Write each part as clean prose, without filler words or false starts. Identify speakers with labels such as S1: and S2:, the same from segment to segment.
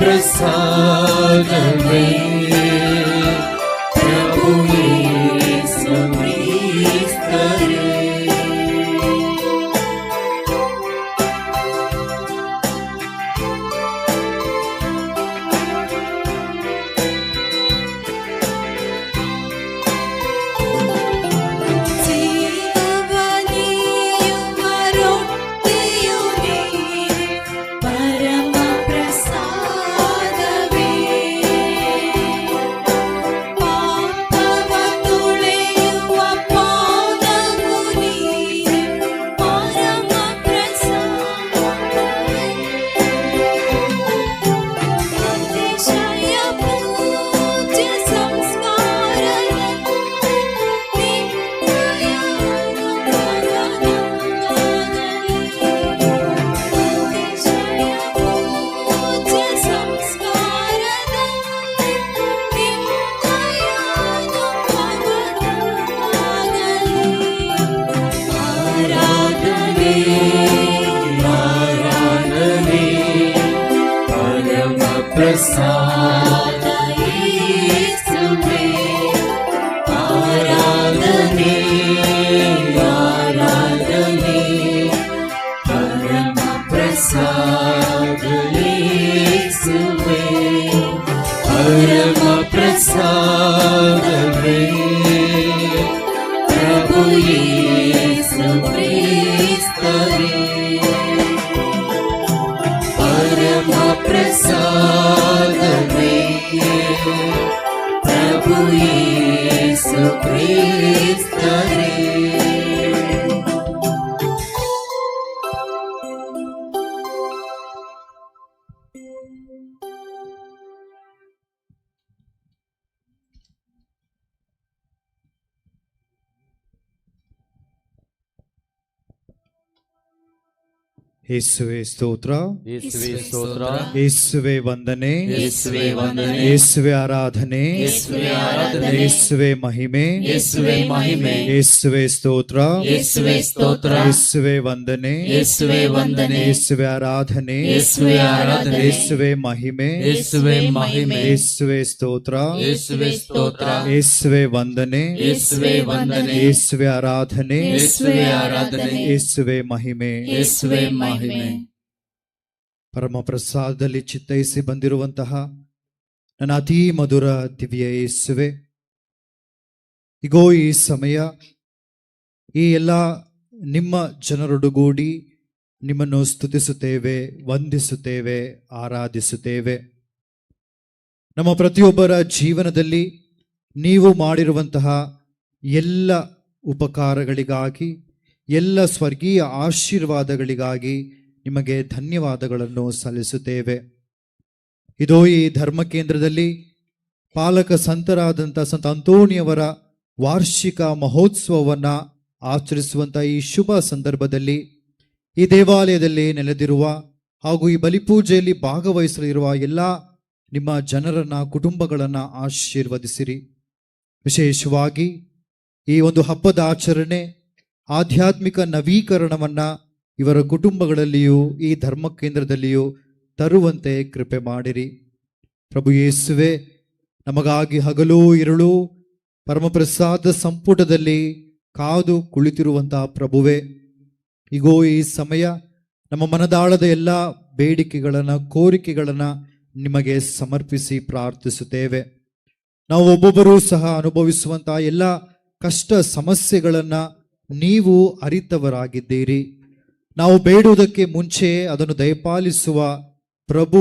S1: ಪ್ರಸಾದವೇ ಪ್ರಭು ಯೇಸು ಕ್ರಿಸ್ತರೇ. ಪ್ರಸಾದ ಯೇಸುವೇ ಆರಾಧನೆ ಆರಾಧನೆ ಪರಮ ಪ್ರಸಾದ ಯೇಸುವೇ ಪರಮ ಪ್ರಸಾದವೇ ಪ್ರಭು ಯೇಸು ಕ್ರಿಸ್ತರೇ. ಪರಮ ಪ್ರಸಾದವೇ ಪ್ರಭು ಯೇಸು ಕ್ರಿಸ್ತರೇ.
S2: ಯೇಸುವೆ ಸ್ತೋತ್ರ,
S1: ಯೇಸುವೆ ಸ್ತೋತ್ರ,
S2: ಯೇಸುವೆ ವಂದನೆ,
S1: ಯೇಸುವೆ ವಂದನೆ,
S2: ಯೇಸುವೆ ಆರಾಧನೆ,
S1: ಯೇಸುವೆ ಆರಾಧನೆ,
S2: ಯೇಸುವೆ ಮಹಿಮೆ,
S1: ಯೇಸುವೆ ಮಹಿಮೆ,
S2: ಯೇಸುವೆ ಸ್ತೋತ್ರ,
S1: ಯೇಸುವೆ ಸ್ತೋತ್ರ,
S2: ಯೇಸುವೆ ವಂದನೆ,
S1: ಯೇಸುವೆ ವಂದನೆ,
S2: ಯೇಸುವೆ ಆರಾಧನೆ,
S1: ಯೇಸುವೆ ಆರಾಧನೆ,
S2: ಯೇಸುವೆ ಮಹಿಮೆ,
S1: ಯೇಸುವೆ ಮಹಿಮೆ,
S2: ಯೇಸುವೆ ಸ್ತೋತ್ರ,
S1: ಯೇಸುವೆ ಸ್ತೋತ್ರ,
S2: ಯೇಸುವೆ ವಂದನೆ,
S1: ಯೇಸುವೆ ವಂದನೆ,
S2: ಯೇಸುವೆ ಆರಾಧನೆ,
S1: ಯೇಸುವೆ ಆರಾಧನೆ,
S2: ಯೇಸುವೆ ಮಹಿಮೆ,
S1: ಯೇಸುವೆ ಮಹಿಮೆ.
S2: ಪರಮ ಪ್ರಸಾದದಲ್ಲಿ ಚಿತ್ತೈಸಿ ಬಂದಿರುವಂತಹ ನನ್ನ ಅತೀ ಮಧುರ ದಿವ್ಯ ಯೇಸುವೆ, ಇಗೋ ಈ ಸಮಯ ಈ ಎಲ್ಲ ನಿಮ್ಮ ಜನರೊಡಗೂಡಿ ನಿಮ್ಮನ್ನು ಸ್ತುತಿಸುತ್ತೇವೆ, ವಂದಿಸುತ್ತೇವೆ, ಆರಾಧಿಸುತ್ತೇವೆ. ನಮ್ಮ ಪ್ರತಿಯೊಬ್ಬರ ಜೀವನದಲ್ಲಿ ನೀವು ಮಾಡಿರುವಂತಹ ಎಲ್ಲ ಉಪಕಾರಗಳಿಗಾಗಿ, ಎಲ್ಲ ಸ್ವರ್ಗೀಯ ಆಶೀರ್ವಾದಗಳಿಗಾಗಿ ನಿಮಗೆ ಧನ್ಯವಾದಗಳನ್ನು ಸಲ್ಲಿಸುತ್ತೇವೆ. ಇದೋ ಈ ಧರ್ಮ ಕೇಂದ್ರದಲ್ಲಿ ಪಾಲಕ ಸಂತರಾದಂಥ ಸಂತ ಅಂತೋಣಿಯವರ ವಾರ್ಷಿಕ ಮಹೋತ್ಸವವನ್ನು ಆಚರಿಸುವಂಥ ಈ ಶುಭ ಸಂದರ್ಭದಲ್ಲಿ ಈ ದೇವಾಲಯದಲ್ಲಿ ನೆಲೆದಿರುವ ಹಾಗೂ ಈ ಬಲಿಪೂಜೆಯಲ್ಲಿ ಭಾಗವಹಿಸಲಿರುವ ಎಲ್ಲ ನಿಮ್ಮ ಜನರನ್ನ, ಕುಟುಂಬಗಳನ್ನು ಆಶೀರ್ವದಿಸಿರಿ. ವಿಶೇಷವಾಗಿ ಈ ಒಂದು ಹಬ್ಬದ ಆಚರಣೆ ಆಧ್ಯಾತ್ಮಿಕ ನವೀಕರಣವನ್ನು ಇವರ ಕುಟುಂಬಗಳಲ್ಲಿಯೂ ಈ ಧರ್ಮ ಕೇಂದ್ರದಲ್ಲಿಯೂ ತರುವಂತೆ ಕೃಪೆ ಮಾಡಿರಿ. ಪ್ರಭು ಯೇಸುವೆ, ನಮಗಾಗಿ ಹಗಲು ಇರುಳು ಪರಮಪ್ರಸಾದ ಸಂಪುಟದಲ್ಲಿ ಕಾದು ಕುಳಿತಿರುವಂತಹ ಪ್ರಭುವೆ, ಈಗೋ ಈ ಸಮಯ ನಮ್ಮ ಮನದಾಳದ ಎಲ್ಲ ಬೇಡಿಕೆಗಳನ್ನು, ಕೋರಿಕೆಗಳನ್ನು ನಿಮಗೆ ಸಮರ್ಪಿಸಿ ಪ್ರಾರ್ಥಿಸುತ್ತೇವೆ. ನಾವು ಒಬ್ಬೊಬ್ಬರೂ ಸಹ ಅನುಭವಿಸುವಂತಹ ಎಲ್ಲ ಕಷ್ಟ ಸಮಸ್ಯೆಗಳನ್ನು ನೀವು ಅರಿತವರಾಗಿದ್ದೀರಿ. ನಾವು ಬೇಡುವುದಕ್ಕೆ ಮುಂಚೆ ಅದನ್ನು ದಯಪಾಲಿಸುವ ಪ್ರಭು,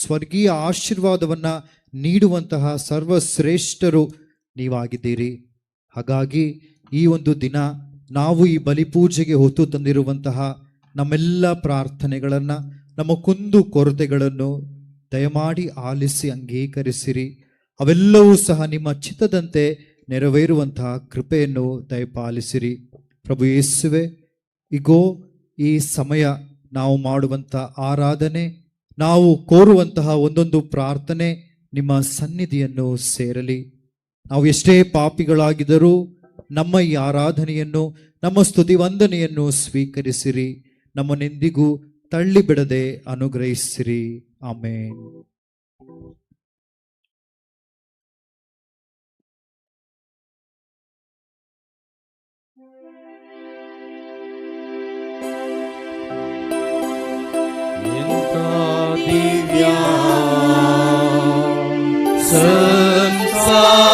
S2: ಸ್ವರ್ಗೀಯ ಆಶೀರ್ವಾದವನ್ನು ನೀಡುವಂತಹ ಸರ್ವಶ್ರೇಷ್ಠರು ನೀವಾಗಿದ್ದೀರಿ. ಹಾಗಾಗಿ ಈ ಒಂದು ದಿನ ನಾವು ಈ ಬಲಿಪೂಜೆಗೆ ಹೊತ್ತು ತಂದಿರುವಂತಹ ನಮ್ಮೆಲ್ಲ ಪ್ರಾರ್ಥನೆಗಳನ್ನು, ನಮ್ಮ ಕುಂದು ಕೊರತೆಗಳನ್ನು ದಯಮಾಡಿ ಆಲಿಸಿ ಅಂಗೀಕರಿಸಿರಿ. ಅವೆಲ್ಲವೂ ಸಹ ನಿಮ್ಮ ಚಿತ್ತದಂತೆ ನೆರವೇರುವಂತಹ ಕೃಪೆಯನ್ನು ದಯಪಾಲಿಸಿರಿ. ಪ್ರಭು ಯೇಸುವೆ, ಇಗೋ ಈ ಸಮಯ ನಾವು ಮಾಡುವಂಥ ಆರಾಧನೆ, ನಾವು ಕೋರುವಂತಹ ಒಂದೊಂದು ಪ್ರಾರ್ಥನೆ ನಿಮ್ಮ ಸನ್ನಿಧಿಯನ್ನು ಸೇರಲಿ. ನಾವು ಎಷ್ಟೇ ಪಾಪಿಗಳಾಗಿದ್ದರೂ ನಮ್ಮ ಈ ಆರಾಧನೆಯನ್ನು, ನಮ್ಮ ಸ್ತುತಿ ವಂದನೆಯನ್ನು ಸ್ವೀಕರಿಸಿರಿ. ನಮ್ಮನ್ನೆಂದಿಗೂ ತಳ್ಳಿಬಿಡದೆ ಅನುಗ್ರಹಿಸಿರಿ. ಆಮೇನ್.
S1: ದಿವ್ಯ ಸಂಸಾರ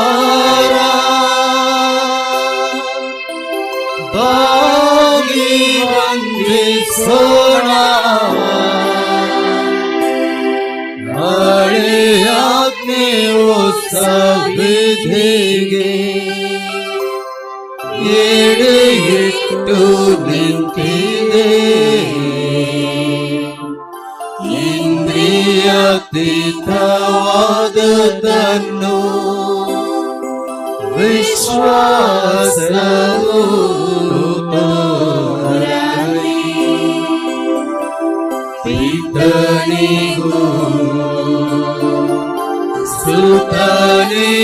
S1: ಬಾಗಿ ವಂದಿಸೋಣ, ನಾಳೆ ಆಜ್ಞೆಯು ಸವಿಧೆಗೆ ಎಡೆಯಿಟ್ಟು ನಿಂತಿದೆ. ಇಂದ್ರಿಯಾತೀತವಾದುದನ್ನು ವಿಶ್ವಾಸವು ತೋರಲಿ. ಪಿತನಿಗೂ ಸುತನಿಗೂ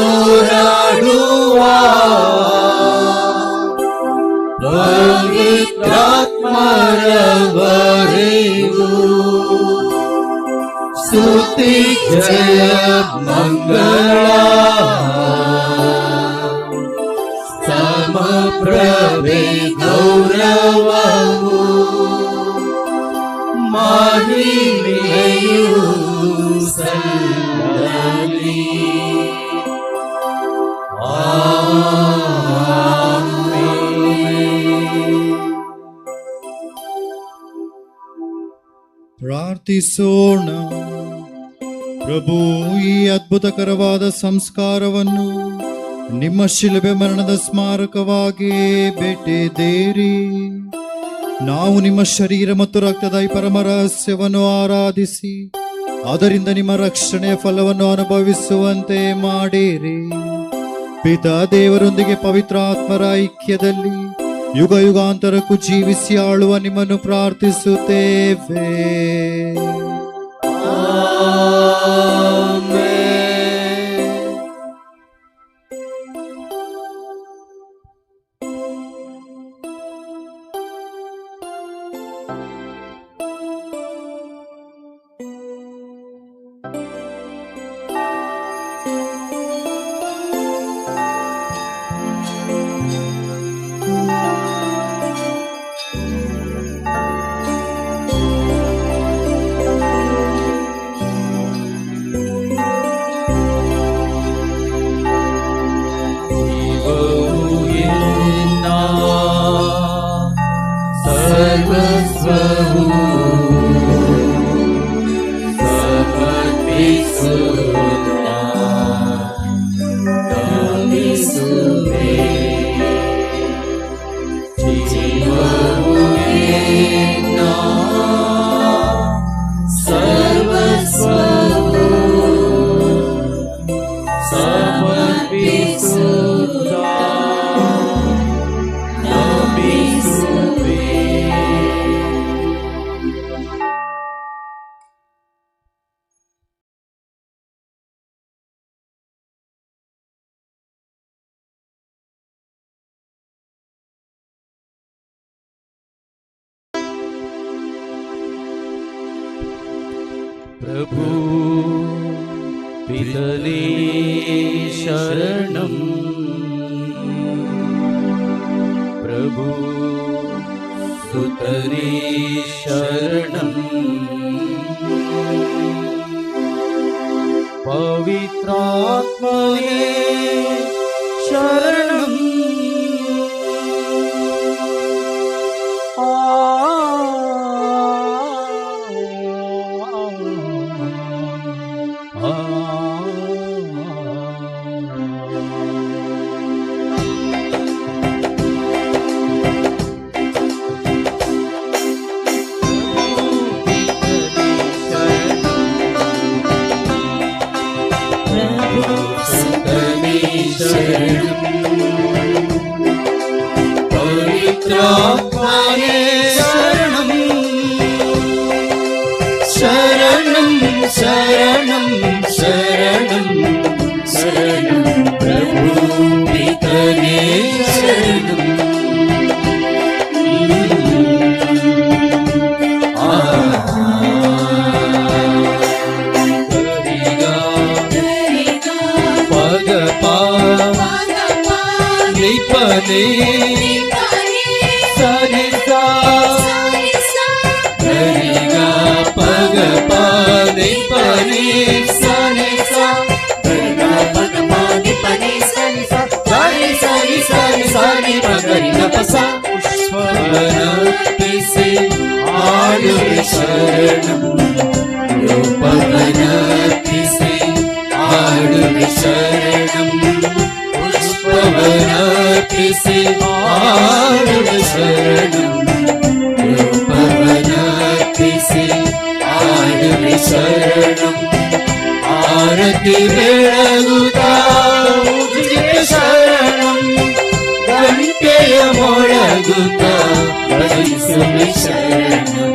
S1: ದೇವರಿಂದೊರಡುವ ಪವಿತ್ರಾತ್ಮರವರೆಗೂ ಸ್ತುತಿ ಜಯ ಮಂಗಳ ಸಮಪ್ರಭೆ ಗೌರವವು ಮಹಿಮೆಯು ಸಲ್ಲಲಿ.
S2: ಪ್ರಾರ್ಥಿಸೋಣ. ಪ್ರಭು, ಈ ಅದ್ಭುತಕರವಾದ ಸಂಸ್ಕಾರವನ್ನು ನಿಮ್ಮ ಶಿಲುಬೆ ಮರಣದ ಸ್ಮಾರಕವಾಗಿ ಬಿಟ್ಟಿದ್ದೀರಿ. ನಾವು ನಿಮ್ಮ ಶರೀರ ಮತ್ತು ರಕ್ತದ ಈ ಪರಮ ರಹಸ್ಯವನ್ನು ಆರಾಧಿಸಿ ಅದರಿಂದ ನಿಮ್ಮ ರಕ್ಷಣೆಯ ಫಲವನ್ನು ಅನುಭವಿಸುವಂತೆ ಮಾಡಿರಿ. ಪಿತಾ ದೇವರೊಂದಿಗೆ ಪವಿತ್ರ ಆತ್ಮರ ಐಕ್ಯದಲ್ಲಿ ಯುಗ ಯುಗಾಂತರಕ್ಕೂ ಜೀವಿಸಿ ಆಳುವ ನಿಮ್ಮನ್ನು ಪ್ರಾರ್ಥಿಸುತ್ತೇವೆ.
S1: ಸರ್ವಸ್ವವು ಸಮರ್ಪಿಸುತ್ತಾ ನಮಿಸುವೆ. ಜೀವವು ನಿನ್ನ ಸರ್ವಸ್ವವು ಸಮರ್ಪಿಸುತ್ತಾ ನಮಿಸುವೆ. ಪ್ರಭು ಪಿತನೇ ಶರಣಂ, ಪ್ರಭು ಸುತನೇ ಶರಣಂ, ಪವಿತ್ರಾತ್ಮನೇ ಶರಣಂ. पवित्रात्माने शरणं शरणं शरणं शरणं शरणं प्रभु पितने शरणं निपने सनि सा धरिगा पग पा निपने सनि सा धरिगा पग पा निपने सनि सा सनि सनि सनि सनि पगरिगा पसा पुष्पवनपिसे आडुवे शरणं रूपवनपिसे आडुवे शरणं पवनपिसे आडुवे शरणं रूपवनपिसे आडुवे शरणं आरति बेळगुता उजित शरणं गंटेय मोळगुता भजिಸುವೆ शरणं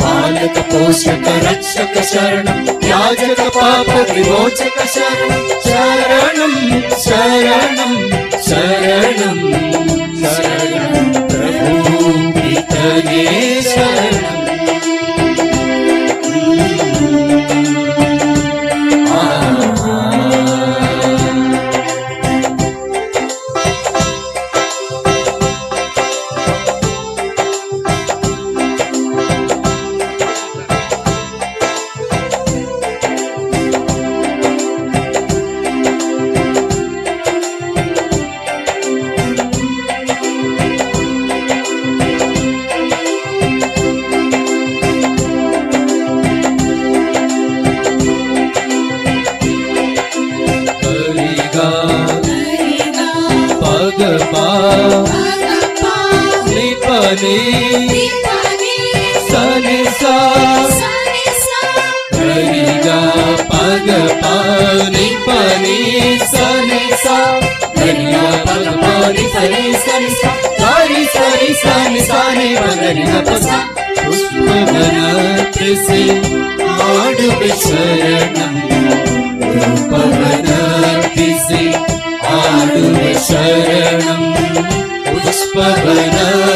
S1: पालक पोषक रक्षक शरणं याजक पाप विमोचक शरणं शरणं शरणं शरणं शरणं प्रभु पितने शरणं सनि सा धरिगा पग पा निपने सनि सा धरिगा पग पा निपने सनि सा सनि सनि सनि सनि पगरिगा पसा पुष्पवनपिसे आडुवे शरणं रूपवनपिसे आडुवे शरणं पुष्पवनपिसे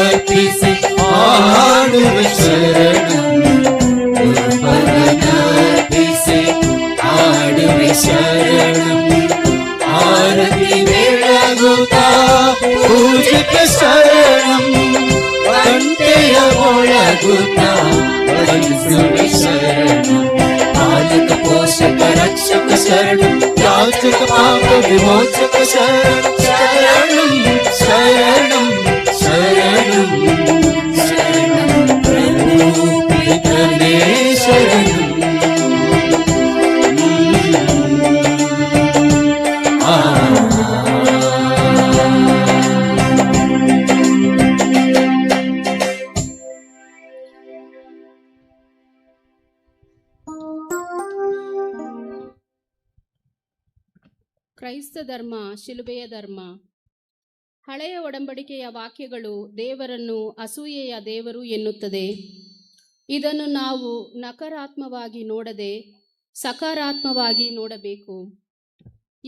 S1: आडुवे शरणं रूपवनपिसे आडुवे शरणं आरति बेळगुता पूजित शरणं गंटेय मोळगुता भजिಸುವೆ शरणं पालक पोषक रक्षक शरणं याजक पाप विमोचक शरणं शरणं शरणं शरणं शरणं प्रभु पितने शरणं
S3: ಕ್ರೈಸ್ತ ಧರ್ಮ ಶಿಲುಬೆಯ ಧರ್ಮ. ಹಳೆಯ ಒಡಂಬಡಿಕೆಯ ವಾಕ್ಯಗಳು ದೇವರನ್ನು ಅಸೂಯೆಯ ದೇವರು ಎನ್ನುತ್ತದೆ. ಇದನ್ನು ನಾವು ನಕಾರಾತ್ಮಕವಾಗಿ ನೋಡದೆ ಸಕಾರಾತ್ಮಕವಾಗಿ ನೋಡಬೇಕು.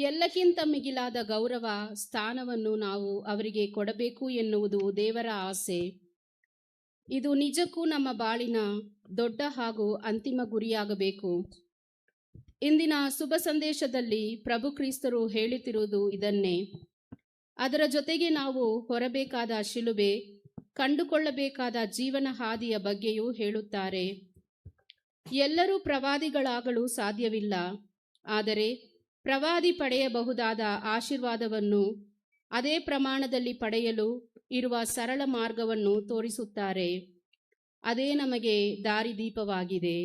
S3: ಎಲ್ಲಕ್ಕಿಂತ ಮಿಗಿಲಾದ ಗೌರವ ಸ್ಥಾನವನ್ನು ನಾವು ಅವರಿಗೆ ಕೊಡಬೇಕು ಎನ್ನುವುದು ದೇವರ ಆಸೆ. ಇದು ನಿಜಕ್ಕೂ ನಮ್ಮ ಬಾಳಿನ ದೊಡ್ಡ ಹಾಗೂ ಅಂತಿಮ ಗುರಿಯಾಗಬೇಕು. ಇಂದಿನ ಶುಭ ಸಂದೇಶದಲ್ಲಿ ಪ್ರಭು ಕ್ರಿಸ್ತರು ಹೇಳುತ್ತಿರುವುದು ಇದನ್ನೇ. ಅದರ ಜೊತೆಗೆ ನಾವು ಹೊರಬೇಕಾದ ಶಿಲುಬೆ, ಕಂಡುಕೊಳ್ಳಬೇಕಾದ ಜೀವನ ಹಾದಿಯ ಬಗ್ಗೆಯೂ ಹೇಳುತ್ತಾರೆ. ಎಲ್ಲರೂ ಪ್ರವಾದಿಗಳಾಗಲು ಸಾಧ್ಯವಿಲ್ಲ, ಆದರೆ ಪ್ರವಾದಿ ಪಡೆಯಬಹುದಾದ ಆಶೀರ್ವಾದವನ್ನು ಅದೇ ಪ್ರಮಾಣದಲ್ಲಿ ಪಡೆಯಲು ಇರುವ ಸರಳ ಮಾರ್ಗವನ್ನು ತೋರಿಸುತ್ತಾರೆ. ಅದೇ ನಮಗೆ ದಾರಿದೀಪವಾಗಿದೆ.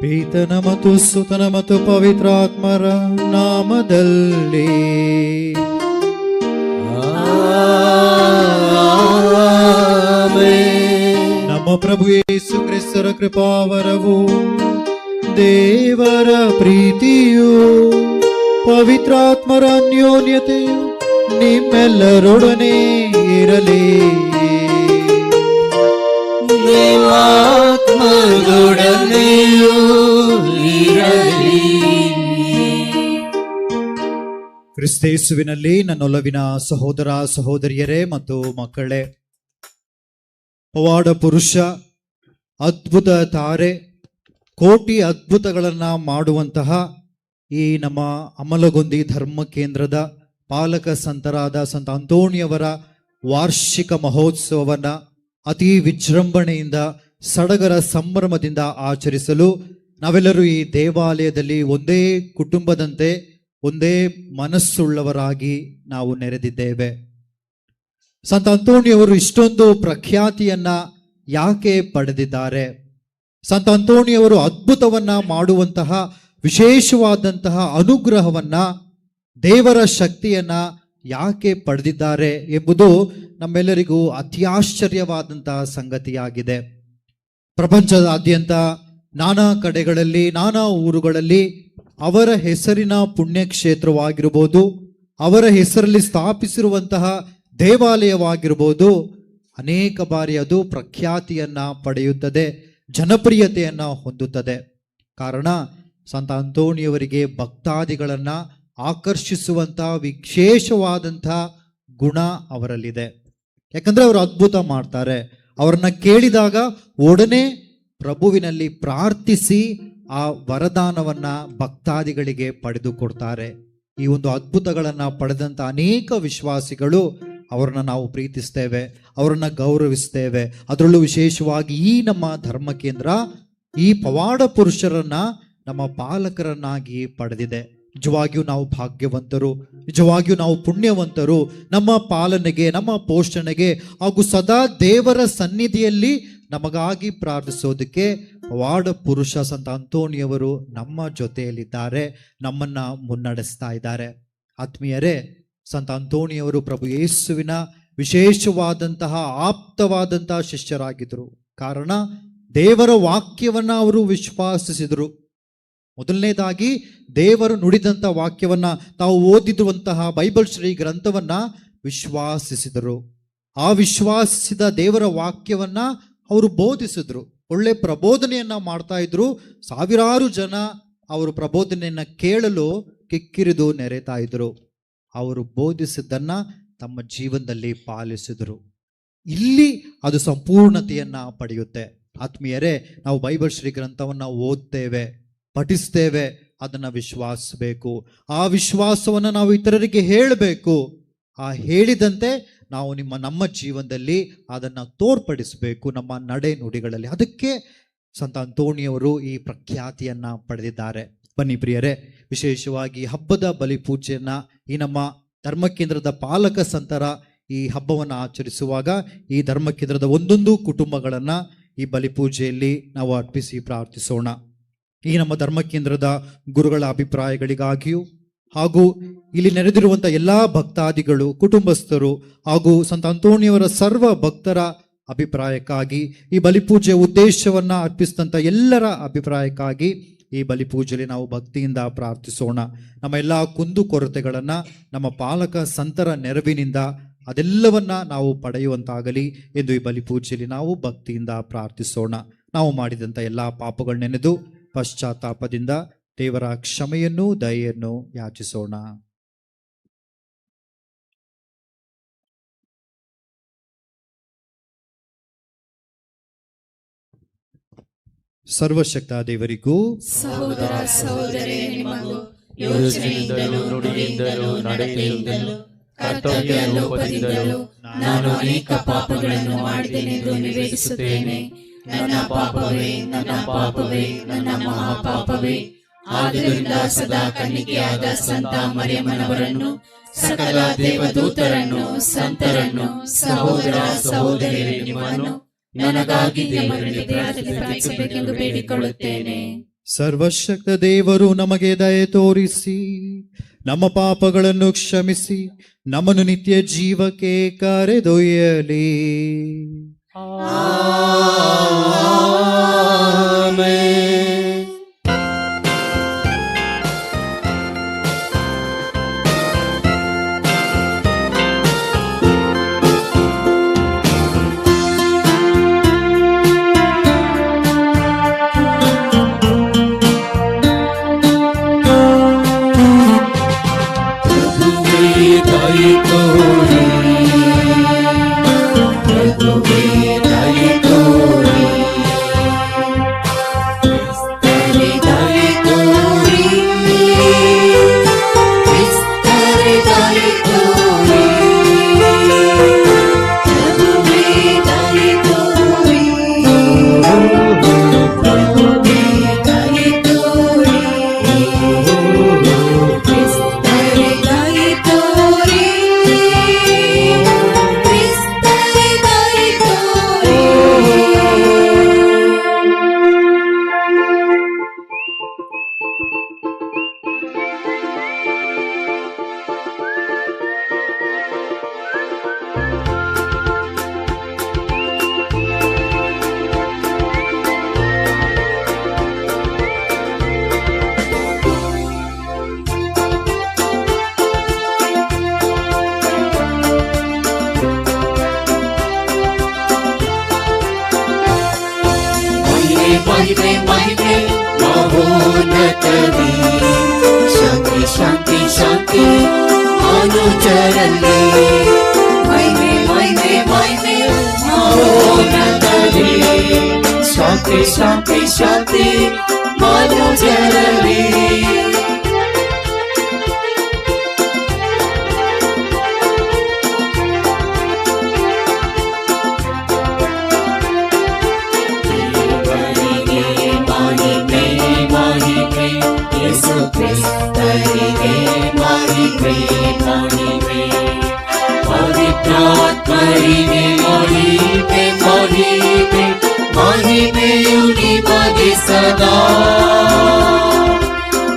S2: ಪಿತನ ಮತ್ತು ಸುತನ ಮತ್ತು ಪವಿತ್ರಾತ್ಮರ ನಾಮದಲ್ಲಿ ನಮ್ಮ ಪ್ರಭು ಯೇಸು ಕ್ರಿಸ್ತರ ಕೃಪಾವರವು, ದೇವರ ಪ್ರೀತಿಯು, ಪವಿತ್ರಾತ್ಮರ ಅನ್ಯೋನ್ಯತೆಯು ನಿಮ್ಮೆಲ್ಲರೊಡನೆ ಇರಲಿ.
S1: ಆತ್ಮದೊಡನೆಯೂ ಇರಲಿ.
S2: ಕ್ರಿಸ್ತೇಸುವಿನಲ್ಲಿ ನನ್ನೊಲವಿನ ಸಹೋದರ ಸಹೋದರಿಯರೇ ಮತ್ತು ಮಕ್ಕಳೇ, ಪವಾಡ ಪುರುಷ, ಅದ್ಭುತ ತಾರೆ, ಕೋಟಿ ಅದ್ಭುತಗಳನ್ನ ಮಾಡುವಂತಹ ಈ ನಮ್ಮ ಅಮಲಗೊಂದಿ ಧರ್ಮ ಕೇಂದ್ರದ ಪಾಲಕ ಸಂತರಾದ ಸಂತ ಅಂತೋಣಿಯವರ ವಾರ್ಷಿಕ ಮಹೋತ್ಸವವನ್ನ ಅತಿ ವಿಜೃಂಭಣೆಯಿಂದ ಸಡಗರ ಸಂಭ್ರಮದಿಂದ ಆಚರಿಸಲು ನಾವೆಲ್ಲರೂ ಈ ದೇವಾಲಯದಲ್ಲಿ ಒಂದೇ ಕುಟುಂಬದಂತೆ ಒಂದೇ ಮನಸ್ಸುಳ್ಳವರಾಗಿ ನಾವು ನೆರೆದಿದ್ದೇವೆ. ಸಂತ ಅಂತೋಣಿಯವರು ಇಷ್ಟೊಂದು ಪ್ರಖ್ಯಾತಿಯನ್ನ ಯಾಕೆ ಪಡೆದಿದ್ದಾರೆ? ಸಂತ ಅಂತೋಣಿಯವರು ಅದ್ಭುತವನ್ನ ಮಾಡುವಂತಹ ವಿಶೇಷವಾದಂತಹ ಅನುಗ್ರಹವನ್ನ, ದೇವರ ಶಕ್ತಿಯನ್ನ ಯಾಕೆ ಪಡೆದಿದ್ದಾರೆ ಎಂಬುದು ನಮ್ಮೆಲ್ಲರಿಗೂ ಅತ್ಯಾಶ್ಚರ್ಯವಾದಂತಹ ಸಂಗತಿಯಾಗಿದೆ. ಪ್ರಪಂಚದಾದ್ಯಂತ ನಾನಾ ಕಡೆಗಳಲ್ಲಿ, ನಾನಾ ಊರುಗಳಲ್ಲಿ ಅವರ ಹೆಸರಿನ ಪುಣ್ಯಕ್ಷೇತ್ರವಾಗಿರ್ಬೋದು, ಅವರ ಹೆಸರಲ್ಲಿ ಸ್ಥಾಪಿಸಿರುವಂತಹ ದೇವಾಲಯವಾಗಿರ್ಬೋದು, ಅನೇಕ ಬಾರಿ ಅದು ಪ್ರಖ್ಯಾತಿಯನ್ನ ಪಡೆಯುತ್ತದೆ, ಜನಪ್ರಿಯತೆಯನ್ನ ಹೊಂದುತ್ತದೆ. ಕಾರಣ ಸಂತ ಅಂತೋಣಿಯವರಿಗೆ ಭಕ್ತಾದಿಗಳನ್ನ ಆಕರ್ಷಿಸುವಂತಹ ವಿಶೇಷವಾದಂತಹ ಗುಣ ಅವರಲ್ಲಿದೆ. ಯಾಕಂದ್ರೆ ಅವರು ಅದ್ಭುತ ಮಾಡ್ತಾರೆ. ಅವರನ್ನ ಕೇಳಿದಾಗ ಒಡನೆ ಪ್ರಭುವಿನಲ್ಲಿ ಪ್ರಾರ್ಥಿಸಿ ಆ ವರದಾನವನ್ನ ಭಕ್ತಾದಿಗಳಿಗೆ ಪಡೆದುಕೊಡ್ತಾರೆ. ಈ ಒಂದು ಅದ್ಭುತಗಳನ್ನ ಪಡೆದಂತ ಅನೇಕ ವಿಶ್ವಾಸಿಗಳು ಅವರನ್ನ ನಾವು ಪ್ರೀತಿಸ್ತೇವೆ, ಅವರನ್ನ ಗೌರವಿಸ್ತೇವೆ. ಅದರಲ್ಲೂ ವಿಶೇಷವಾಗಿ ಈ ನಮ್ಮ ಧರ್ಮ ಕೇಂದ್ರ ಈ ಪವಾಡ ಪುರುಷರನ್ನ ನಮ್ಮ ಪಾಲಕರನ್ನಾಗಿ ಪಡೆದಿದೆ. ನಿಜವಾಗಿಯೂ ನಾವು ಭಾಗ್ಯವಂತರು, ನಿಜವಾಗಿಯೂ ನಾವು ಪುಣ್ಯವಂತರು. ನಮ್ಮ ಪಾಲನೆಗೆ, ನಮ್ಮ ಪೋಷಣೆಗೆ ಹಾಗೂ ಸದಾ ದೇವರ ಸನ್ನಿಧಿಯಲ್ಲಿ ನಮಗಾಗಿ ಪ್ರಾರ್ಥಿಸೋದಕ್ಕೆ ಪವಾಡ ಪುರುಷ ಸಂತ ಅಂತೋಣಿಯವರು ನಮ್ಮ ಜೊತೆಯಲ್ಲಿದ್ದಾರೆ, ನಮ್ಮನ್ನ ಮುನ್ನಡೆಸ್ತಾ ಇದ್ದಾರೆ. ಆತ್ಮೀಯರೇ, ಸಂತ ಅಂತೋಣಿಯವರು ಪ್ರಭು ಯೇಸುವಿನ ವಿಶೇಷವಾದಂತಹ ಆಪ್ತವಾದಂತಹ ಶಿಷ್ಯರಾಗಿದ್ದರು. ಕಾರಣ ದೇವರ ವಾಕ್ಯವನ್ನ ಅವರು ವಿಶ್ವಾಸಿಸಿದರು. ಮೊದಲನೇದಾಗಿ ದೇವರು ನುಡಿದಂಥ ವಾಕ್ಯವನ್ನ, ತಾವು ಓದಿರುವಂತಹ ಬೈಬಲ್ ಶ್ರೀ ಗ್ರಂಥವನ್ನ ವಿಶ್ವಾಸಿಸಿದರು. ಆ ವಿಶ್ವಾಸಿಸಿದ ದೇವರ ವಾಕ್ಯವನ್ನ ಅವರು ಬೋಧಿಸಿದ್ರು, ಒಳ್ಳೆ ಪ್ರಬೋಧನೆಯನ್ನ ಮಾಡ್ತಾ ಇದ್ರು. ಸಾವಿರಾರು ಜನ ಅವರು ಪ್ರಬೋಧನೆಯನ್ನ ಕೇಳಲು ಕಿಕ್ಕಿರಿದು ನೆರೆತಾ ಇದ್ರು. ಅವರು ಬೋಧಿಸಿದ್ದನ್ನ ತಮ್ಮ ಜೀವನದಲ್ಲಿ ಪಾಲಿಸಿದರು. ಇಲ್ಲಿ ಅದು ಸಂಪೂರ್ಣತೆಯನ್ನ ಪಡೆಯುತ್ತೆ. ಆತ್ಮೀಯರೇ, ನಾವು ಬೈಬಲ್ ಶ್ರೀ ಗ್ರಂಥವನ್ನ ಓದ್ತೇವೆ, ಪಠಿಸ್ತೇವೆ, ಅದನ್ನ ವಿಶ್ವಾಸಬೇಕು. ಆ ವಿಶ್ವಾಸವನ್ನ ನಾವು ಇತರರಿಗೆ ಹೇಳಬೇಕು. ಆ ಹೇಳಿದಂತೆ ನಾವು ನಮ್ಮ ಜೀವನದಲ್ಲಿ ಅದನ್ನ ತೋರ್ಪಡಿಸಬೇಕು, ನಮ್ಮ ನಡೆ ನುಡಿಗಳಲ್ಲಿ. ಅದಕ್ಕೆ ಸಂತ ಅಂತೋಣಿಯವರು ಈ ಪ್ರಖ್ಯಾತಿಯನ್ನ ಪಡೆದಿದ್ದಾರೆ. ಬನ್ನಿ ಪ್ರಿಯರೇ, ವಿಶೇಷವಾಗಿ ಹಬ್ಬದ ಬಲಿಪೂಜೆಯನ್ನ ಈ ನಮ್ಮ ಧರ್ಮಕೇಂದ್ರದ ಪಾಲಕ ಸಂತರ ಈ ಹಬ್ಬವನ್ನು ಆಚರಿಸುವಾಗ ಈ ಧರ್ಮಕೇಂದ್ರದ ಒಂದೊಂದು ಕುಟುಂಬಗಳನ್ನ ಈ ಬಲಿಪೂಜೆಯಲ್ಲಿ ನಾವು ಅರ್ಪಿಸಿ ಪ್ರಾರ್ಥಿಸೋಣ. ಈ ನಮ್ಮ ಧರ್ಮಕೇಂದ್ರದ ಗುರುಗಳ ಅಭಿಪ್ರಾಯಗಳಿಗಾಗಿಯೂ ಹಾಗೂ ಇಲ್ಲಿ ನೆರೆದಿರುವಂಥ ಎಲ್ಲ ಭಕ್ತಾದಿಗಳು, ಕುಟುಂಬಸ್ಥರು ಹಾಗೂ ಸಂತ ಅಂತೋಣಿಯವರ ಸರ್ವ ಭಕ್ತರ ಅಭಿಪ್ರಾಯಕ್ಕಾಗಿ, ಈ ಬಲಿಪೂಜೆಯ ಉದ್ದೇಶವನ್ನ ಅರ್ಪಿಸಿದಂಥ ಎಲ್ಲರ ಅಭಿಪ್ರಾಯಕ್ಕಾಗಿ ಈ ಬಲಿಪೂಜೆಯಲ್ಲಿ ನಾವು ಭಕ್ತಿಯಿಂದ ಪ್ರಾರ್ಥಿಸೋಣ. ನಮ್ಮ ಎಲ್ಲ ಕುಂದು ಕೊರತೆಗಳನ್ನು ನಮ್ಮ ಪಾಲಕ ಸಂತರ ನೆರವಿನಿಂದ ಅದೆಲ್ಲವನ್ನ ನಾವು ಪಡೆಯುವಂತಾಗಲಿ ಎಂದು ಈ ಬಲಿಪೂಜೆಯಲ್ಲಿ ನಾವು ಭಕ್ತಿಯಿಂದ ಪ್ರಾರ್ಥಿಸೋಣ. ನಾವು ಮಾಡಿದಂಥ ಎಲ್ಲ ಪಾಪಗಳು ನೆನೆದು ಪಶ್ಚಾತ್ತಾಪದಿಂದ ದೇವರ ಕ್ಷಮೆಯನ್ನು ದಯೆಯನ್ನು ಯಾಚಿಸೋಣ. ಸರ್ವಶಕ್ತ ದೇವರಿಗೂ
S4: ಸಹೋದರ ಸಹೋದರಿ ನಿಮಗೂ ಯೋಚನೆಯಿಂದಲೂ ನುಡಿಯಿಂದಲೂ ನಡೆಯಿಂದಲೂ ಕರ್ತವ್ಯ ಲೋಪದಿಂದಲೂ ನಾನು ಅನೇಕ ಪಾಪಗಳನ್ನು ಮಾಡಿದೆನೆಂದು ನಿವೇದಿಸುತ್ತೇನೆ. ನನ್ನ ಪಾಪವೇ, ನನ್ನ ಪಾಪವೇ, ನನ್ನ ಮಹಾಪಾಪವೇ. ಆದುದರಿಂದ ಸದಾ ಕನ್ನಿಕೆಯಾದ ಸಂತ ಮರಿಯಮ್ಮನವರನ್ನು, ಸಕಲ ದೇವದೂತರನ್ನು, ಸಂತರನ್ನು, ಸಹೋದರ ಸಹೋದರಿಯರೇ ನಿಮ್ಮನ್ನು ನನಗಾಗಿ ದೇವರಲ್ಲಿ ಪ್ರಾರ್ಥಿಸಬೇಕೆಂದು ಬೇಡಿಕೊಳ್ಳುತ್ತೇನೆ.
S2: ಸರ್ವಶಕ್ತ ದೇವರು ನಮಗೆ ದಯೆ ತೋರಿಸಿ ನಮ್ಮ ಪಾಪಗಳನ್ನು ಕ್ಷಮಿಸಿ ನಮ್ಮನ್ನು ನಿತ್ಯ ಜೀವಕ್ಕೆ ಕರೆದೊಯ್ಯಲಿ.
S1: ಆಮೆನ್. ಮಹಿಮೆ ಮಹೋನ್ನತವೇ. ಶಾಂತಿ ಶಾಂತಿ ಶಾಂತಿ ಮನುಜರಲ್ಲಿ ಮಹಿಮೆ ಮಹಿಮೆ ಮಹಿಮೆ ಮಹೋನ್ನತವೇ. ಶಾಂತಿ ಶಾಂತಿ ಶಾಂತಿ ಮನುಜರಲ್ಲಿ. ಯೇಸು ಕ್ರಿಸ್ತರಿಗೆ ಮಹಿಮೆ ಮಹಿಮೆ. ಪವಿತ್ರಾತ್ಮರಿಗೆ ಮಹಿಮೆ ಮಹಿಮೆ. ಮಹಿಮೆಯು ನಿಮಗೆ ಸದಾ.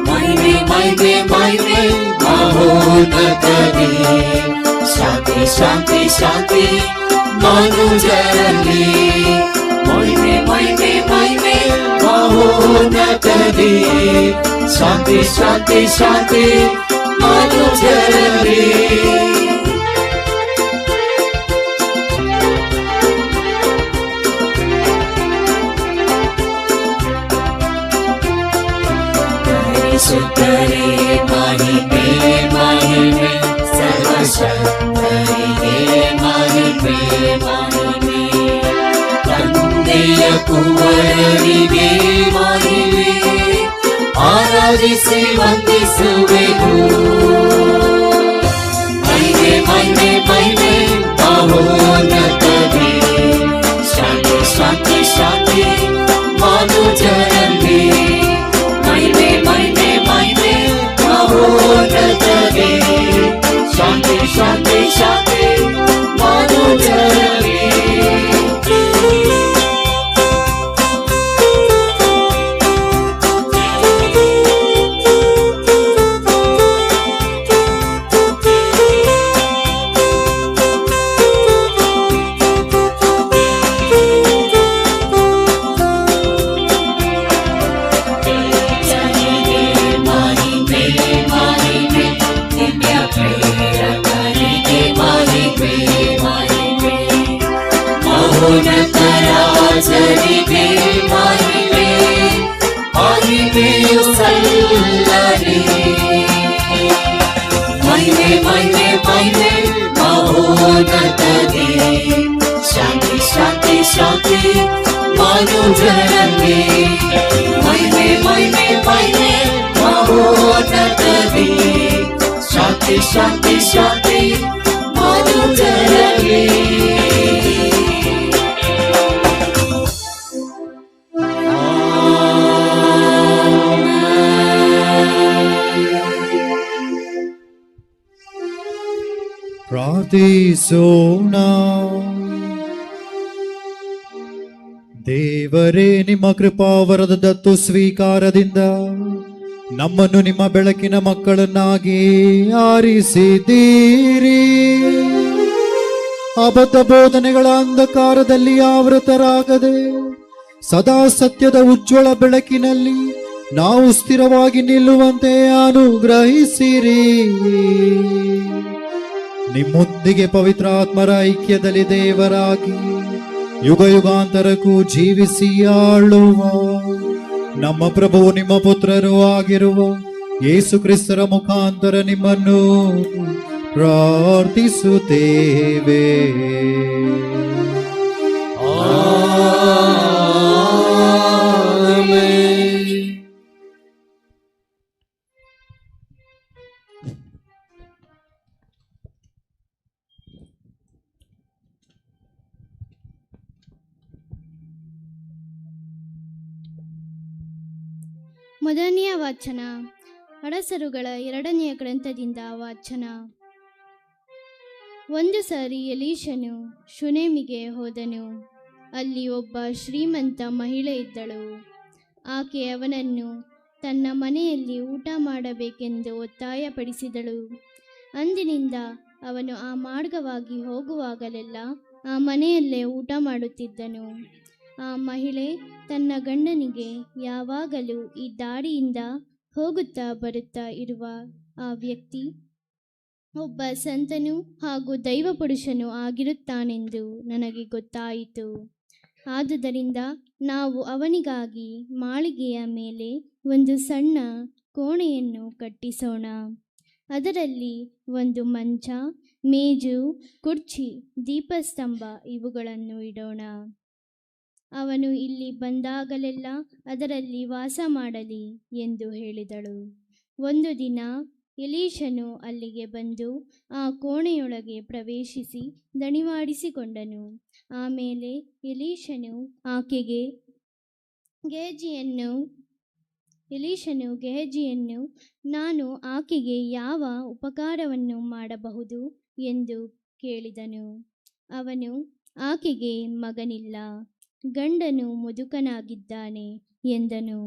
S1: ಮಹಿಮೆ ಮಹಿಮೆ ಮಹಿಮೆ ಮಹೋನ್ನತವೇ. ಶಾಂತಿ ಶಾಂತಿ ಶಾಂತಿ ಮನುಜರಲ್ಲಿ ಮಹಿಮೆ ಮಹಿಮೆ ಮಹಿಮೆ ಮಹೋನ್ನತವೇ. ಶಾಂತಿ ಶಾಂತಿ ಶಾಂತಿ ಮನುಜರಲ್ಲಿ. ಪರಿಶುದ್ಧರೇ ಮಹಿಮೆ ಮಹಿಮೆ. ಸರ್ವಶಕ್ತರಿಗೆ ಮಹಿಮೆ ಮಹಿಮೆ. ತಂದೆಯ ಕುವರರಿಗೆ ಮಹಿಮೆ. ಆರಾಧಿಸಿ ವಂದಿಸುವೆವು. ಮಹಿಮೆ ಮಹಿಮೆ ಮಹಿಮೆ ಮಹೋನ್ನತವೇ. ಶಾಂತಿ ಶಾಂತಿ ಶಾಂತಿ ಮನುಜರಲ್ಲಿ ಮಹಿಮೆ ಮಹಿಮೆ ಮಹಿಮೆ ಮಹೋನ್ನತವೇ. ಶಾಂತಿ ಶಾಂತಿ ಶಾಂತಿ ಮನುಜರಲ್ಲಿ. ರಾಜರಿಗೆ ಮಹಿಮೆ ಮಹಿಮೆಯು ಸಲ್ಲಲಿ. ಮಹಿಮೆ ಮಹಿಮೆ ಮಹಿಮೆ ಮಹೋನ್ನತವೇ. ಶಾಂತಿ ಶಾಂತಿ ಶಾಂತಿ ಮನುಜರಲ್ಲಿ ಮಹಿಮೆ ಮಹಿಮೆ ಮಹಿಮೆ ಮಹೋನ್ನತವೇ. ಶಾಂತಿ ಶಾಂತಿ ಶಾಂತಿ ಮನುಜರಲ್ಲಿ.
S2: ಪ್ರಾರ್ಥಿಸೋಣ. ದೇವರೇ, ನಿಮ್ಮ ಕೃಪಾವರದ ದತ್ತು ಸ್ವೀಕಾರದಿಂದ ನಮ್ಮನ್ನು ನಿಮ್ಮ ಬೆಳಕಿನ ಮಕ್ಕಳನ್ನಾಗಿ ಆರಿಸಿದ್ದೀರಿ. ಅಬದ್ಧ ಬೋಧನೆಗಳ ಅಂಧಕಾರದಲ್ಲಿ ಆವೃತರಾಗದೆ ಸದಾ ಸತ್ಯದ ಉಜ್ವಲ ಬೆಳಕಿನಲ್ಲಿ ನಾವು ಸ್ಥಿರವಾಗಿ ನಿಲ್ಲುವಂತೆ ಅನುಗ್ರಹಿಸಿರಿ. ನಿಮ್ಮೊಂದಿಗೆ ಪವಿತ್ರಾತ್ಮರ ಐಕ್ಯದಲ್ಲಿ ದೇವರಾಗಿ ಯುಗ ಯುಗಾಂತರಕ್ಕೂ ಜೀವಿಸಿ ಆಳುವ ನಮ್ಮ ಪ್ರಭು ನಿಮ್ಮ ಪುತ್ರರು ಆಗಿರುವ ಯೇಸು ಕ್ರಿಸ್ತರ ಮುಖಾಂತರ ನಿಮ್ಮನ್ನು ಪ್ರಾರ್ಥಿಸುತ್ತೇವೆ.
S5: ಮೊದಲನೆಯ ವಾಚನ ಅರಸರುಗಳ 2ನೆಯ ಗ್ರಂಥದಿಂದ ವಾಚನ. ಒಂದು ಸಾರಿ ಎಲೀಷನು ಶುನೇಮಿಗೆ ಹೋದನು. ಅಲ್ಲಿ ಒಬ್ಬ ಶ್ರೀಮಂತ ಮಹಿಳೆ ಇದ್ದಳು. ಆಕೆ ಅವನನ್ನು ತನ್ನ ಮನೆಯಲ್ಲಿ ಊಟ ಮಾಡಬೇಕೆಂದು ಒತ್ತಾಯಪಡಿಸಿದಳು. ಅಂದಿನಿಂದ ಅವನು ಆ ಮಾರ್ಗವಾಗಿ ಹೋಗುವಾಗಲೆಲ್ಲ ಆ ಮನೆಯಲ್ಲೇ ಊಟ ಮಾಡುತ್ತಿದ್ದನು. ಆ ಮಹಿಳೆ ತನ್ನ ಗಂಡನಿಗೆ ಯಾವಾಗಲೂ ಈ ದಾರಿಯಿಂದ ಹೋಗುತ್ತಾ ಬರುತ್ತಾ ಇರುವ ಆ ವ್ಯಕ್ತಿ ಒಬ್ಬ ಸಂತನು ಹಾಗೂ ದೈವಪುರುಷನು ಆಗಿರುತ್ತಾನೆಂದು ನನಗೆ ಗೊತ್ತಾಯಿತು. ಆದುದರಿಂದ ನಾವು ಅವನಿಗಾಗಿ ಮಾಳಿಗೆಯ ಮೇಲೆ ಒಂದು ಸಣ್ಣ ಕೋಣೆಯನ್ನು ಕಟ್ಟಿಸೋಣ. ಅದರಲ್ಲಿ ಒಂದು ಮಂಚ, ಮೇಜು, ಕುರ್ಚಿ, ದೀಪಸ್ತಂಭ ಇವುಗಳನ್ನು ಇಡೋಣ. ಅವನು ಇಲ್ಲಿ ಬಂದಾಗಲೆಲ್ಲ ಅದರಲ್ಲಿ ವಾಸ ಮಾಡಲಿ ಎಂದು ಹೇಳಿದಳು. ಒಂದು ದಿನ ಎಲೀಷನು ಅಲ್ಲಿಗೆ ಬಂದು ಆ ಕೋಣೆಯೊಳಗೆ ಪ್ರವೇಶಿಸಿ ದಣಿವಾಡಿಸಿಕೊಂಡನು. ಆಮೇಲೆ ಎಲೀಷನು ಗೇಹಜಿಯನ್ನು ನಾನು ಆಕೆಗೆ ಯಾವ ಉಪಕಾರವನ್ನು ಮಾಡಬಹುದು ಎಂದು ಕೇಳಿದನು. ಅವನು ಆಕೆಗೆ ಮಗನಿಲ್ಲ, ಗಂಡನು ಮುದುಕನಾಗಿದ್ದಾನೆ ಎಂದನು.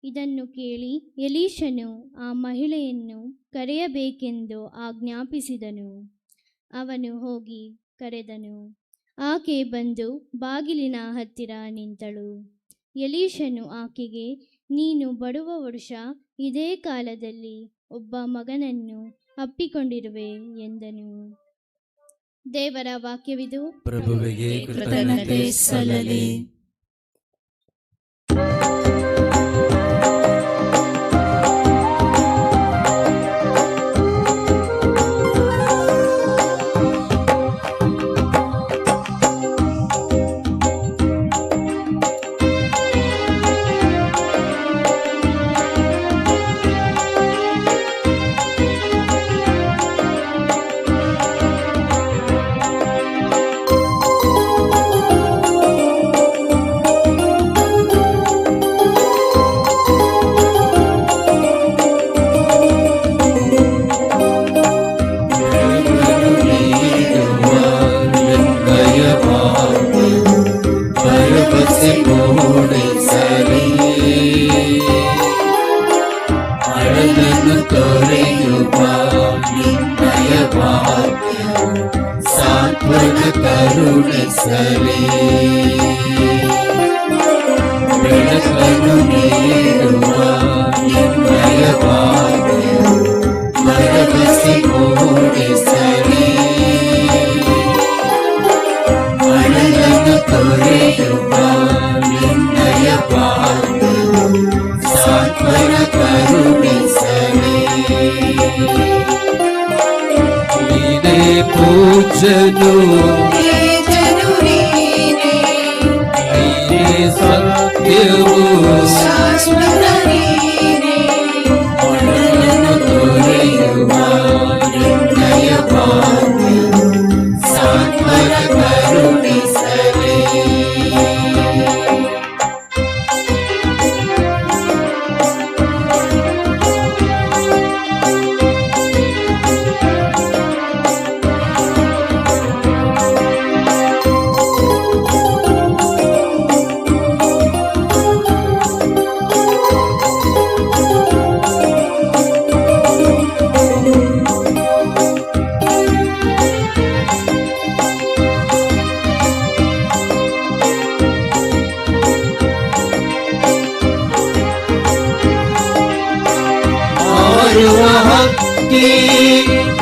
S5: ಇದನ್ನು ಕೇಳಿ ಎಲೀಷನು ಆ ಮಹಿಳೆಯನ್ನು ಕರೆಯಬೇಕೆಂದು ಆಜ್ಞಾಪಿಸಿದನು. ಅವನು ಹೋಗಿ ಕರೆದನು. ಆಕೆ ಬಂದು ಬಾಗಿಲಿನ ಹತ್ತಿರ ನಿಂತಳು. ಎಲೀಷನು ಆಕೆಗೆ, ನೀನು ಬರುವ ವರ್ಷ ಇದೇ ಕಾಲದಲ್ಲಿ ಒಬ್ಬ ಮಗನನ್ನು ಅಪ್ಪಿಕೊಂಡಿರುವೆ ಎಂದನು. ದೇವರ ವಾಕ್ಯವಿದು.
S4: ಪ್ರಭುವಿಗೆ ಕೃತಜ್ಞತೆ ಸಲ್ಲಲಿ.
S1: पूजनु सत्यवु शाश्वत तोरेयुवा निर्णय सात्वर करुणिसले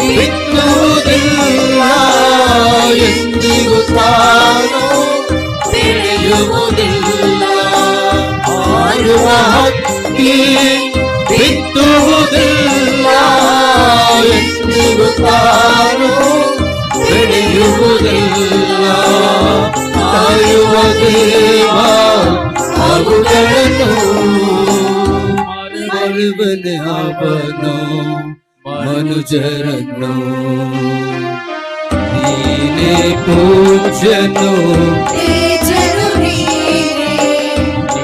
S1: ಬಿತ್ತುವುದಿಲ್ಲ ಎಂದಿಗೂ ತಾನು ಬೆಳೆಯುವುದಿಲ್ಲ. ಆರುವ ಹಕ್ಕಿ ಬಿತ್ತುವುದಿಲ್ಲ ಎಂದಿಗೂ ತಾನು ಬೆಳೆಯುವುದಿಲ್ಲ. ಕಾಯುವ ದೇವ ಅವುಗಳನ್ನು ಮರುವನೆ ಅವನು ಮನುಜರನ್ನು. ನೀನೇ ಪೂಜ್ಯನು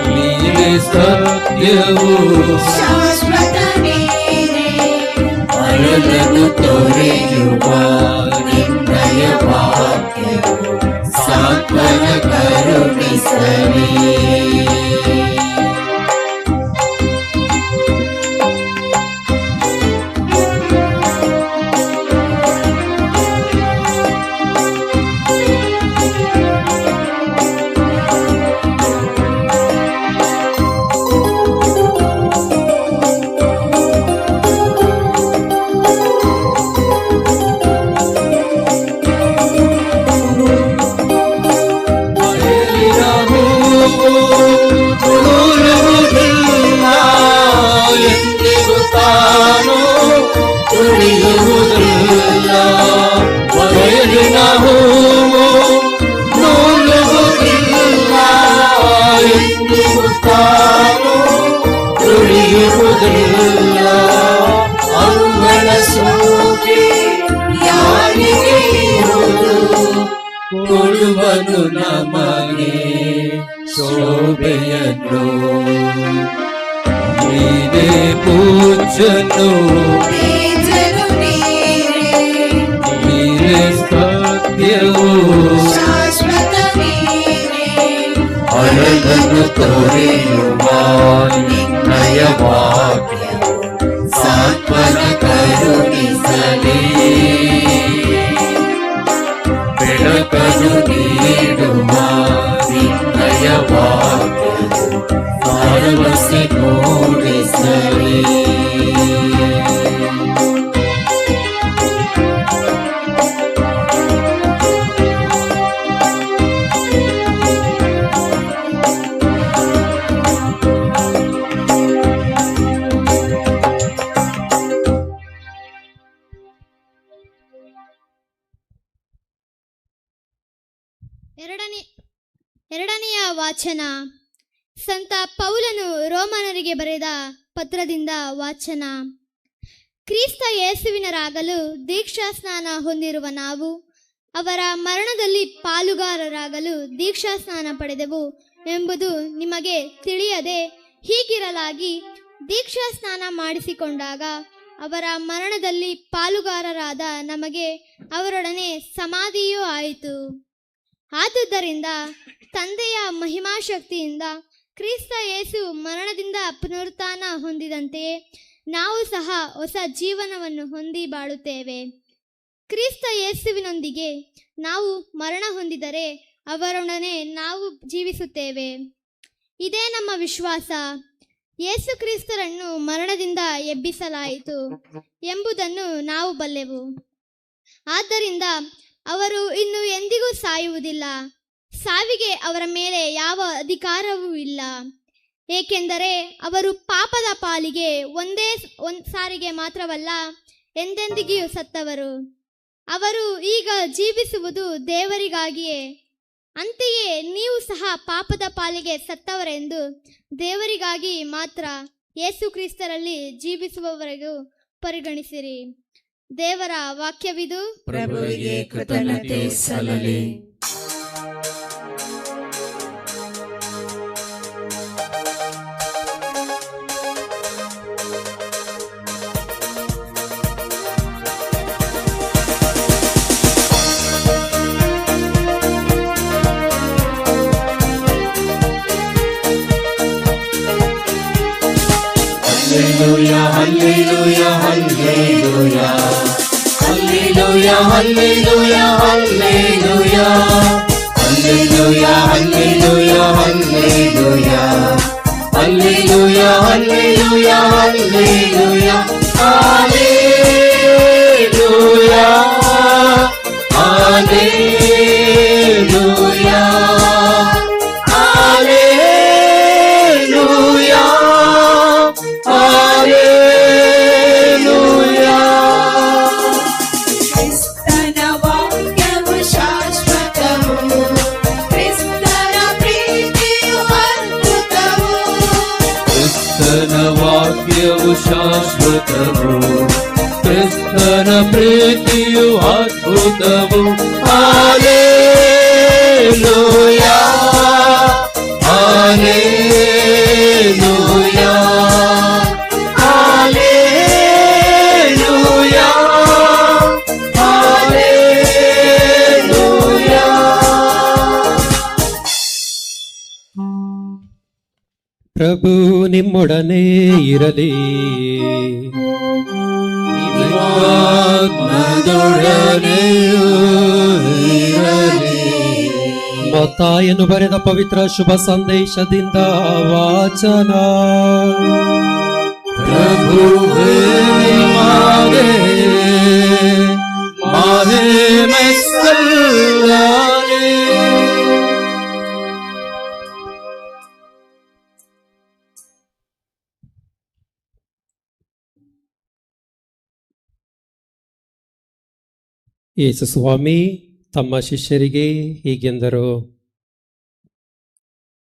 S1: ನೀನೇ ಸತ್ಯವು ಶಾಶ್ವತ ಅರಳನು ತೋರೆಯುವ ನಿರ್ಣಯ ವಾಕ್ಯವು ಸಾತ್ವನ ಕರುಣಿಸಲಿ. ಇರುವುದಿಲ್ಲ, ಅವುಗಳ ಸೋಕೆ ಯಾರಿಗೆ ಇರುವುದು? ಕೊಡುವನು ನಮಗೆ ಶೋಭೆಯನ್ನು, ನೀನೇ ಪೂಜ್ಯನು, ನೀನೇ ಸತ್ಯವು, ಅಳಗನ್ನು ತೋರಿಯುವ ನಿನ್ನಯ ವಾಕ್ಯವು ಸಾಂತ್ವನ ಕರುಣಿಸಲಿ, ಬೆಳಕನ್ನು ನೀಡುವ ನಿನ್ನಯ ವಾಕ್ಯವು ಭರವಸೆ ಮೂಡಿಸಲಿ.
S5: ಎರಡನೆಯ ವಾಚನ. ಸಂತ ಪೌಲನು ರೋಮನರಿಗೆ ಬರೆದ ಪತ್ರದಿಂದ ವಾಚನ. ಕ್ರಿಸ್ತ ಯೇಸುವಿನರಾಗಲು ದೀಕ್ಷಾ ಸ್ನಾನ ಹೊಂದಿರುವ ನಾವು ಅವರ ಮರಣದಲ್ಲಿ ಪಾಲುಗಾರರಾಗಲು ದೀಕ್ಷಾ ಸ್ನಾನ ಪಡೆದೆವು ಎಂಬುದು ನಿಮಗೆ ತಿಳಿಯದೆ ಹೀಗಿರಲಾಗಿ ದೀಕ್ಷಾ ಸ್ನಾನ ಮಾಡಿಸಿಕೊಂಡಾಗ ಅವರ ಮರಣದಲ್ಲಿ ಪಾಲುಗಾರರಾದ ನಮಗೆ ಅವರೊಡನೆ ಸಮಾಧಿಯೂ ಆಯಿತು. ಆದುದರಿಂದ ತಂದೆಯ ಮಹಿಮಾಶಕ್ತಿಯಿಂದ ಕ್ರಿಸ್ತ ಯೇಸು ಮರಣದಿಂದ ಪುನರುತ್ಥಾನ ಹೊಂದಿದಂತೆಯೇ ನಾವು ಸಹ ಹೊಸ ಜೀವನವನ್ನು ಹೊಂದಿ ಬಾಳುತ್ತೇವೆ. ಕ್ರಿಸ್ತ ಯೇಸುವಿನೊಂದಿಗೆ ನಾವು ಮರಣ ಹೊಂದಿದರೆ ಅವರೊಡನೆ ನಾವು ಜೀವಿಸುತ್ತೇವೆ. ಇದೇ ನಮ್ಮ ವಿಶ್ವಾಸ. ಯೇಸು ಕ್ರಿಸ್ತರನ್ನು ಮರಣದಿಂದ ಎಬ್ಬಿಸಲಾಯಿತು ಎಂಬುದನ್ನು ನಾವು ಬಲ್ಲೆವು. ಆದ್ದರಿಂದ ಅವರು ಇನ್ನು ಎಂದಿಗೂ ಸಾಯುವುದಿಲ್ಲ, ಸಾವಿಗೆ ಅವರ ಮೇಲೆ ಯಾವ ಅಧಿಕಾರವೂ ಇಲ್ಲ. ಏಕೆಂದರೆ ಅವರು ಪಾಪದ ಪಾಲಿಗೆ ಒಂದೇ ಸಾರಿಗೆ ಮಾತ್ರವಲ್ಲ, ಎಂದೆಂದಿಗೂ ಸತ್ತವರು. ಅವರು ಈಗ ಜೀವಿಸುವುದು ದೇವರಿಗಾಗಿಯೇ. ಅಂತೆಯೇ ನೀವು ಸಹ ಪಾಪದ ಪಾಲಿಗೆ ಸತ್ತವರೆಂದು ದೇವರಿಗಾಗಿ ಮಾತ್ರ ಯೇಸು ಕ್ರಿಸ್ತರಲ್ಲಿ ಜೀವಿಸುವವರೆಗೂ ಪರಿಗಣಿಸಿರಿ. ದೇವರ ವಾಕ್ಯವಿದು.
S4: ಪ್ರಭುವಿಗೆ ಕೃತಜ್ಞತೆ ಸಲ್ಲಲಿ.
S1: Hallelujah, hallelujah, hallelujah. Hallelujah, hallelujah, hallelujah. Hallelujah, hallelujah, hallelujah. Hallelujah, hallelujah, hallelujah. Hallelujah, hallelujah. ಶಾಶ್ವತವು, ಕ್ರಿಸ್ತನ ಪ್ರೀತಿಯು ಅದ್ಭುತವು. Hallelujah, hallelujah, hallelujah, hallelujah.
S6: ಪ್ರಭು ನಿಮ್ಮೊಡನೆ ಇರಲಿ.
S1: ಆತ್ಮದೊಡನೆಯೂ ಇರಲಿ.
S6: ಮತ್ತಾಯನು ಬರೆದ ಪವಿತ್ರ ಶುಭ ಸಂದೇಶದಿಂದ ವಾಚನ.
S1: ಪ್ರಭುವೇ ನಿಮಗೆ ಮಹಿಮೆ ಸಲ್ಲಲಿ.
S6: ಯೇಸು ಸ್ವಾಮಿ ತಮ್ಮ ಶಿಷ್ಯರಿಗೆ ಹೀಗೆಂದರು: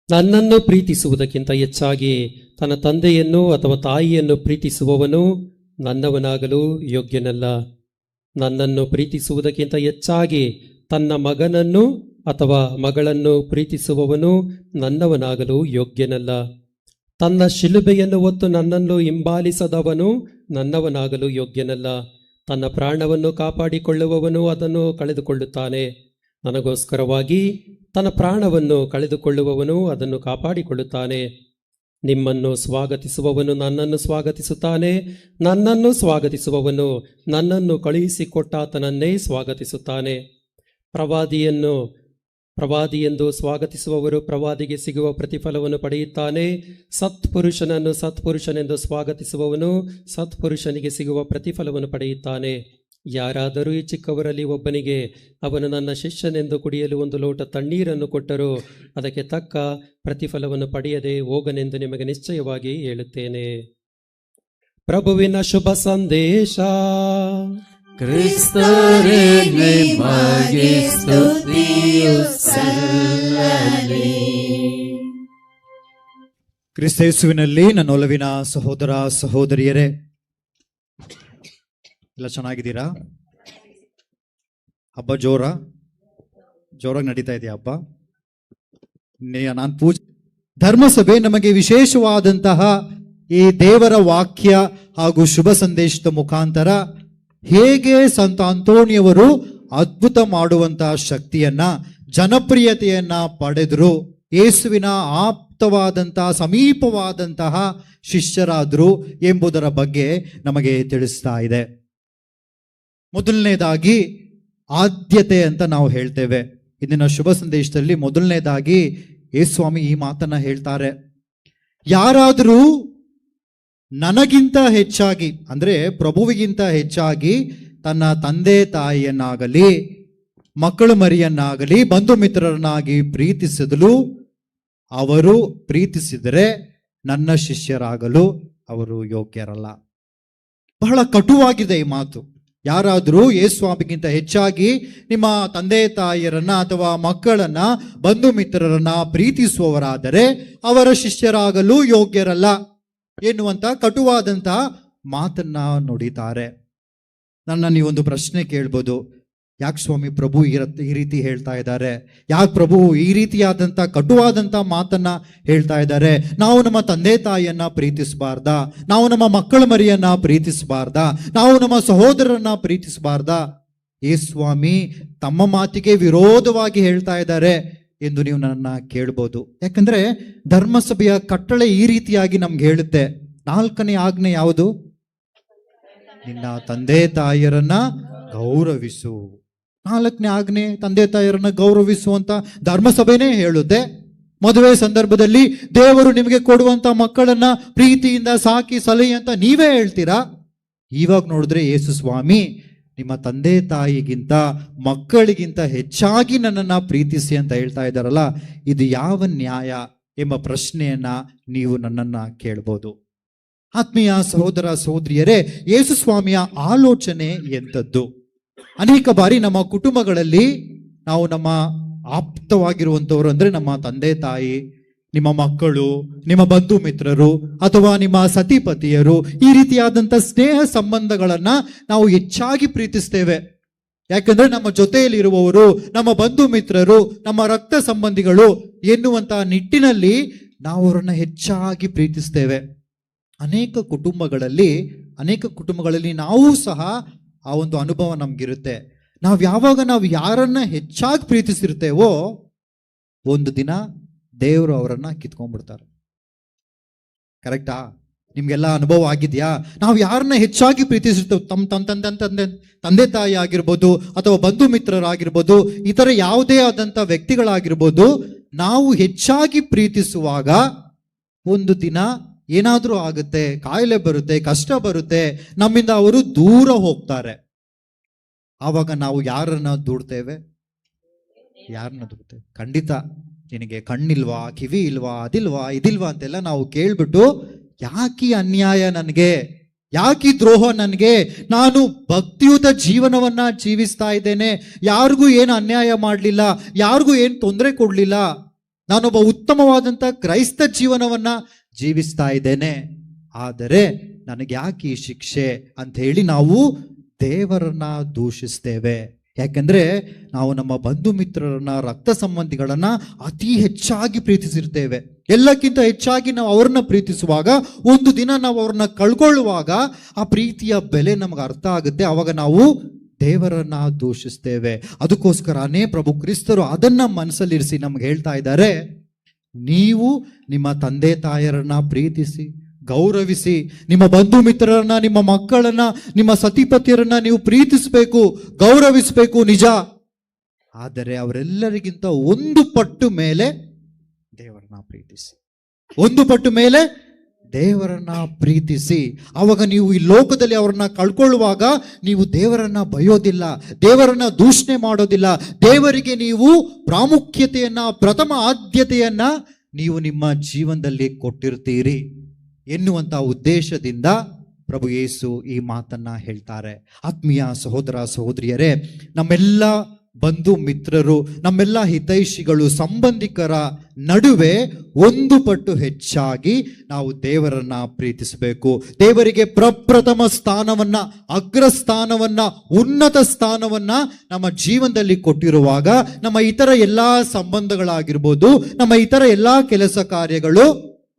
S6: ನನ್ನನ್ನು ಪ್ರೀತಿಸುವುದಕ್ಕಿಂತ ಹೆಚ್ಚಾಗಿ ತನ್ನ ತಂದೆಯನ್ನು ಅಥವಾ ತಾಯಿಯನ್ನು ಪ್ರೀತಿಸುವವನು ನನ್ನವನಾಗಲು ಯೋಗ್ಯನಲ್ಲ. ನನ್ನನ್ನು ಪ್ರೀತಿಸುವುದಕ್ಕಿಂತ ಹೆಚ್ಚಾಗಿ ತನ್ನ ಮಗನನ್ನು ಅಥವಾ ಮಗಳನ್ನು ಪ್ರೀತಿಸುವವನು ನನ್ನವನಾಗಲು ಯೋಗ್ಯನಲ್ಲ. ತನ್ನ ಶಿಲುಬೆಯನ್ನು ಹೊತ್ತು ನನ್ನನ್ನು ಹಿಂಬಾಲಿಸದವನು ನನ್ನವನಾಗಲು ಯೋಗ್ಯನಲ್ಲ. ತನ್ನ ಪ್ರಾಣವನ್ನು ಕಾಪಾಡಿಕೊಳ್ಳುವವನು ಅದನ್ನು ಕಳೆದುಕೊಳ್ಳುತ್ತಾನೆ. ನನಗೋಸ್ಕರವಾಗಿ ತನ್ನ ಪ್ರಾಣವನ್ನು ಕಳೆದುಕೊಳ್ಳುವವನು ಅದನ್ನು ಕಾಪಾಡಿಕೊಳ್ಳುತ್ತಾನೆ. ನಿಮ್ಮನ್ನು ಸ್ವಾಗತಿಸುವವನು ನನ್ನನ್ನು ಸ್ವಾಗತಿಸುತ್ತಾನೆ. ನನ್ನನ್ನು ಸ್ವಾಗತಿಸುವವನು ನನ್ನನ್ನು ಕಳುಹಿಸಿಕೊಟ್ಟಾತನನ್ನೇ ಸ್ವಾಗತಿಸುತ್ತಾನೆ. ಪ್ರವಾದಿಯೆಂದು ಸ್ವಾಗತಿಸುವವರು ಪ್ರವಾದಿಗೆ ಸಿಗುವ ಪ್ರತಿಫಲವನ್ನು ಪಡೆಯುತ್ತಾನೆ. ಸತ್ಪುರುಷನನ್ನು ಸತ್ಪುರುಷನೆಂದು ಸ್ವಾಗತಿಸುವವನು ಸತ್ಪುರುಷನಿಗೆ ಸಿಗುವ ಪ್ರತಿಫಲವನ್ನು ಪಡೆಯುತ್ತಾನೆ. ಯಾರಾದರೂ ಈ ಚಿಕ್ಕವರಲ್ಲಿ ಒಬ್ಬನಿಗೆ ಅವನು ನನ್ನ ಶಿಷ್ಯನೆಂದು ಕುಡಿಯಲು ಒಂದು ಲೋಟ ತಣ್ಣೀರನ್ನು ಕೊಟ್ಟರೂ ಅದಕ್ಕೆ ತಕ್ಕ ಪ್ರತಿಫಲವನ್ನು ಪಡೆಯದೆ ಹೋಗನೆಂದು ನಿಮಗೆ ನಿಶ್ಚಯವಾಗಿ ಹೇಳುತ್ತೇನೆ. ಪ್ರಭುವಿನ ಶುಭ ಸಂದೇಶ.
S1: ಕ್ರಿಸ್ತರೇ ನಿಮಗೆ ಸ್ತುತಿಯು ಸಲ್ಲಲಿ.
S2: ಕ್ರಿಸ್ತೇಸುವಿನಲ್ಲಿ ನನ್ನ ಒಲವಿನ ಸಹೋದರ ಸಹೋದರಿಯರೇ, ಎಲ್ಲ ಚೆನ್ನಾಗಿದ್ದೀರಾ? ಹಬ್ಬ ಜೋರಾಗಿ ನಡೀತಾ ಇದೆಯಾ ಹಬ್ಬ? ನಾನು ಧರ್ಮಸಭೆ ನಮಗೆ ವಿಶೇಷವಾದಂತಹ ಈ ದೇವರ ವಾಕ್ಯ ಹಾಗೂ ಶುಭ ಸಂದೇಶದ ಮುಖಾಂತರ ಹೇಗೆ ಸಂತ ಅಂತೋಣಿಯವರು ಅದ್ಭುತ ಮಾಡುವಂತಹ ಶಕ್ತಿಯನ್ನ, ಜನಪ್ರಿಯತೆಯನ್ನ ಪಡೆದರು, ಯೇಸುವಿನ ಆಪ್ತವಾದಂತಹ ಸಮೀಪವಾದಂತಹ ಶಿಷ್ಯರಾದರು ಎಂಬುದರ ಬಗ್ಗೆ ನಮಗೆ ತಿಳಿಸ್ತಾ ಇದೆ. ಮೊದಲನೇದಾಗಿ ಆದ್ಯತೆ ಅಂತ ನಾವು ಹೇಳ್ತೇವೆ. ಇಂದಿನ ಶುಭ ಸಂದೇಶದಲ್ಲಿ ಮೊದಲನೇದಾಗಿ ಯೇಸುಸ್ವಾಮಿ ಈ ಮಾತನ್ನ ಹೇಳ್ತಾರೆ. ಯಾರಾದರೂ ನನಗಿಂತ ಹೆಚ್ಚಾಗಿ, ಅಂದ್ರೆ ಪ್ರಭುವಿಗಿಂತ ಹೆಚ್ಚಾಗಿ ತನ್ನ ತಂದೆ ತಾಯಿಯನ್ನಾಗಲಿ ಮಕ್ಕಳು ಮರಿಯನ್ನಾಗಲಿ ಬಂಧು ಮಿತ್ರರನ್ನಾಗಿ ಪ್ರೀತಿಸಿದಲು ಅವರು ಪ್ರೀತಿಸಿದರೆ ನನ್ನ ಶಿಷ್ಯರಾಗಲು ಅವರು ಯೋಗ್ಯರಲ್ಲ. ಬಹಳ ಕಟುವಾಗಿದೆ ಈ ಮಾತು. ಯಾರಾದರೂ ಯೇಸುಸ್ವಾಮಿಗಿಂತ ಹೆಚ್ಚಾಗಿ ನಿಮ್ಮ ತಂದೆ ತಾಯಿಯರನ್ನ ಅಥವಾ ಮಕ್ಕಳನ್ನ ಬಂಧು ಮಿತ್ರರನ್ನ ಪ್ರೀತಿಸುವವರಾದರೆ ಅವರ ಶಿಷ್ಯರಾಗಲು ಯೋಗ್ಯರಲ್ಲ ಎನ್ನುವಂತ ಕಟುವಾದಂತ ಮಾತನ್ನ ನುಡಿತಾರೆ. ನೀವೊಂದು ಪ್ರಶ್ನೆ ಕೇಳ್ಬೋದು, ಯಾಕೆ ಸ್ವಾಮಿ ಪ್ರಭು ಈ ರೀತಿ ಹೇಳ್ತಾ ಇದ್ದಾರೆ? ಯಾಕೆ ಪ್ರಭು ಈ ರೀತಿಯಾದಂಥ ಕಟುವಾದಂಥ ಮಾತನ್ನ ಹೇಳ್ತಾ ಇದ್ದಾರೆ? ನಾವು ನಮ್ಮ ತಂದೆ ತಾಯಿಯನ್ನ ಪ್ರೀತಿಸಬಾರ್ದಾ? ನಾವು ನಮ್ಮ ಮಕ್ಕಳ ಮರಿಯನ್ನ ಪ್ರೀತಿಸಬಾರ್ದಾ? ನಾವು ನಮ್ಮ ಸಹೋದರರನ್ನ ಪ್ರೀತಿಸಬಾರ್ದಾ? ಯೇಸುಸ್ವಾಮಿ ತಮ್ಮ ಮಾತಿಗೆ ವಿರೋಧವಾಗಿ ಹೇಳ್ತಾ ಇದ್ದಾರೆ ಎಂದು ನೀವು ನನ್ನ ಕೇಳ್ಬೋದು. ಯಾಕಂದ್ರೆ ಧರ್ಮಸಭೆಯ ಕಟ್ಟಳೆ ಈ ರೀತಿಯಾಗಿ ನಮ್ಗೆ ಹೇಳುತ್ತೆ. 4ನೇ ಆಜ್ಞೆ ಯಾವುದು? ನಿನ್ನ ತಂದೆ ತಾಯಿಯರನ್ನ ಗೌರವಿಸು. 4ನೇ ಆಜ್ಞೆ ತಂದೆ ತಾಯಿಯರನ್ನ ಗೌರವಿಸುವಂತ ಧರ್ಮಸಭೆನೇ ಹೇಳುತ್ತೆ. ಮದುವೆ ಸಂದರ್ಭದಲ್ಲಿ ದೇವರು ನಿಮಗೆ ಕೊಡುವಂತ ಮಕ್ಕಳನ್ನ ಪ್ರೀತಿಯಿಂದ ಸಾಕಿ ಸಲಹಿ ಅಂತ ನೀವೇ ಹೇಳ್ತೀರಾ. ಇವಾಗ ನೋಡಿದ್ರೆ ಯೇಸುಸ್ವಾಮಿ ನಿಮ್ಮ ತಂದೆ ತಾಯಿಗಿಂತ ಮಕ್ಕಳಿಗಿಂತ ಹೆಚ್ಚಾಗಿ ನನ್ನನ್ನ ಪ್ರೀತಿಸಿ ಅಂತ ಹೇಳ್ತಾ ಇದ್ದಾರಲ್ಲ, ಇದು ಯಾವ ನ್ಯಾಯ ಎಂಬ ಪ್ರಶ್ನೆಯನ್ನ ನೀವು ನನ್ನನ್ನ ಕೇಳ್ಬೋದು. ಆತ್ಮೀಯ ಸಹೋದರ ಸಹೋದರಿಯರೇ, ಯೇಸುಸ್ವಾಮಿಯ ಆಲೋಚನೆ ಎಂಥದ್ದು? ಅನೇಕ ಬಾರಿ ನಮ್ಮ ಕುಟುಂಬಗಳಲ್ಲಿ ನಾವು ನಮ್ಮ ಆಪ್ತವಾಗಿರುವಂಥವ್ರು ಅಂದ್ರೆ ನಮ್ಮ ತಂದೆ ತಾಯಿ, ನಿಮ್ಮ ಮಕ್ಕಳು, ನಿಮ್ಮ ಬಂಧು ಮಿತ್ರರು ಅಥವಾ ನಿಮ್ಮ ಸತಿಪತಿಯರು, ಈ ರೀತಿಯಾದಂಥ ಸ್ನೇಹ ಸಂಬಂಧಗಳನ್ನ ನಾವು ಹೆಚ್ಚಾಗಿ ಪ್ರೀತಿಸ್ತೇವೆ. ಯಾಕಂದ್ರೆ ನಮ್ಮ ಜೊತೆಯಲ್ಲಿರುವವರು ನಮ್ಮ ಬಂಧು ಮಿತ್ರರು, ನಮ್ಮ ರಕ್ತ ಸಂಬಂಧಿಗಳು ಎನ್ನುವಂತ ನಿಟ್ಟಿನಲ್ಲಿ ನಾವು ಅವರನ್ನ ಹೆಚ್ಚಾಗಿ ಪ್ರೀತಿಸ್ತೇವೆ. ಅನೇಕ ಕುಟುಂಬಗಳಲ್ಲಿ ನಾವು ಸಹ ಆ ಒಂದು ಅನುಭವ ನಮ್ಗಿರುತ್ತೆ. ಯಾವಾಗ ನಾವು ಯಾರನ್ನ ಹೆಚ್ಚಾಗಿ ಪ್ರೀತಿಸಿರ್ತೇವೋ ಒಂದು ದಿನ ದೇವರು ಅವರನ್ನ ಕಿತ್ಕೊಂಡ್ಬಿಡ್ತಾರೆ. ಕರೆಕ್ಟಾ? ನಿಮ್ಗೆಲ್ಲ ಅನುಭವ ಆಗಿದೆಯಾ? ನಾವು ಯಾರನ್ನ ಹೆಚ್ಚಾಗಿ ಪ್ರೀತಿಸಿರ್ತೇವೆ, ತಂದೆ ತಾಯಿ ಆಗಿರ್ಬೋದು ಅಥವಾ ಬಂಧು ಮಿತ್ರರಾಗಿರ್ಬೋದು, ಇತರ ಯಾವುದೇ ಆದಂಥ ವ್ಯಕ್ತಿಗಳಾಗಿರ್ಬೋದು, ನಾವು ಹೆಚ್ಚಾಗಿ ಪ್ರೀತಿಸುವಾಗ ಒಂದು ದಿನ ಏನಾದರೂ ಆಗುತ್ತೆ, ಕಾಯಿಲೆ ಬರುತ್ತೆ, ಕಷ್ಟ ಬರುತ್ತೆ, ನಮ್ಮಿಂದ ಅವರು ದೂರ ಹೋಗ್ತಾರೆ. ಆವಾಗ ನಾವು ಯಾರನ್ನ ದೂಡ್ತೇವೆ? ಖಂಡಿತ ನಿನಗೆ ಕಣ್ಣಿಲ್ವಾ, ಕಿವಿ ಇಲ್ವಾ, ಅದಿಲ್ವಾ, ಇದಿಲ್ವಾ ಅಂತೆಲ್ಲ ನಾವು ಕೇಳ್ಬಿಟ್ಟು, ಯಾಕಿ ಅನ್ಯಾಯ ನನಗೆ, ಯಾಕಿ ದ್ರೋಹ ನನಗೆ, ನಾನು ಭಕ್ತಿಯುತ ಜೀವನವನ್ನ ಜೀವಿಸ್ತಾ ಇದ್ದೇನೆ, ಯಾರಿಗೂ ಏನು ಅನ್ಯಾಯ ಮಾಡಲಿಲ್ಲ, ಯಾರಿಗೂ ಏನು ತೊಂದರೆ ಕೊಡಲಿಲ್ಲ, ನಾನೊಬ್ಬ ಉತ್ತಮವಾದಂಥ ಕ್ರೈಸ್ತ ಜೀವನವನ್ನ ಜೀವಿಸ್ತಾ ಇದ್ದೇನೆ, ಆದರೆ ನನಗೆ ಯಾಕೆ ಈ ಶಿಕ್ಷೆ ಅಂತ ಹೇಳಿ ನಾವು ದೇವರನ್ನ ದೂಷಿಸ್ತೇವೆ. ಯಾಕೆಂದ್ರೆ ನಾವು ನಮ್ಮ ಬಂಧು ಮಿತ್ರರನ್ನ, ರಕ್ತ ಸಂಬಂಧಿಗಳನ್ನ ಅತಿ ಹೆಚ್ಚಾಗಿ ಪ್ರೀತಿಸಿರ್ತೇವೆ. ಎಲ್ಲಕ್ಕಿಂತ ಹೆಚ್ಚಾಗಿ ನಾವು ಅವ್ರನ್ನ ಪ್ರೀತಿಸುವಾಗ ಒಂದು ದಿನ ನಾವು ಅವ್ರನ್ನ ಕಳ್ಕೊಳ್ಳುವಾಗ ಆ ಪ್ರೀತಿಯ ಬೆಲೆ ನಮ್ಗೆ ಅರ್ಥ ಆಗುತ್ತೆ. ಆವಾಗ ನಾವು ದೇವರನ್ನ ದೂಷಿಸ್ತೇವೆ. ಅದಕ್ಕೋಸ್ಕರನೇ ಪ್ರಭು ಕ್ರಿಸ್ತರು ಅದನ್ನ ಮನಸ್ಸಲ್ಲಿರಿಸಿ ನಮ್ಗೆ ಹೇಳ್ತಾ ಇದ್ದಾರೆ, ನೀವು ನಿಮ್ಮ ತಂದೆ ತಾಯರನ್ನ ಪ್ರೀತಿಸಿ, ಗೌರವಿಸಿ, ನಿಮ್ಮ ಬಂಧು ಮಿತ್ರರನ್ನ, ನಿಮ್ಮ ಮಕ್ಕಳನ್ನ, ನಿಮ್ಮ ಸತಿಪತಿಯರನ್ನ ನೀವು ಪ್ರೀತಿಸಬೇಕು, ಗೌರವಿಸಬೇಕು ನಿಜ. ಆದರೆ ಅವರೆಲ್ಲರಿಗಿಂತ ಒಂದು ಪಟ್ಟು ಮೇಲೆ ದೇವರನ್ನ ಪ್ರೀತಿಸಿ, ಒಂದು ಪಟ್ಟು ಮೇಲೆ ದೇವರನ್ನ ಪ್ರೀತಿಸಿ. ಆವಾಗ ನೀವು ಈ ಲೋಕದಲ್ಲಿ ಅವರನ್ನ ಕಳ್ಕೊಳ್ಳುವಾಗ ನೀವು ದೇವರನ್ನ ಬಯೋದಿಲ್ಲ, ದೇವರನ್ನ ದೂಷಣೆ ಮಾಡೋದಿಲ್ಲ. ದೇವರಿಗೆ ನೀವು ಪ್ರಾಮುಖ್ಯತೆಯನ್ನ, ಪ್ರಥಮ ಆದ್ಯತೆಯನ್ನ ನೀವು ನಿಮ್ಮ ಜೀವನದಲ್ಲಿ ಕೊಟ್ಟಿರ್ತೀರಿ ಎನ್ನುವಂಥ ಉದ್ದೇಶದಿಂದ ಪ್ರಭು ಯೇಸು ಈ ಮಾತನ್ನ ಹೇಳ್ತಾರೆ. ಆತ್ಮೀಯ ಸಹೋದರ ಸಹೋದರಿಯರೇ, ನಮ್ಮೆಲ್ಲ ಬಂಧು ಮಿತ್ರರು, ನಮ್ಮೆಲ್ಲ ಹಿತೈಷಿಗಳು, ಸಂಬಂಧಿಕರ ನಡುವೆ ಒಂದು ಪಟ್ಟು ಹೆಚ್ಚಾಗಿ ನಾವು ದೇವರನ್ನ ಪ್ರೀತಿಸಬೇಕು. ದೇವರಿಗೆ ಪ್ರಪ್ರಥಮ ಸ್ಥಾನವನ್ನ, ಅಗ್ರಸ್ಥಾನವನ್ನ, ಉನ್ನತ ಸ್ಥಾನವನ್ನ ನಮ್ಮ ಜೀವನದಲ್ಲಿ ಕೊಟ್ಟಿರುವಾಗ ನಮ್ಮ ಇತರ ಎಲ್ಲಾ ಸಂಬಂಧಗಳಾಗಿರ್ಬೋದು, ನಮ್ಮ ಇತರ ಎಲ್ಲಾ ಕೆಲಸ ಕಾರ್ಯಗಳು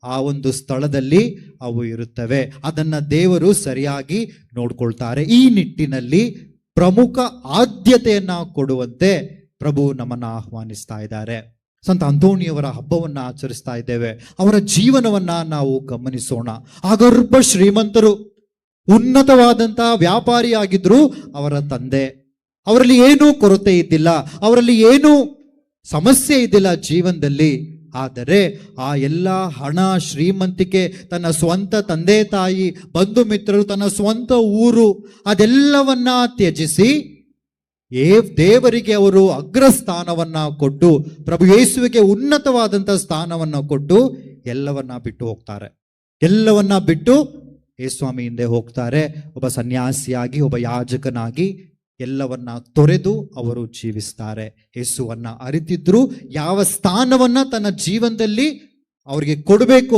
S2: ಆ ಒಂದು ಸ್ಥಳದಲ್ಲಿ ಅವು ಇರುತ್ತವೆ. ಅದನ್ನ ದೇವರು ಸರಿಯಾಗಿ ನೋಡ್ಕೊಳ್ತಾರೆ. ಈ ನಿಟ್ಟಿನಲ್ಲಿ ಪ್ರಮುಖ ಆದ್ಯತೆಯನ್ನ ಕೊಡುವಂತೆ ಪ್ರಭು ನಮ್ಮನ್ನ ಆಹ್ವಾನಿಸ್ತಾ ಇದ್ದಾರೆ. ಸಂತ ಅಂತೋಣಿಯವರ ಹಬ್ಬವನ್ನ ಆಚರಿಸ್ತಾ ಇದ್ದೇವೆ. ಅವರ ಜೀವನವನ್ನ ನಾವು ಗಮನಿಸೋಣ. ಅಗರ್ಭ ಶ್ರೀಮಂತರು, ಉನ್ನತವಾದಂತಹ ವ್ಯಾಪಾರಿಯಾಗಿದ್ರು ಅವರ ತಂದೆ. ಅವರಲ್ಲಿ ಏನೂ ಕೊರತೆ ಇದ್ದಿಲ್ಲ, ಅವರಲ್ಲಿ ಏನೂ ಸಮಸ್ಯೆ ಇದ್ದಿಲ್ಲ ಜೀವನದಲ್ಲಿ. ಆದರೆ ಆ ಎಲ್ಲ ಹಣ, ಶ್ರೀಮಂತಿಕೆ, ತನ್ನ ಸ್ವಂತ ತಂದೆ ತಾಯಿ, ಬಂಧು ಮಿತ್ರರು, ತನ್ನ ಸ್ವಂತ ಊರು, ಅದೆಲ್ಲವನ್ನ ತ್ಯಜಿಸಿ ದೇವರಿಗೆ ಅವರು ಅಗ್ರಸ್ಥಾನವನ್ನ ಕೊಟ್ಟು, ಪ್ರಭು ಯೇಸುವಿಗೆ ಉನ್ನತವಾದಂಥ ಸ್ಥಾನವನ್ನ ಕೊಟ್ಟು ಎಲ್ಲವನ್ನ ಬಿಟ್ಟು ಹೋಗ್ತಾರೆ. ಎಲ್ಲವನ್ನ ಬಿಟ್ಟು ಯೇಸುಸ್ವಾಮಿ ಹಿಂದೆ ಹೋಗ್ತಾರೆ. ಒಬ್ಬ ಸನ್ಯಾಸಿಯಾಗಿ, ಒಬ್ಬ ಯಾಜಕನಾಗಿ ಎಲ್ಲವನ್ನ ತೊರೆದು ಅವರು ಜೀವಿಸ್ತಾರೆ. ಯೇಸುವನ್ನ ಅರಿತಿದ್ರು, ಯಾವ ಸ್ಥಾನವನ್ನ ತನ್ನ ಜೀವನದಲ್ಲಿ ಅವರಿಗೆ ಕೊಡಬೇಕು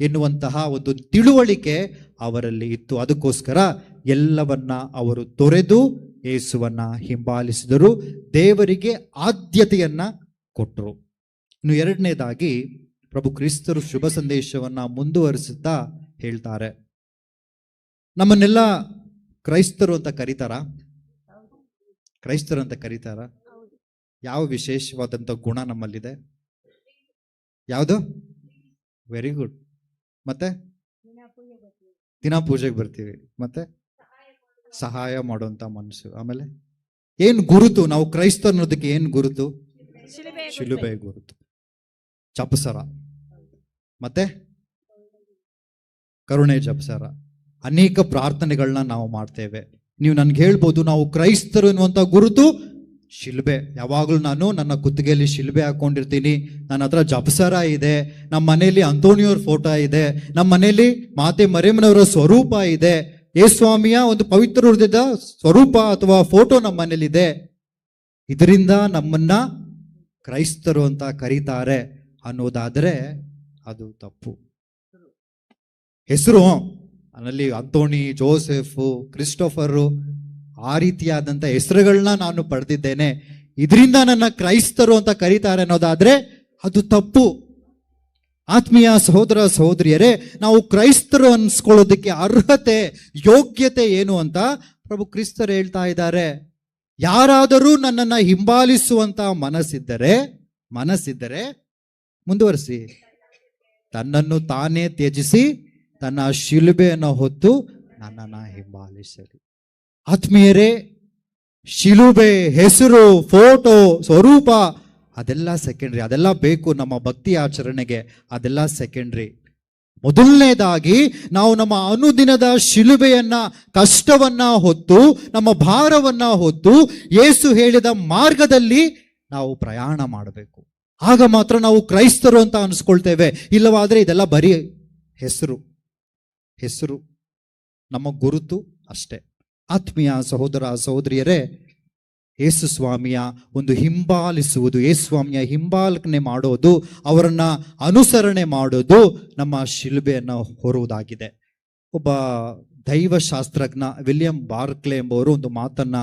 S2: ಎನ್ನುವಂತಹ ಒಂದು ತಿಳುವಳಿಕೆ ಅವರಲ್ಲಿ ಇತ್ತು. ಅದಕ್ಕೋಸ್ಕರ ಎಲ್ಲವನ್ನ ಅವರು ತೊರೆದು ಯೇಸುವನ್ನ ಹಿಂಬಾಲಿಸಿದರು, ದೇವರಿಗೆ ಆದ್ಯತೆಯನ್ನ ಕೊಟ್ಟರು. ಇನ್ನು ಎರಡನೇದಾಗಿ ಪ್ರಭು ಕ್ರಿಸ್ತರು ಶುಭ ಸಂದೇಶವನ್ನ ಮುಂದುವರಿಸುತ್ತಾ ಹೇಳ್ತಾರೆ, ನಮ್ಮನ್ನೆಲ್ಲ ಕ್ರೈಸ್ತರು ಅಂತ ಕರೀತಾರ? ಕ್ರೈಸ್ತರು ಅಂತ ಕರೀತಾರ? ಯಾವ ವಿಶೇಷವಾದಂಥ ಗುಣ ನಮ್ಮಲ್ಲಿದೆ? ಯಾವುದು? Very good. ಮತ್ತೆ ದಿನ ಪೂಜೆಗೆ ಬರ್ತೀವಿ, ಮತ್ತೆ ಸಹಾಯ ಮಾಡುವಂತ ಮನಸ್ಸು. ಆಮೇಲೆ ಏನ್ ಗುರುತು? ನಾವು ಕ್ರೈಸ್ತ ಅನ್ನೋದಕ್ಕೆ ಏನ್ ಗುರುತು? ಶಿಲುಬೆ ಗುರುತು, ಜಪಸರ, ಮತ್ತೆ ಕರುಣೆ ಜಪಸರ, ಅನೇಕ ಪ್ರಾರ್ಥನೆಗಳನ್ನ ನಾವು ಮಾಡ್ತೇವೆ. ನೀವು ನನ್ಗೆ ಹೇಳ್ಬೋದು, ನಾವು ಕ್ರೈಸ್ತರು ಎನ್ನುವಂಥ ಗುರುತು ಶಿಲ್ಬೆ. ಯಾವಾಗಲೂ ನಾನು ನನ್ನ ಕುತ್ತಿಗೆಯಲ್ಲಿ ಶಿಲ್ಬೆ ಹಾಕೊಂಡಿರ್ತೀನಿ, ನನ್ನ ಹತ್ರ ಜಪಸರ ಇದೆ, ನಮ್ಮ ಮನೆಯಲ್ಲಿ ಅಂತೋಣಿಯವ್ರ ಫೋಟೋ ಇದೆ, ನಮ್ಮ ಮನೆಯಲ್ಲಿ ಮಾತೆ ಮರಿಯಮ್ಮನವರ ಸ್ವರೂಪ ಇದೆ, ಯೇಸುಸ್ವಾಮಿಯ ಒಂದು ಪವಿತ್ರ ಹೃದಯದ ಸ್ವರೂಪ ಅಥವಾ ಫೋಟೋ ನಮ್ಮ ಮನೇಲಿದೆ. ಇದರಿಂದ ನಮ್ಮನ್ನ ಕ್ರೈಸ್ತರು ಅಂತ ಕರೀತಾರೆ ಅನ್ನೋದಾದರೆ ಅದು ತಪ್ಪು. ಹೆಸರು ಅದರಲ್ಲಿ ಅಂತೋಣಿ, ಜೋಸೆಫು, ಕ್ರಿಸ್ಟೋಫರು, ಆ ರೀತಿಯಾದಂಥ ಹೆಸರುಗಳನ್ನ ನಾನು ಪಡೆದಿದ್ದೇನೆ, ಇದರಿಂದ ನನ್ನ ಕ್ರೈಸ್ತರು ಅಂತ ಕರೀತಾರೆ ಅನ್ನೋದಾದ್ರೆ ಅದು ತಪ್ಪು. ಆತ್ಮೀಯ ಸಹೋದರ ಸಹೋದರಿಯರೇ, ನಾವು ಕ್ರೈಸ್ತರು ಅನ್ಸ್ಕೊಳ್ಳೋದಕ್ಕೆ ಅರ್ಹತೆ, ಯೋಗ್ಯತೆ ಏನು ಅಂತ ಪ್ರಭು ಕ್ರಿಸ್ತರು ಹೇಳ್ತಾ ಇದ್ದಾರೆ. ಯಾರಾದರೂ ನನ್ನನ್ನ ಹಿಂಬಾಲಿಸುವಂತ ಮನಸ್ಸಿದ್ದರೆ ಮುಂದುವರಿಸಿ, ತನ್ನನ್ನು ತಾನೇ ತ್ಯಜಿಸಿ ತನ್ನ ಶಿಲುಬೆಯನ್ನು ಹೊತ್ತು ನನ್ನನ್ನು ಹಿಂಬಾಲಿಸಲಿ. ಆತ್ಮೀಯರೇ, ಶಿಲುಬೆ, ಹೆಸರು, ಫೋಟೋ, ಸ್ವರೂಪ ಅದೆಲ್ಲ ಸೆಕೆಂಡ್ರಿ. ಅದೆಲ್ಲ ಬೇಕು ನಮ್ಮ ಭಕ್ತಿ ಆಚರಣೆಗೆ, ಅದೆಲ್ಲ ಸೆಕೆಂಡ್ರಿ. ಮೊದಲನೇದಾಗಿ ನಾವು ನಮ್ಮ ಅನುದಿನದ ಶಿಲುಬೆಯನ್ನ, ಕಷ್ಟವನ್ನ ಹೊತ್ತು, ನಮ್ಮ ಭಾರವನ್ನ ಹೊತ್ತು ಯೇಸು ಹೇಳಿದ ಮಾರ್ಗದಲ್ಲಿ ನಾವು ಪ್ರಯಾಣ ಮಾಡಬೇಕು. ಆಗ ಮಾತ್ರ ನಾವು ಕ್ರೈಸ್ತರು ಅಂತ ಅನ್ಸ್ಕೊಳ್ತೇವೆ. ಇಲ್ಲವಾದ್ರೆ ಇದೆಲ್ಲ ಬರೀ ಹೆಸರು, ನಮ್ಮ ಗುರುತು ಅಷ್ಟೇ. ಆತ್ಮೀಯ ಸಹೋದರ ಸಹೋದರಿಯರೇ, ಯೇಸು ಸ್ವಾಮಿಯ ಒಂದು ಹಿಂಬಾಲಿಸುವುದು, ಯೇಸು ಸ್ವಾಮಿಯ ಹಿಂಬಾಲನೆ ಮಾಡೋದು, ಅವರನ್ನ ಅನುಸರಣೆ ಮಾಡೋದು ನಮ್ಮ ಶಿಲುಬೆಯನ್ನು ಹೊರುವುದಾಗಿದೆ. ಒಬ್ಬ ದೈವಶಾಸ್ತ್ರಜ್ಞ ವಿಲಿಯಂ ಬಾರ್ಕ್ಲೆ ಎಂಬುವರು ಒಂದು ಮಾತನ್ನ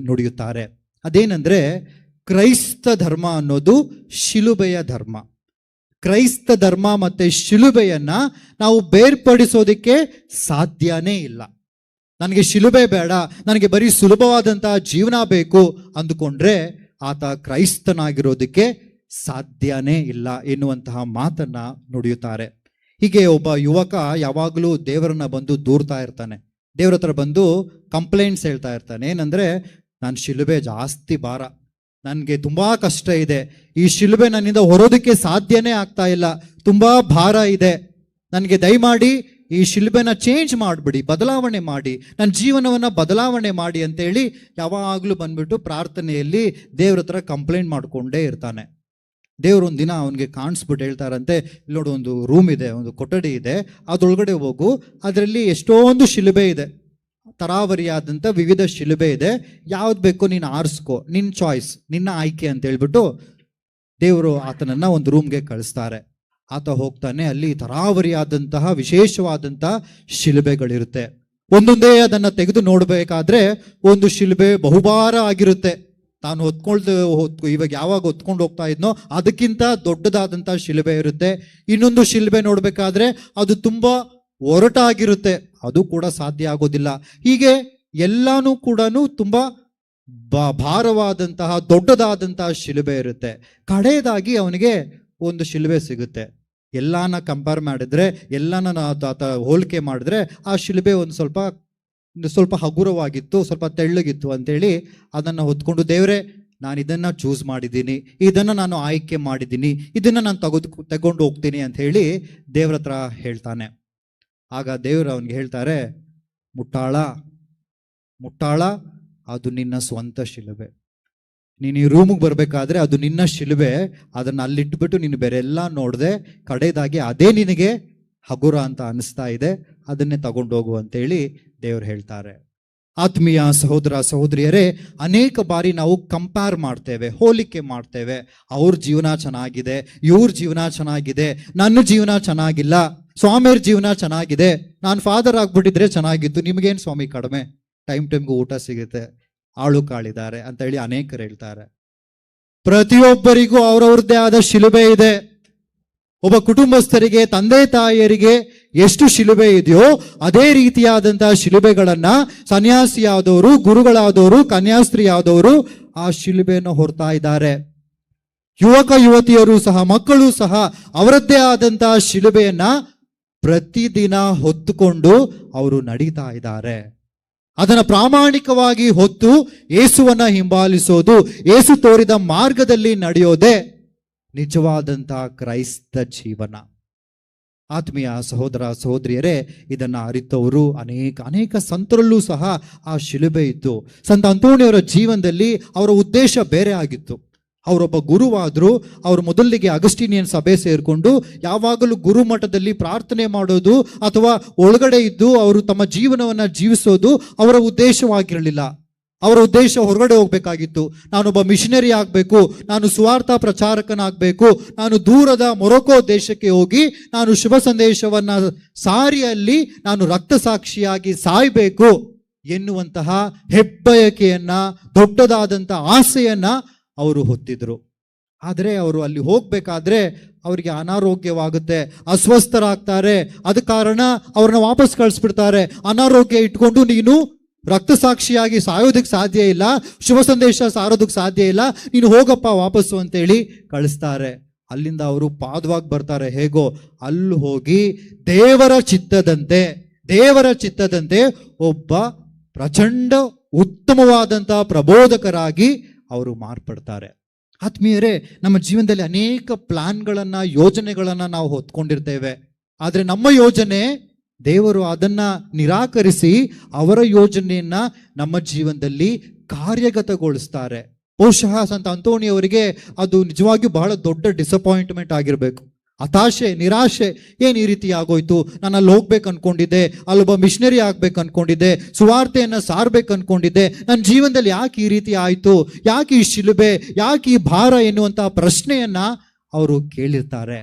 S2: ನುಡಿಯುತ್ತಾರೆ. ಅದೇನೆಂದ್ರೆ, ಕ್ರೈಸ್ತ ಧರ್ಮ ಅನ್ನೋದು ಶಿಲುಬೆಯ ಧರ್ಮ. ಕ್ರೈಸ್ತ ಧರ್ಮ ಮತ್ತೆ ಶಿಲುಬೆಯನ್ನ ನಾವು ಬೇರ್ಪಡಿಸೋದಕ್ಕೆ ಸಾಧ್ಯನೇ ಇಲ್ಲ. ನನಗೆ ಶಿಲುಬೆ ಬೇಡ, ನನಗೆ ಬರೀ ಸುಲಭವಾದಂತಹ ಜೀವನ ಬೇಕು ಅಂದುಕೊಂಡ್ರೆ ಆತ ಕ್ರೈಸ್ತನಾಗಿರೋದಕ್ಕೆ ಸಾಧ್ಯನೇ ಇಲ್ಲ ಎನ್ನುವಂತಹ ಮಾತನ್ನ ನುಡಿಯುತ್ತಾರೆ. ಹೀಗೆ ಒಬ್ಬ ಯುವಕ ಯಾವಾಗಲೂ ದೇವರನ್ನ ಬಂದು ದೂರ್ತಾ ಇರ್ತಾನೆ, ದೇವರ ಹತ್ರ ಬಂದು ಕಂಪ್ಲೇಂಟ್ಸ್ ಹೇಳ್ತಾ ಇರ್ತಾನೆ. ಏನಂದ್ರೆ, ನಾನು ಶಿಲುಬೆ ಜಾಸ್ತಿ ಭಾರ, ನನಗೆ ತುಂಬಾ ಕಷ್ಟ ಇದೆ, ಈ ಶಿಲುಬೆ ನನ್ನಿಂದ ಹೊರೋದಕ್ಕೆ ಸಾಧ್ಯನೇ ಆಗ್ತಾ ಇಲ್ಲ, ತುಂಬಾ ಭಾರ ಇದೆ, ನನಗೆ ದಯಮಾಡಿ ಈ ಶಿಲುಬೆನ ಚೇಂಜ್ ಮಾಡಿಬಿಡಿ, ಬದಲಾವಣೆ ಮಾಡಿ, ನನ್ನ ಜೀವನವನ್ನು ಬದಲಾವಣೆ ಮಾಡಿ ಅಂತೇಳಿ ಯಾವಾಗಲೂ ಬಂದ್ಬಿಟ್ಟು ಪ್ರಾರ್ಥನೆಯಲ್ಲಿ ದೇವ್ರ ಹತ್ರ ಕಂಪ್ಲೇಂಟ್ ಮಾಡಿಕೊಂಡೇ ಇರ್ತಾನೆ. ದೇವ್ರು ಒಂದಿನ ಅವನಿಗೆ ಕಾಣಿಸ್ಬಿಟ್ಟು ಹೇಳ್ತಾರಂತೆ, ಇಲ್ಲೋಡು ಒಂದು ರೂಮ್ ಇದೆ, ಒಂದು ಕೊಠಡಿ ಇದೆ, ಅದರೊಳಗಡೆ ಹೋಗು, ಅದರಲ್ಲಿ ಎಷ್ಟೊಂದು ಶಿಲುಬೆ ಇದೆ, ತರಾವರಿಯಾದಂಥ ವಿವಿಧ ಶಿಲುಬೆ ಇದೆ, ಯಾವ್ದು ಬೇಕೋ ನೀನು ಆರಿಸ್ಕೋ, ನಿನ್ನ ಚಾಯ್ಸ್, ನಿನ್ನ ಆಯ್ಕೆ ಅಂತ ಹೇಳ್ಬಿಟ್ಟು ದೇವರು ಆತನನ್ನ ಒಂದು ರೂಮ್ಗೆ ಕಳಿಸ್ತಾರೆ. ಆತ ಹೋಗ್ತಾನೆ, ಅಲ್ಲಿ ತರಾವರಿಯಾದಂತಹ ವಿಶೇಷವಾದಂತಹ ಶಿಲುಬೆಗಳಿರುತ್ತೆ. ಒಂದೊಂದೇ ಅದನ್ನು ತೆಗೆದು ನೋಡಬೇಕಾದ್ರೆ ಒಂದು ಶಿಲುಬೆ ಬಹುಭಾರ ಆಗಿರುತ್ತೆ, ತಾನು ಇವಾಗ ಯಾವಾಗ ಹೊತ್ಕೊಂಡು ಹೋಗ್ತಾ ಇದ್ನೋ ಅದಕ್ಕಿಂತ ದೊಡ್ಡದಾದಂತಹ ಶಿಲುಬೆ ಇರುತ್ತೆ. ಇನ್ನೊಂದು ಶಿಲುಬೆ ನೋಡ್ಬೇಕಾದ್ರೆ ಅದು ತುಂಬಾ ಒರಟಾಗಿರುತ್ತೆ, ಅದು ಕೂಡ ಸಾಧ್ಯ ಆಗೋದಿಲ್ಲ. ಹೀಗೆ ಎಲ್ಲಾನು ಕೂಡ ತುಂಬಾ ಭಾರವಾದಂತಹ ದೊಡ್ಡದಾದಂತಹ ಶಿಲುಬೆ ಇರುತ್ತೆ. ಕಡೆಯದಾಗಿ ಅವನಿಗೆ ಒಂದು ಶಿಲುಬೆ ಸಿಗುತ್ತೆ. ಎಲ್ಲಾನ ಕಂಪೇರ್ ಮಾಡಿದ್ರೆ, ಎಲ್ಲಾನ ಹೋಲಿಕೆ ಮಾಡಿದ್ರೆ ಆ ಶಿಲುಬೆ ಒಂದು ಸ್ವಲ್ಪ ಹಗುರವಾಗಿತ್ತು, ಸ್ವಲ್ಪ ತೆಳ್ಳಗಿತ್ತು ಅಂತೇಳಿ ಅದನ್ನು ಹೊತ್ಕೊಂಡು, ದೇವರೇ ನಾನು ಇದನ್ನು ಚೂಸ್ ಮಾಡಿದ್ದೀನಿ, ಇದನ್ನು ನಾನು ಆಯ್ಕೆ ಮಾಡಿದ್ದೀನಿ, ಇದನ್ನು ನಾನು ತಗೊಂಡು ಹೋಗ್ತೀನಿ ಅಂತ ಹೇಳಿ ದೇವ್ರ ಹತ್ರ ಹೇಳ್ತಾನೆ. ಆಗ ದೇವರು ಅವನಿಗೆ ಹೇಳ್ತಾರೆ, ಮುಟ್ಟಾಳ, ಅದು ನಿನ್ನ ಸ್ವಂತ ಶಿಲುಬೆ, ನೀನು ಈ ರೂಮಿಗೆ ಬರಬೇಕಾದ್ರೆ ಅದು ನಿನ್ನ ಶಿಲುಬೆ, ಅದನ್ನು ಅಲ್ಲಿಟ್ಬಿಟ್ಟು ನೀನು ಬೇರೆ ಎಲ್ಲ ನೋಡಿದೆ, ಕಡೆಯದಾಗಿ ಅದೇ ನಿನಗೆ ಹಗುರ ಅಂತ ಅನಿಸ್ತಾ ಇದೆ, ಅದನ್ನೇ ತಗೊಂಡೋಗು ಅಂತೇಳಿ ದೇವರು ಹೇಳ್ತಾರೆ. ಆತ್ಮೀಯ ಸಹೋದರ ಸಹೋದರಿಯರೇ, ಅನೇಕ ಬಾರಿ ನಾವು ಕಂಪೇರ್ ಮಾಡ್ತೇವೆ, ಹೋಲಿಕೆ ಮಾಡ್ತೇವೆ. ಅವ್ರ ಜೀವನ ಚೆನ್ನಾಗಿದೆ, ಇವ್ರ ಜೀವನ ಚೆನ್ನಾಗಿದೆ, ನನ್ನ ಜೀವನ ಚೆನ್ನಾಗಿಲ್ಲ, ಸ್ವಾಮಿಯವ್ರ ಜೀವನ ಚೆನ್ನಾಗಿದೆ, ನಾನು ಫಾದರ್ ಆಗ್ಬಿಟ್ಟಿದ್ರೆ ಚೆನ್ನಾಗಿತ್ತು, ನಿಮಗೇನು ಸ್ವಾಮಿ ಕಡಿಮೆ, ಟೈಮ್ಗೆ ಊಟ ಸಿಗುತ್ತೆ, ಆಳು ಕಾಳಿದ್ದಾರೆ ಅಂತ ಹೇಳಿ ಅನೇಕರು ಹೇಳ್ತಾರೆ. ಪ್ರತಿಯೊಬ್ಬರಿಗೂ ಅವ್ರವ್ರದ್ದೇ ಆದ ಶಿಲುಬೆ ಇದೆ. ಒಬ್ಬ ಕುಟುಂಬಸ್ಥರಿಗೆ, ತಂದೆ ತಾಯಿಯರಿಗೆ ಎಷ್ಟು ಶಿಲುಬೆ ಇದೆಯೋ ಅದೇ ರೀತಿಯಾದಂತಹ ಶಿಲುಬೆಗಳನ್ನ ಸನ್ಯಾಸಿಯಾದವರು, ಗುರುಗಳಾದವರು, ಕನ್ಯಾಸ್ತ್ರೀಯಾದವರು ಆ ಶಿಲುಬೆಯನ್ನು ಹೊರ್ತಾ ಇದ್ದಾರೆ. ಯುವಕ ಯುವತಿಯರು ಸಹ, ಮಕ್ಕಳು ಸಹ ಅವರದ್ದೇ ಆದಂತಹ ಶಿಲುಬೆಯನ್ನ ಪ್ರತಿದಿನ ಹೊತ್ತುಕೊಂಡು ಅವರು ನಡೀತಾ ಇದ್ದಾರೆ. ಅದನ್ನು ಪ್ರಾಮಾಣಿಕವಾಗಿ ಹೊತ್ತು ಯೇಸುವನ್ನ ಹಿಂಬಾಲಿಸೋದು, ಯೇಸು ತೋರಿದ ಮಾರ್ಗದಲ್ಲಿ ನಡೆಯೋದೇ ನಿಜವಾದಂತಹ ಕ್ರೈಸ್ತ ಜೀವನ. ಆತ್ಮೀಯ ಸಹೋದರ ಸಹೋದರಿಯರೇ, ಇದನ್ನ ಅರಿತವರು ಅನೇಕ ಸಂತರಲ್ಲೂ ಸಹ ಆ ಶಿಲುಬೆ ಇತ್ತು. ಸಂತ ಅಂತೋಣಿಯವರ ಜೀವನದಲ್ಲಿ ಅವರ ಉದ್ದೇಶ ಬೇರೆ ಆಗಿತ್ತು. ಅವರೊಬ್ಬ ಗುರುವಾದ್ರು. ಅವರು ಮೊದಲಿಗೆ ಅಗಸ್ಟೀನಿಯನ್ ಸಭೆ ಸೇರಿಕೊಂಡು ಯಾವಾಗಲೂ ಗುರುಮಠದಲ್ಲಿ ಪ್ರಾರ್ಥನೆ ಮಾಡೋದು ಅಥವಾ ಒಳಗಡೆ ಇದ್ದು ಅವರು ತಮ್ಮ ಜೀವನವನ್ನು ಜೀವಿಸೋದು ಅವರ ಉದ್ದೇಶವಾಗಿರಲಿಲ್ಲ. ಅವರ ಉದ್ದೇಶ ಹೊರಗಡೆ ಹೋಗ್ಬೇಕಾಗಿತ್ತು. ನಾನೊಬ್ಬ ಮಿಷನರಿ ಆಗಬೇಕು, ನಾನು ಸುವಾರ್ಥ ಪ್ರಚಾರಕನಾಗಬೇಕು, ನಾನು ದೂರದ ಮೊರೊಕೊ ದೇಶಕ್ಕೆ ಹೋಗಿ ನಾನು ಶುಭ ಸಂದೇಶವನ್ನ ಸಾರಿಯಲ್ಲಿ ನಾನು ರಕ್ತಸಾಕ್ಷಿಯಾಗಿ ಸಾಯಬೇಕು ಎನ್ನುವಂತಹ ಹೆಬ್ಬಯಕೆಯನ್ನ, ದೊಡ್ಡದಾದಂತಹ ಆಸೆಯನ್ನ ಅವರು ಹೊತ್ತಿದ್ರು. ಆದರೆ ಅವರು ಅಲ್ಲಿ ಹೋಗ್ಬೇಕಾದ್ರೆ ಅವರಿಗೆ ಅನಾರೋಗ್ಯವಾಗುತ್ತೆ, ಅಸ್ವಸ್ಥರಾಗ್ತಾರೆ. ಅದ ಕಾರಣ ಅವ್ರನ್ನ ವಾಪಸ್ ಕಳಿಸ್ಬಿಡ್ತಾರೆ. ಅನಾರೋಗ್ಯ ಇಟ್ಕೊಂಡು ನೀನು ರಕ್ತಸಾಕ್ಷಿಯಾಗಿ ಸಾಯೋದಕ್ಕೆ ಸಾಧ್ಯ ಇಲ್ಲ, ಶುಭ ಸಂದೇಶ ಸಾರೋದಕ್ಕೆ ಸಾಧ್ಯ ಇಲ್ಲ, ನೀನು ಹೋಗಪ್ಪ ವಾಪಸ್ಸು ಅಂತೇಳಿ ಕಳಿಸ್ತಾರೆ. ಅಲ್ಲಿಂದ ಅವರು ಪಾದವಾಗಿ ಬರ್ತಾರೆ. ಹೇಗೋ ಅಲ್ಲಿ ಹೋಗಿ ದೇವರ ಚಿತ್ತದಂತೆ ಒಬ್ಬ ಪ್ರಚಂಡ ಉತ್ತಮವಾದಂತಹ ಪ್ರಬೋಧಕರಾಗಿ ಅವರು ಮಾರ್ಪಡ್ತಾರೆ. ಆತ್ಮೀಯರೇ, ನಮ್ಮ ಜೀವನದಲ್ಲಿ ಅನೇಕ ಪ್ಲಾನ್ಗಳನ್ನ, ಯೋಜನೆಗಳನ್ನ ನಾವು ಹೊತ್ಕೊಂಡಿರ್ತೇವೆ. ಆದರೆ ನಮ್ಮ ಯೋಜನೆ, ದೇವರು ಅದನ್ನ ನಿರಾಕರಿಸಿ ಅವರ ಯೋಜನೆಯನ್ನ ನಮ್ಮ ಜೀವನದಲ್ಲಿ ಕಾರ್ಯಗತಗೊಳಿಸ್ತಾರೆ. ಬಹುಶಃ ಸಂತ ಅಂತೋಣಿಯವರಿಗೆ ಅದು ನಿಜವಾಗಿಯೂ ಬಹಳ ದೊಡ್ಡ ಡಿಸಪಾಯಿಂಟ್ಮೆಂಟ್ ಆಗಿರಬೇಕು. ಹತಾಶೆ, ನಿರಾಶೆ, ಏನು ಈ ರೀತಿ ಆಗೋಯ್ತು, ನಾನು ಅಲ್ಲಿ ಹೋಗ್ಬೇಕು ಅನ್ಕೊಂಡಿದ್ದೆ, ಅಲ್ಲೊಬ್ಬ ಮಿಷನರಿ ಆಗ್ಬೇಕು ಅನ್ಕೊಂಡಿದ್ದೆ, ಸುವಾರ್ತೆಯನ್ನು ಸಾರ್ಬೇಕು ಅನ್ಕೊಂಡಿದ್ದೆ, ನನ್ನ ಜೀವನದಲ್ಲಿ ಯಾಕೆ ಈ ರೀತಿ ಆಯಿತು, ಯಾಕೆ ಈ ಶಿಲುಬೆ, ಯಾಕೆ ಈ ಭಾರ ಎನ್ನುವಂಥ ಪ್ರಶ್ನೆಯನ್ನ ಅವರು ಕೇಳಿರ್ತಾರೆ.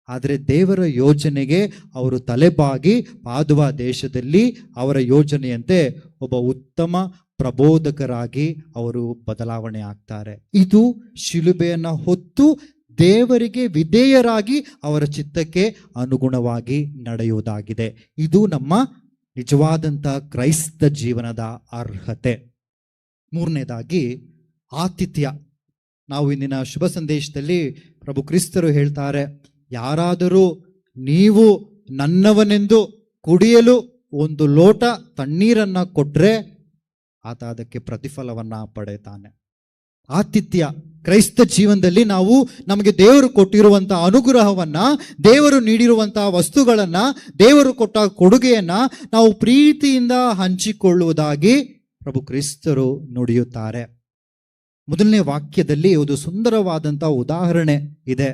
S2: ಆದರೆ ದೇವರ ಯೋಜನೆಗೆ ಅವರು ತಲೆಬಾಗಿ ಪಾದುವ ದೇಶದಲ್ಲಿ ಅವರ ಯೋಜನೆಯಂತೆ ಒಬ್ಬ ಉತ್ತಮ ಪ್ರಬೋಧಕರಾಗಿ ಅವರು ಬದಲಾವಣೆ ಆಗ್ತಾರೆ. ಇದು ಶಿಲುಬೆಯನ್ನು ಹೊತ್ತು ದೇವರಿಗೆ ವಿಧೇಯರಾಗಿ ಅವರ ಚಿತ್ತಕ್ಕೆ ಅನುಗುಣವಾಗಿ ನಡೆಯುವುದಾಗಿದೆ. ಇದು ನಮ್ಮ ನಿಜವಾದಂಥ ಕ್ರೈಸ್ತ ಜೀವನದ ಅರ್ಹತೆ. ಮೂರನೇದಾಗಿ ಆತಿಥ್ಯ. ನಾವು ಇಂದಿನ ಶುಭ ಸಂದೇಶದಲ್ಲಿ ಪ್ರಭು ಕ್ರಿಸ್ತರು ಹೇಳ್ತಾರೆ, ಯಾರಾದರೂ ನೀವು ನನ್ನವನೆಂದು ಕುಡಿಯಲು ಒಂದು ಲೋಟ ತಣ್ಣೀರನ್ನು ಕೊಟ್ಟರೆ ಆತ ಅದಕ್ಕೆ ಪ್ರತಿಫಲವನ್ನು ಪಡೆಯುತ್ತಾನೆ. ಆತಿಥ್ಯ ಕ್ರೈಸ್ತ ಜೀವನದಲ್ಲಿ ನಾವು ನಮಗೆ ದೇವರು ಕೊಟ್ಟಿರುವಂಥ ಅನುಗ್ರಹವನ್ನು, ದೇವರು ನೀಡಿರುವಂಥ ವಸ್ತುಗಳನ್ನು, ದೇವರು ಕೊಟ್ಟ ಕೊಡುಗೆಯನ್ನು ನಾವು ಪ್ರೀತಿಯಿಂದ ಹಂಚಿಕೊಳ್ಳುವುದಾಗಿ ಪ್ರಭು ಕ್ರಿಸ್ತರು ನುಡಿಯುತ್ತಾರೆ. ಮೊದಲನೇ ವಾಕ್ಯದಲ್ಲಿ ಒಂದು ಸುಂದರವಾದಂಥ ಉದಾಹರಣೆ ಇದೆ.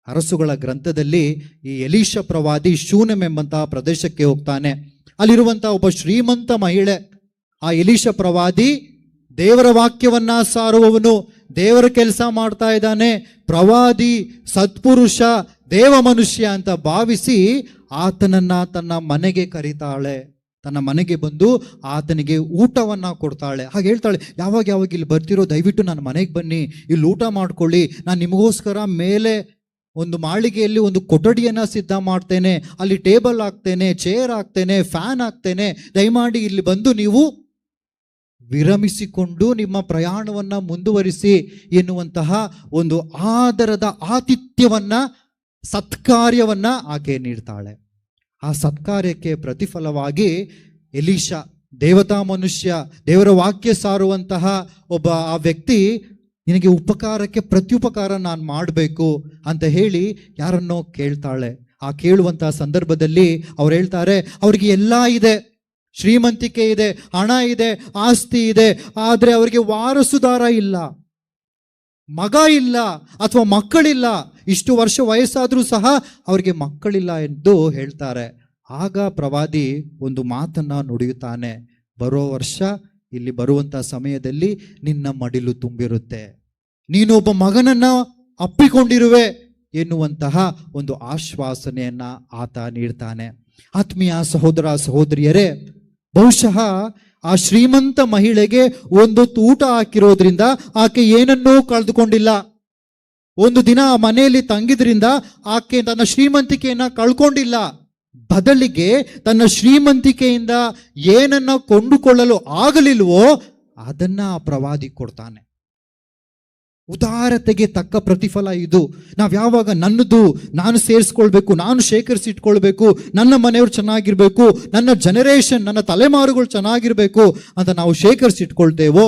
S2: ಅರಸುಗಳ ಗ್ರಂಥದಲ್ಲಿ ಈ ಎಲೀಷ ಪ್ರವಾದಿ ಶೂನೆಮ್ ಎಂಬಂತಹ ಪ್ರದೇಶಕ್ಕೆ ಹೋಗ್ತಾನೆ. ಅಲ್ಲಿರುವಂಥ ಒಬ್ಬ ಶ್ರೀಮಂತ ಮಹಿಳೆ, ಆ ಎಲೀಷ ಪ್ರವಾದಿ ದೇವರ ವಾಕ್ಯವನ್ನ ಸಾರುವವನು, ದೇವರ ಕೆಲಸ ಮಾಡ್ತಾ ಇದ್ದಾನೆ, ಪ್ರವಾದಿ, ಸತ್ಪುರುಷ, ದೇವ ಮನುಷ್ಯ ಅಂತ ಭಾವಿಸಿ ಆತನನ್ನ ತನ್ನ ಮನೆಗೆ ಕರೀತಾಳೆ. ತನ್ನ ಮನೆಗೆ ಬಂದು ಆತನಿಗೆ ಊಟವನ್ನ ಕೊಡ್ತಾಳೆ. ಹಾಗೆ ಹೇಳ್ತಾಳೆ, ಯಾವಾಗ ಇಲ್ಲಿ ಬರ್ತಿರೋ ದಯವಿಟ್ಟು ನನ್ನ ಮನೆಗೆ ಬನ್ನಿ, ಇಲ್ಲಿ ಊಟ ಮಾಡ್ಕೊಳ್ಳಿ, ನಾನು ನಿಮಗೋಸ್ಕರ ಮೇಲೆ ಒಂದು ಮಾಳಿಗೆಯಲ್ಲಿ ಒಂದು ಕೊಠಡಿಯನ್ನು ಸಿದ್ಧ ಮಾಡ್ತೇನೆ, ಅಲ್ಲಿ ಟೇಬಲ್ ಹಾಕ್ತೇನೆ, ಚೇರ್ ಹಾಕ್ತೇನೆ, ಫ್ಯಾನ್ ಹಾಕ್ತೇನೆ, ದಯಮಾಡಿ ಇಲ್ಲಿ ಬಂದು ನೀವು ವಿರಮಿಸಿಕೊಂಡು ನಿಮ್ಮ ಪ್ರಯಾಣವನ್ನು ಮುಂದುವರಿಸಿ ಎನ್ನುವಂತಹ ಒಂದು ಆದರದ ಆತಿಥ್ಯವನ್ನ, ಸತ್ಕಾರ್ಯವನ್ನ ಆಕೆ ನೀಡ್ತಾಳೆ. ಆ ಸತ್ಕಾರ್ಯಕ್ಕೆ ಪ್ರತಿಫಲವಾಗಿ ಎಲೀಷ, ದೇವತಾ ಮನುಷ್ಯ, ದೇವರ ವಾಕ್ಯ ಸಾರುವಂತಹ ಒಬ್ಬ ಆ ವ್ಯಕ್ತಿ, ನಿನಗೆ ಉಪಕಾರಕ್ಕೆ ಪ್ರತ್ಯುಪಕಾರ ನಾನು ಮಾಡಬೇಕು ಅಂತ ಹೇಳಿ ಯಾರನ್ನೋ ಕೇಳ್ತಾಳೆ. ಆ ಕೇಳುವಂತಹ ಸಂದರ್ಭದಲ್ಲಿ ಅವ್ರು ಹೇಳ್ತಾರೆ, ಅವ್ರಿಗೆ ಎಲ್ಲ ಇದೆ, ಶ್ರೀಮಂತಿಕೆ ಇದೆ, ಹಣ ಇದೆ, ಆಸ್ತಿ ಇದೆ, ಆದರೆ ಅವರಿಗೆ ವಾರಸುದಾರ ಇಲ್ಲ, ಮಗ ಇಲ್ಲ ಅಥವಾ ಮಕ್ಕಳಿಲ್ಲ, ಇಷ್ಟು ವರ್ಷ ವಯಸ್ಸಾದರೂ ಸಹ ಅವರಿಗೆ ಮಕ್ಕಳಿಲ್ಲ ಎಂದು ಹೇಳ್ತಾರೆ. ಆಗ ಪ್ರವಾದಿ ಒಂದು ಮಾತನ್ನ ನುಡಿಯುತ್ತಾನೆ, ಬರೋ ವರ್ಷ ಇಲ್ಲಿ ಬರುವಂಥ ಸಮಯದಲ್ಲಿ ನಿನ್ನ ಮಡಿಲು ತುಂಬಿರುತ್ತೆ, ನೀನು ಒಬ್ಬ ಮಗನನ್ನ ಅಪ್ಪಿಕೊಂಡಿರುವೆ ಎನ್ನುವಂತಹ ಒಂದು ಆಶ್ವಾಸನೆಯನ್ನ ಆತ ನೀಡ್ತಾನೆ. ಆತ್ಮೀಯ ಸಹೋದರ ಸಹೋದರಿಯರೇ, ಬಹುಶಃ ಆ ಶ್ರೀಮಂತ ಮಹಿಳೆಗೆ ಒಂದೊತ್ತು ಊಟ ಹಾಕಿರೋದ್ರಿಂದ ಆಕೆ ಏನನ್ನೂ ಕಳೆದುಕೊಂಡಿಲ್ಲ. ಒಂದು ದಿನ ಆ ಮನೆಯಲ್ಲಿ ತಂಗಿದ್ರಿಂದ ಆಕೆ ತನ್ನ ಶ್ರೀಮಂತಿಕೆಯನ್ನ ಕಳ್ಕೊಂಡಿಲ್ಲ. ಬದಲಿಗೆ ತನ್ನ ಶ್ರೀಮಂತಿಕೆಯಿಂದ ಏನನ್ನ ಕೊಂಡುಕೊಳ್ಳಲು ಆಗಲಿಲ್ವೋ ಅದನ್ನ ಆ ಪ್ರವಾದಿ ಕೊಡ್ತಾನೆ. ಉದಾರತೆಗೆ ತಕ್ಕ ಪ್ರತಿಫಲ ಇದು. ನಾವು ಯಾವಾಗ ನನ್ನದು ನಾನು ಸೇರಿಸ್ಕೊಳ್ಬೇಕು, ನಾನು ಶೇಖರಿಸಿಟ್ಕೊಳ್ಬೇಕು, ನನ್ನ ಮನೆಯವರು ಚೆನ್ನಾಗಿರ್ಬೇಕು, ನನ್ನ ಜನರೇಷನ್, ನನ್ನ ತಲೆಮಾರುಗಳು ಚೆನ್ನಾಗಿರ್ಬೇಕು ಅಂತ ನಾವು ಶೇಖರಿಸಿಟ್ಕೊಳ್ತೇವೋ,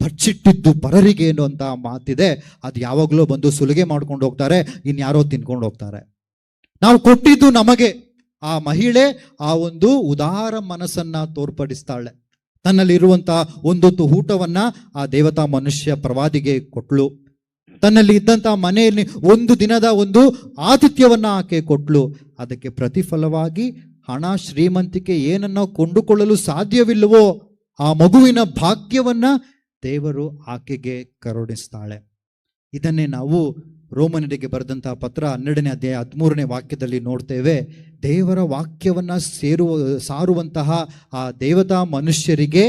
S2: ಬಚ್ಚಿಟ್ಟಿದ್ದು ಪರರಿಗೆ ಅನ್ನುವಂಥ ಮಾತಿದೆ. ಅದು ಯಾವಾಗಲೂ ಬಂದು ಸುಲಿಗೆ ಮಾಡ್ಕೊಂಡು ಹೋಗ್ತಾರೆ, ಇನ್ಯಾರೋ ತಿನ್ಕೊಂಡು ಹೋಗ್ತಾರೆ. ನಾವು ಕೊಟ್ಟಿದ್ದು ನಮಗೆ. ಆ ಮಹಿಳೆ ಆ ಒಂದು ಉದಾರ ಮನಸ್ಸನ್ನ ತೋರ್ಪಡಿಸ್ತಾಳೆ. ತನ್ನಲ್ಲಿರುವಂತಹ ಒಂದೊತ್ತು ಊಟವನ್ನ ಆ ದೇವತಾ ಮನುಷ್ಯ ಪ್ರವಾದಿಗೆ ಕೊಟ್ಲು. ತನ್ನಲ್ಲಿ ಇದ್ದಂತಹ ಮನೆಯಲ್ಲಿ ಒಂದು ದಿನದ ಒಂದು ಆತಿಥ್ಯವನ್ನ ಆಕೆ ಕೊಟ್ಲು. ಅದಕ್ಕೆ ಪ್ರತಿಫಲವಾಗಿ ಹಣ, ಶ್ರೀಮಂತಿಕೆ ಏನನ್ನ ಕೊಂಡುಕೊಳ್ಳಲು ಸಾಧ್ಯವಿಲ್ಲವೋ ಆ ಮಗುವಿನ ಭಾಗ್ಯವನ್ನ ದೇವರು ಆಕೆಗೆ ಕರುಣಿಸ್ತಾಳೆ. ಇದನ್ನೇ ನಾವು ರೋಮನರಿಗೆ ಬರೆದಂತಹ ಪತ್ರ 12ನೇ ಅಧ್ಯಾಯ 13ನೇ ವಾಕ್ಯದಲ್ಲಿ ನೋಡ್ತೇವೆ. ದೇವರ ವಾಕ್ಯವನ್ನ ಸಾರುವಂತಹ ಆ ದೇವತಾ ಮನುಷ್ಯರಿಗೆ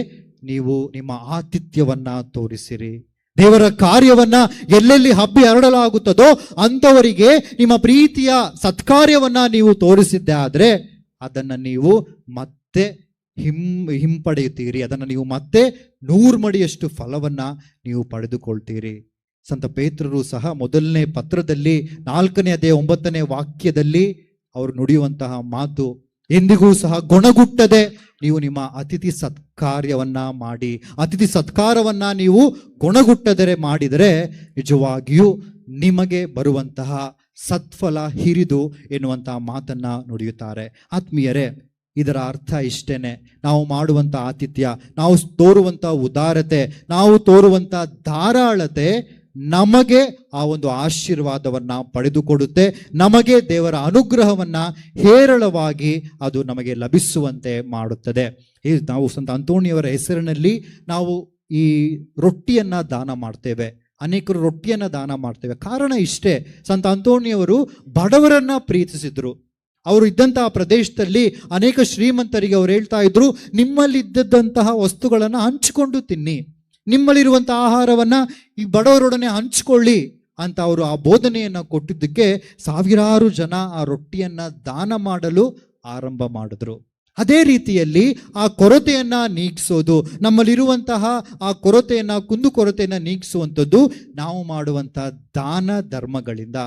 S2: ನೀವು ನಿಮ್ಮ ಆತಿಥ್ಯವನ್ನ ತೋರಿಸಿರಿ. ದೇವರ ಕಾರ್ಯವನ್ನ ಎಲ್ಲೆಲ್ಲಿ ಹಬ್ಬಿ ಹರಡಲಾಗುತ್ತದೋ ಅಂಥವರಿಗೆ ನಿಮ್ಮ ಪ್ರೀತಿಯ ಸತ್ಕಾರ್ಯವನ್ನ ನೀವು ತೋರಿಸಿದ್ದೆ ಆದ್ರೆ ಅದನ್ನ ನೀವು ಮತ್ತೆ ಹಿಂಪಡೆಯುತ್ತೀರಿ. ಅದನ್ನು ನೀವು ಮತ್ತೆ 100 ಮಡಿಯಷ್ಟು ಫಲವನ್ನ ನೀವು ಪಡೆದುಕೊಳ್ತೀರಿ. ಸಂತ ಪೇತ್ರರು ಸಹ ಮೊದಲನೇ ಪತ್ರದಲ್ಲಿ 4ನೇ ಅಧ್ಯಾಯ 9ನೇ ವಾಕ್ಯದಲ್ಲಿ ಅವರು ನುಡಿಯುವಂತಹ ಮಾತು, ಎಂದಿಗೂ ಸಹ ಗುಣಗುಟ್ಟದೆ ನೀವು ನಿಮ್ಮ ಅತಿಥಿ ಸತ್ಕಾರ್ಯವನ್ನ ಮಾಡಿ, ಅತಿಥಿ ಸತ್ಕಾರವನ್ನ ನೀವು ಗುಣಗುಟ್ಟದರೆ ಮಾಡಿದರೆ ನಿಜವಾಗಿಯೂ ನಿಮಗೆ ಬರುವಂತಹ ಸತ್ಫಲ ಹಿರಿದು ಎನ್ನುವಂತಹ ಮಾತನ್ನ ನುಡಿಯುತ್ತಾರೆ. ಆತ್ಮೀಯರೇ, ಇದರ ಅರ್ಥ ಇಷ್ಟೇನೆ. ನಾವು ಮಾಡುವಂಥ ಆತಿಥ್ಯ, ನಾವು ತೋರುವಂಥ ಉದಾರತೆ, ನಾವು ತೋರುವಂಥ ಧಾರಾಳತೆ ನಮಗೆ ಆ ಒಂದು ಆಶೀರ್ವಾದವನ್ನ ಪಡೆದುಕೊಡುತ್ತೆ, ನಮಗೆ ದೇವರ ಅನುಗ್ರಹವನ್ನ ಹೇರಳವಾಗಿ ಅದು ನಮಗೆ ಲಭಿಸುವಂತೆ ಮಾಡುತ್ತದೆ. ನಾವು ಸಂತ ಅಂತೋಣಿಯವರ ಹೆಸರಿನಲ್ಲಿ ನಾವು ಈ ರೊಟ್ಟಿಯನ್ನ ದಾನ ಮಾಡ್ತೇವೆ, ಅನೇಕರು ರೊಟ್ಟಿಯನ್ನ ದಾನ ಮಾಡ್ತೇವೆ. ಕಾರಣ ಇಷ್ಟೇ, ಸಂತ ಅಂತೋಣಿಯವರು ಬಡವರನ್ನ ಪ್ರೀತಿಸಿದ್ರು. ಅವರು ಇದ್ದಂತಹ ಪ್ರದೇಶದಲ್ಲಿ ಅನೇಕ ಶ್ರೀಮಂತರಿಗೆ ಅವರು ಹೇಳ್ತಾ ಇದ್ರು, ನಿಮ್ಮಲ್ಲಿದ್ದಂತಹ ವಸ್ತುಗಳನ್ನು ಹಂಚಿಕೊಂಡು ತಿನ್ನಿ, ನಿಮ್ಮಲ್ಲಿರುವಂತಹ ಆಹಾರವನ್ನ ಈ ಬಡವರೊಡನೆ ಹಂಚಿಕೊಳ್ಳಿ ಅಂತ ಅವರು ಆ ಬೋಧನೆಯನ್ನ ಕೊಟ್ಟಿದ್ದಕ್ಕೆ ಸಾವಿರಾರು ಜನ ಆ ರೊಟ್ಟಿಯನ್ನ ದಾನ ಮಾಡಲು ಆರಂಭ ಮಾಡಿದ್ರು. ಅದೇ ರೀತಿಯಲ್ಲಿ ಆ ಕೊರತೆಯನ್ನ ನೀಗಿಸೋದು, ನಮ್ಮಲ್ಲಿರುವಂತಹ ಆ ಕೊರತೆಯನ್ನ ಕುಂದುಕೊರತೆಯನ್ನ ನೀಗಿಸುವಂಥದ್ದು ನಾವು ಮಾಡುವಂತಹ ದಾನ ಧರ್ಮಗಳಿಂದ.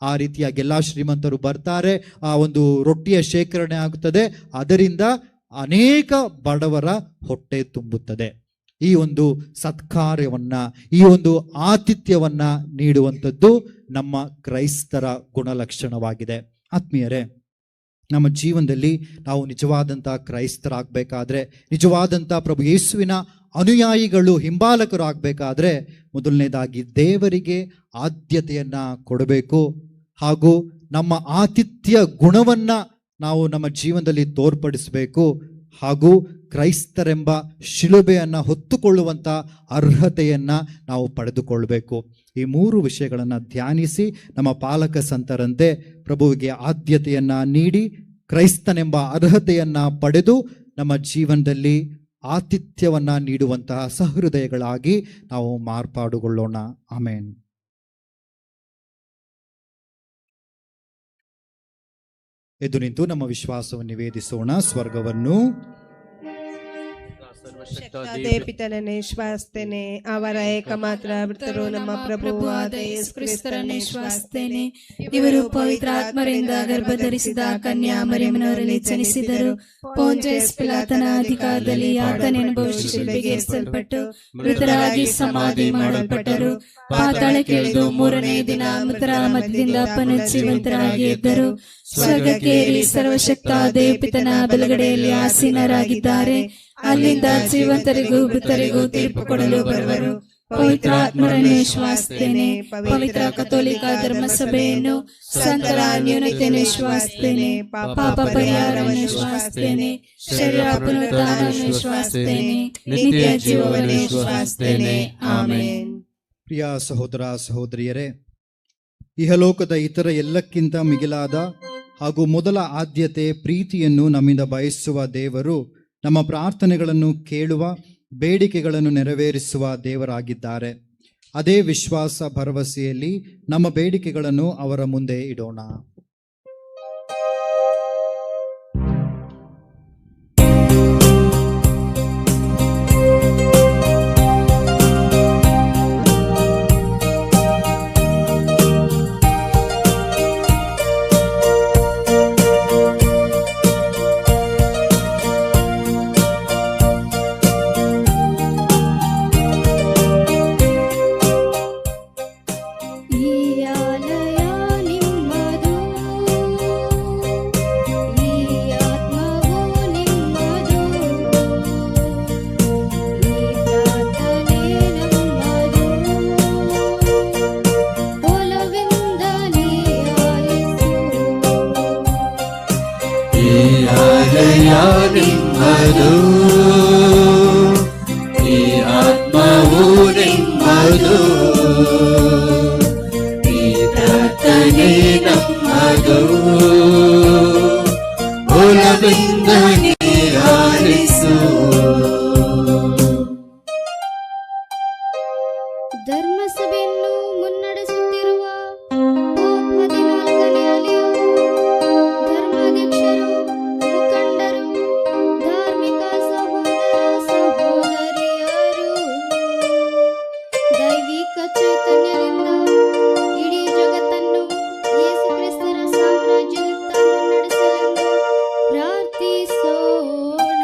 S2: ಆ ರೀತಿಯಾಗಿ ಎಲ್ಲ ಶ್ರೀಮಂತರು ಬರ್ತಾರೆ, ಆ ಒಂದು ರೊಟ್ಟಿಯ ಶೇಖರಣೆ ಆಗುತ್ತದೆ, ಅದರಿಂದ ಅನೇಕ ಬಡವರ ಹೊಟ್ಟೆ ತುಂಬುತ್ತದೆ. ಈ ಒಂದು ಸತ್ಕಾರ್ಯವನ್ನ, ಈ ಒಂದು ಆತಿಥ್ಯವನ್ನ ನೀಡುವಂಥದ್ದು ನಮ್ಮ ಕ್ರೈಸ್ತರ ಗುಣಲಕ್ಷಣವಾಗಿದೆ. ಆತ್ಮೀಯರೇ, ನಮ್ಮ ಜೀವನದಲ್ಲಿ ನಾವು ನಿಜವಾದಂಥ ಕ್ರೈಸ್ತರಾಗಬೇಕಾದ್ರೆ, ನಿಜವಾದಂಥ ಪ್ರಭು ಯೇಸುವಿನ ಅನುಯಾಯಿಗಳು, ಹಿಂಬಾಲಕರು ಆಗಬೇಕಾದ್ರೆ, ಮೊದಲನೇದಾಗಿ ದೇವರಿಗೆ ಆದ್ಯತೆಯನ್ನ ಕೊಡಬೇಕು. ಹಾಗೂ ನಮ್ಮ ಆತಿಥ್ಯ ಗುಣವನ್ನ ನಾವು ನಮ್ಮ ಜೀವನದಲ್ಲಿ ತೋರ್ಪಡಿಸಬೇಕು. ಹಾಗೂ ಕ್ರೈಸ್ತರೆಂಬ ಶಿಲುಬೆಯನ್ನ ಹೊತ್ತುಕೊಳ್ಳುವಂಥ ಅರ್ಹತೆಯನ್ನ ನಾವು ಪಡೆದುಕೊಳ್ಬೇಕು. ಈ ಮೂರು ವಿಷಯಗಳನ್ನು ಧ್ಯಾನಿಸಿ ನಮ್ಮ ಪಾಲಕ ಸಂತರಂತೆ ಪ್ರಭುವಿಗೆ ಆದ್ಯತೆಯನ್ನ ನೀಡಿ ಕ್ರೈಸ್ತನೆಂಬ ಅರ್ಹತೆಯನ್ನ ಪಡೆದು ನಮ್ಮ ಜೀವನದಲ್ಲಿ ಆತಿಥ್ಯವನ್ನ ನೀಡುವಂತಹ ಸಹೃದಯಗಳಾಗಿ ನಾವು ಮಾರ್ಪಾಡುಗೊಳ್ಳೋಣ. ಆಮೇನ್. ಎದ್ದು ನಿಂತು ನಮ್ಮ ವಿಶ್ವಾಸವನ್ನು ನಿವೇದಿಸೋಣ. ಸ್ವರ್ಗವನ್ನು
S7: ಪಿತನನ್ನೇ ಶ್ವಾಸ್ತೇನೆ, ಅವರ ಏಕಮಾತ್ರ ಮೃತರು ನಮ್ಮ ಪ್ರಭುವಾದ ಯೇಸು ಕ್ರಿಸ್ತರನ್ನೇ ಶ್ವಾಸ್ತೇನೆ. ಇವರು ಪವಿತ್ರಾತ್ಮರಿಂದ ಗರ್ಭಧರಿಸಿದ ಕನ್ಯಾ ಮರಿಯಮ್ಮನವರಲ್ಲಿ ಜನಿಸಿದರು. ಪೋಂಜಸ್ ಪಿಲಾತನ ಅಧಿಕಾರದಲ್ಲಿ ಆತನ ಅನುಭವಿಸಿ ಶಿಲುಬೆಗೆ ಏರಿಸಲ್ಪಟ್ಟು ಮೃತರಾಗಿ ಸಮಾಧಿ ಮಾಡಲ್ಪಟ್ಟರು. ಪಾತಾಳಕ್ಕೆ ಇಳಿದು ಮೂರನೇ ದಿನ ಮೃತರ ಮಧ್ಯದಿಂದ ಪುನರುಜ್ಜೀವಂತರಾಗಿ ಎದ್ದರು. ಸ್ವರ್ಗಕ್ಕೇರಿ ಸರ್ವಶಕ್ತ ದೇವಪಿತನ ಬಲಗಡೆಯಲ್ಲಿ ಆಸೀನರಾಗಿದ್ದಾರೆ. ಅಲ್ಲಿಂದ ಜೀವಂತರಿಗೂ ಮೃತರಿಗೂ ತೀರ್ಪು ಕೊಡಲು ಬರುವರು. ಪವಿತ್ರಾತ್ಮರನ್ನು ವಿಶ್ವಾಸಿಸುತ್ತೇನೆ. ಪವಿತ್ರ ಕಥೋಲಿಕ ಧರ್ಮಸಭೆಯನ್ನು, ಸಂತರ ನ್ಯೂನತೆಯನ್ನು ವಿಶ್ವಾಸಿಸುತ್ತೇನೆ. ಪಾಪ ಪರಿಹಾರವನ್ನು ವಿಶ್ವಾಸಿಸುತ್ತೇನೆ. ಶರೀರ ಪುನರುತ್ಥಾನವನ್ನು ವಿಶ್ವಾಸಿಸುತ್ತೇನೆ. ನಿತ್ಯ ಜೀವವನ್ನು ವಿಶ್ವಾಸಿಸುತ್ತೇನೆ. ಆಮೆನ್.
S2: ಪ್ರಿಯ ಸಹೋದರ ಸಹೋದರಿಯರೇ, ಇಹಲೋಕದ ಇತರ ಎಲ್ಲಕ್ಕಿಂತ ಮಿಗಿಲಾದ ಹಾಗೂ ಮೊದಲ ಆದ್ಯತೆ ಪ್ರೀತಿಯನ್ನು ನಮ್ಮಿಂದ ಬಯಸುವ ದೇವರು ನಮ್ಮ ಪ್ರಾರ್ಥನೆಗಳನ್ನು ಕೇಳುವ, ಬೇಡಿಕೆಗಳನ್ನು ನೆರವೇರಿಸುವ ದೇವರಾಗಿದ್ದಾರೆ. ಅದೇ ವಿಶ್ವಾಸ ಭರವಸೆಯಲ್ಲಿ ನಮ್ಮ ಬೇಡಿಕೆಗಳನ್ನು ಅವರ ಮುಂದೆ ಇಡೋಣ.
S1: ನಿಮ್ಮದು, ಈ ಆತ್ಮವು ನಿಮ್ಮದು, ಈ ಪ್ರಾರ್ಥನೆ ನಮ್ಮದು. ಒಲವಿಂದ ನೀರಾಲಿಸು.
S5: ಧರ್ಮಸಭೆಯನ್ನು ಮುನ್ನಡೆಸುತ್ತಿರುವ ಪೋಪ್ 14ನೇ ಅಲಿಯು, ಧರ್ಮಾಧ್ಯಕ್ಷರು, ಮುಖಂಡರು, ಧಾರ್ಮಿಕ ಸಹೋದರ ಸಹೋದರಿಯರು, ದೈವಿಕ ಚೈತನ್ಯದಿಂದ ಇಡೀ ಜಗತ್ತನ್ನು ಯೇಸು ಕ್ರಿಸ್ತರ ಸಾಮ್ರಾಜ್ಯದತ್ತ ಮುನ್ನಡೆಸಲೆಂದು ಪ್ರಾರ್ಥಿಸೋಣ.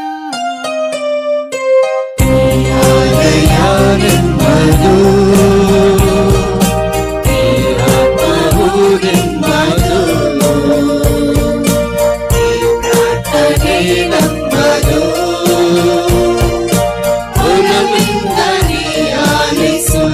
S1: ನಿಮ್ಮದು, ಈ ಆತ್ಮವು ನಿಮ್ಮದು, ಈ ಪ್ರಾರ್ಥನೆ ನಮ್ಮದು. ಒಲವಿಂದ ನೀರಾಲಿಸು.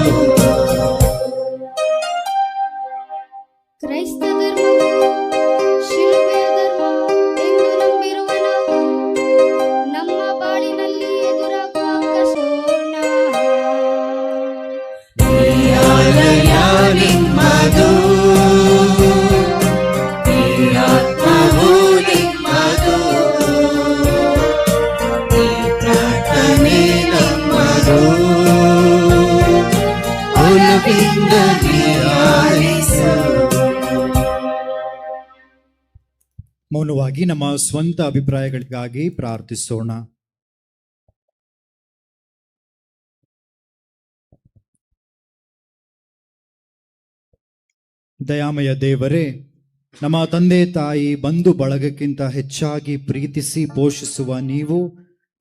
S2: ಮೌನವಾಗಿ ನಮ್ಮ ಸ್ವಂತ ಅಭಿಪ್ರಾಯಗಳಿಗಾಗಿ ಪ್ರಾರ್ಥಿಸೋಣ. ದಯಾಮಯ ದೇವರೇ, ನಮ್ಮ ತಂದೆ ತಾಯಿ ಬಂಧು ಬಳಗಕ್ಕಿಂತ ಹೆಚ್ಚಾಗಿ ಪ್ರೀತಿಸಿ ಪೋಷಿಸುವ ನೀವು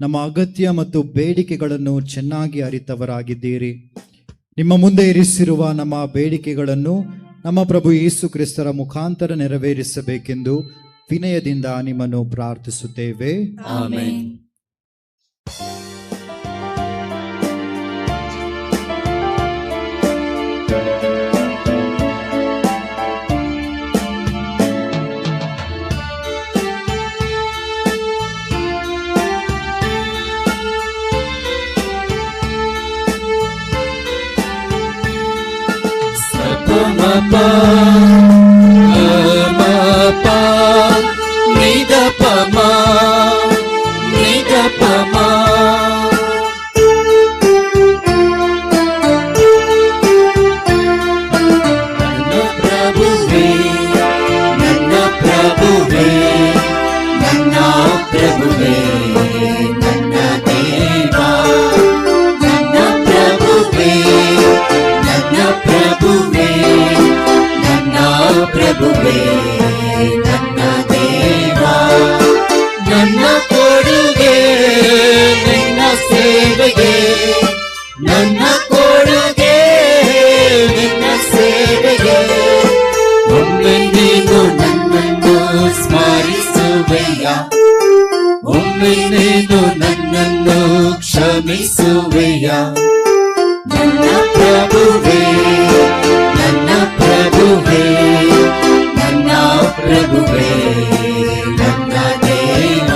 S2: ನಮ್ಮ ಅಗತ್ಯ ಮತ್ತು ಬೇಡಿಕೆಗಳನ್ನು ಚೆನ್ನಾಗಿ ಅರಿತವರಾಗಿದ್ದೀರಿ. ನಿಮ್ಮ ಮುಂದೆ ಇರಿಸಿರುವ ನಮ್ಮ ಬೇಡಿಕೆಗಳನ್ನು ನಮ್ಮ ಪ್ರಭು ಯೇಸು ಕ್ರಿಸ್ತರ ಮುಖಾಂತರ ನೆರವೇರಿಸಬೇಕೆಂದು ವಿನಯದಿಂದ ನಿಮ್ಮನ್ನು ಪ್ರಾರ್ಥಿಸುತ್ತೇವೆ.
S4: Amen.
S1: Papa, Papa, Nida Pama, Nida Pama. Nanna Prabhuve, Nanna Prabhuve, Nanna Prabhuve, Nanna Deva, Nanna Prabhuve, Nanna Prabhuve. ಪ್ರಭುವೇ ನನ್ನ ದೇವ, ನನ್ನ ಕೊಡುಗೆ ನಿನ್ನ ಸೇವೆಗೆ, ನನ್ನ ಕೊಡುಗೆ ನಿನ್ನ ಸೇವೆಗೆ. ಒಮ್ಮೆ ನೀನು ನನ್ನನ್ನು ಸ್ಮರಿಸುವೆಯ, ಒಮ್ಮೆ ನೀನು ನನ್ನನ್ನು ಕ್ಷಮಿಸುವೆಯ. ನನ್ನ ಪ್ರಭುವೇ, ನನ್ನ ಪ್ರಭುವೇ, ನನ್ನ ಪ್ರಭುವೇ, ನನ್ನ ದೇವ.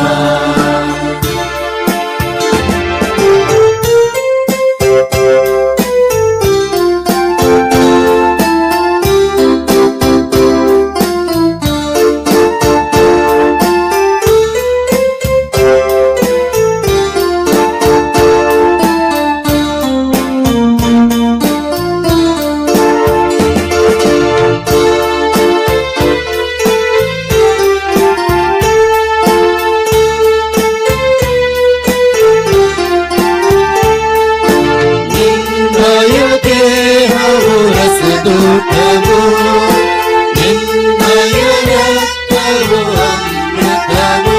S1: ರಸದೂತವು ನಿನ್ನಯ ರಕ್ತವು ಅಮೃತವು.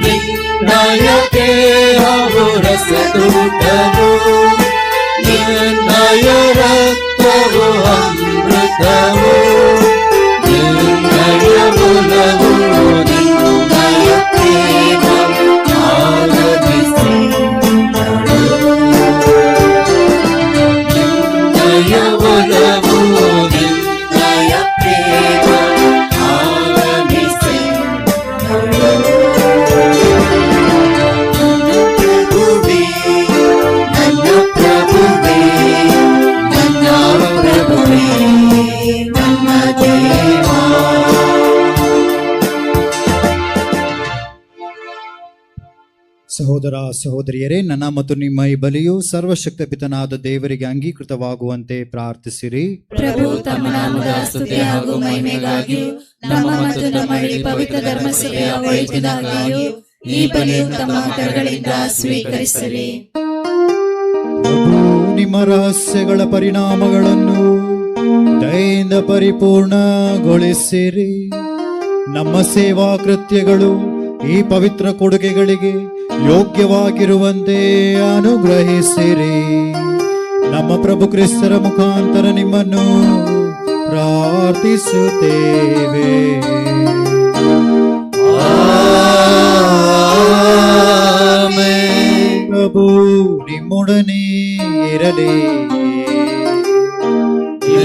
S1: ನಿನ್ನಯ ದೇಹವು ರಸದೂತವು, ನಿನ್ನಯ ರಕ್ತವು ಅಮೃತವು. ನಿನ್ನಯ ಬಲವು, ನಿನ್ನಯ ಪ್ರೇಮವು ಆರಾಧಿಸಿ. ನಿನ್ನಯ ಬಲವು, ನಿನ್ನಯ ಪ್ರೇಮ ಆರಾಧಿಸಿ. ನನ್ನ ಪ್ರಭುವೇ, ನನ್ನ ಪ್ರಭುವೇ, ನನ್ನ ದೇವ.
S2: ಸಹೋದರ ಸಹೋದರಿಯರೇ, ನನ್ನ ಮತ್ತು ನಿಮ್ಮ ಈ ಬಲಿಯು ಸರ್ವಶಕ್ತ ಪಿತನಾದ ದೇವರಿಗೆ ಅಂಗೀಕೃತವಾಗುವಂತೆ ಪ್ರಾರ್ಥಿಸಿರಿ.
S4: ಪ್ರಭು ತಮ್ಮ ನಾಮದ ಸ್ತುತಿ ಹಾಗೂ ಮಹಿಮೆಗಾಗಿಯೂ ನಮ್ಮ ಮತ್ತು ನಮ್ಮ ಇಡೀ ಪವಿತ್ರ ಧರ್ಮಸಭೆಯ ಒಳಿತಿಗಾಗಿಯೂ ಈ ಬಲಿಯು ತಮ್ಮ ಕರಗಳಿಂದ ಸ್ವೀಕರಿಸಿರಿ.
S2: ಪ್ರಭು ನಿಮ್ಮ ರಹಸ್ಯಗಳ ಪರಿಣಾಮಗಳನ್ನು ದಯೆಯಿಂದ ಪರಿಪೂರ್ಣಗೊಳಿಸಿರಿ. ನಮ್ಮ ಸೇವಾ ಕೃತ್ಯಗಳು ಈ ಪವಿತ್ರ ಕೊಡುಗೆಗಳಿಗೆ ಯೋಗ್ಯವಾಗಿರುವಂತೆ ಅನುಗ್ರಹಿಸಿರಿ. ನಮ್ಮ ಪ್ರಭು ಕ್ರಿಸ್ತರ ಮುಖಾಂತರ ನಿಮ್ಮನ್ನು ಪ್ರಾರ್ಥಿಸುತ್ತೇವೆ. ಪ್ರಭು ನಿಮ್ಮೊಡನೆ ಇರಲಿ.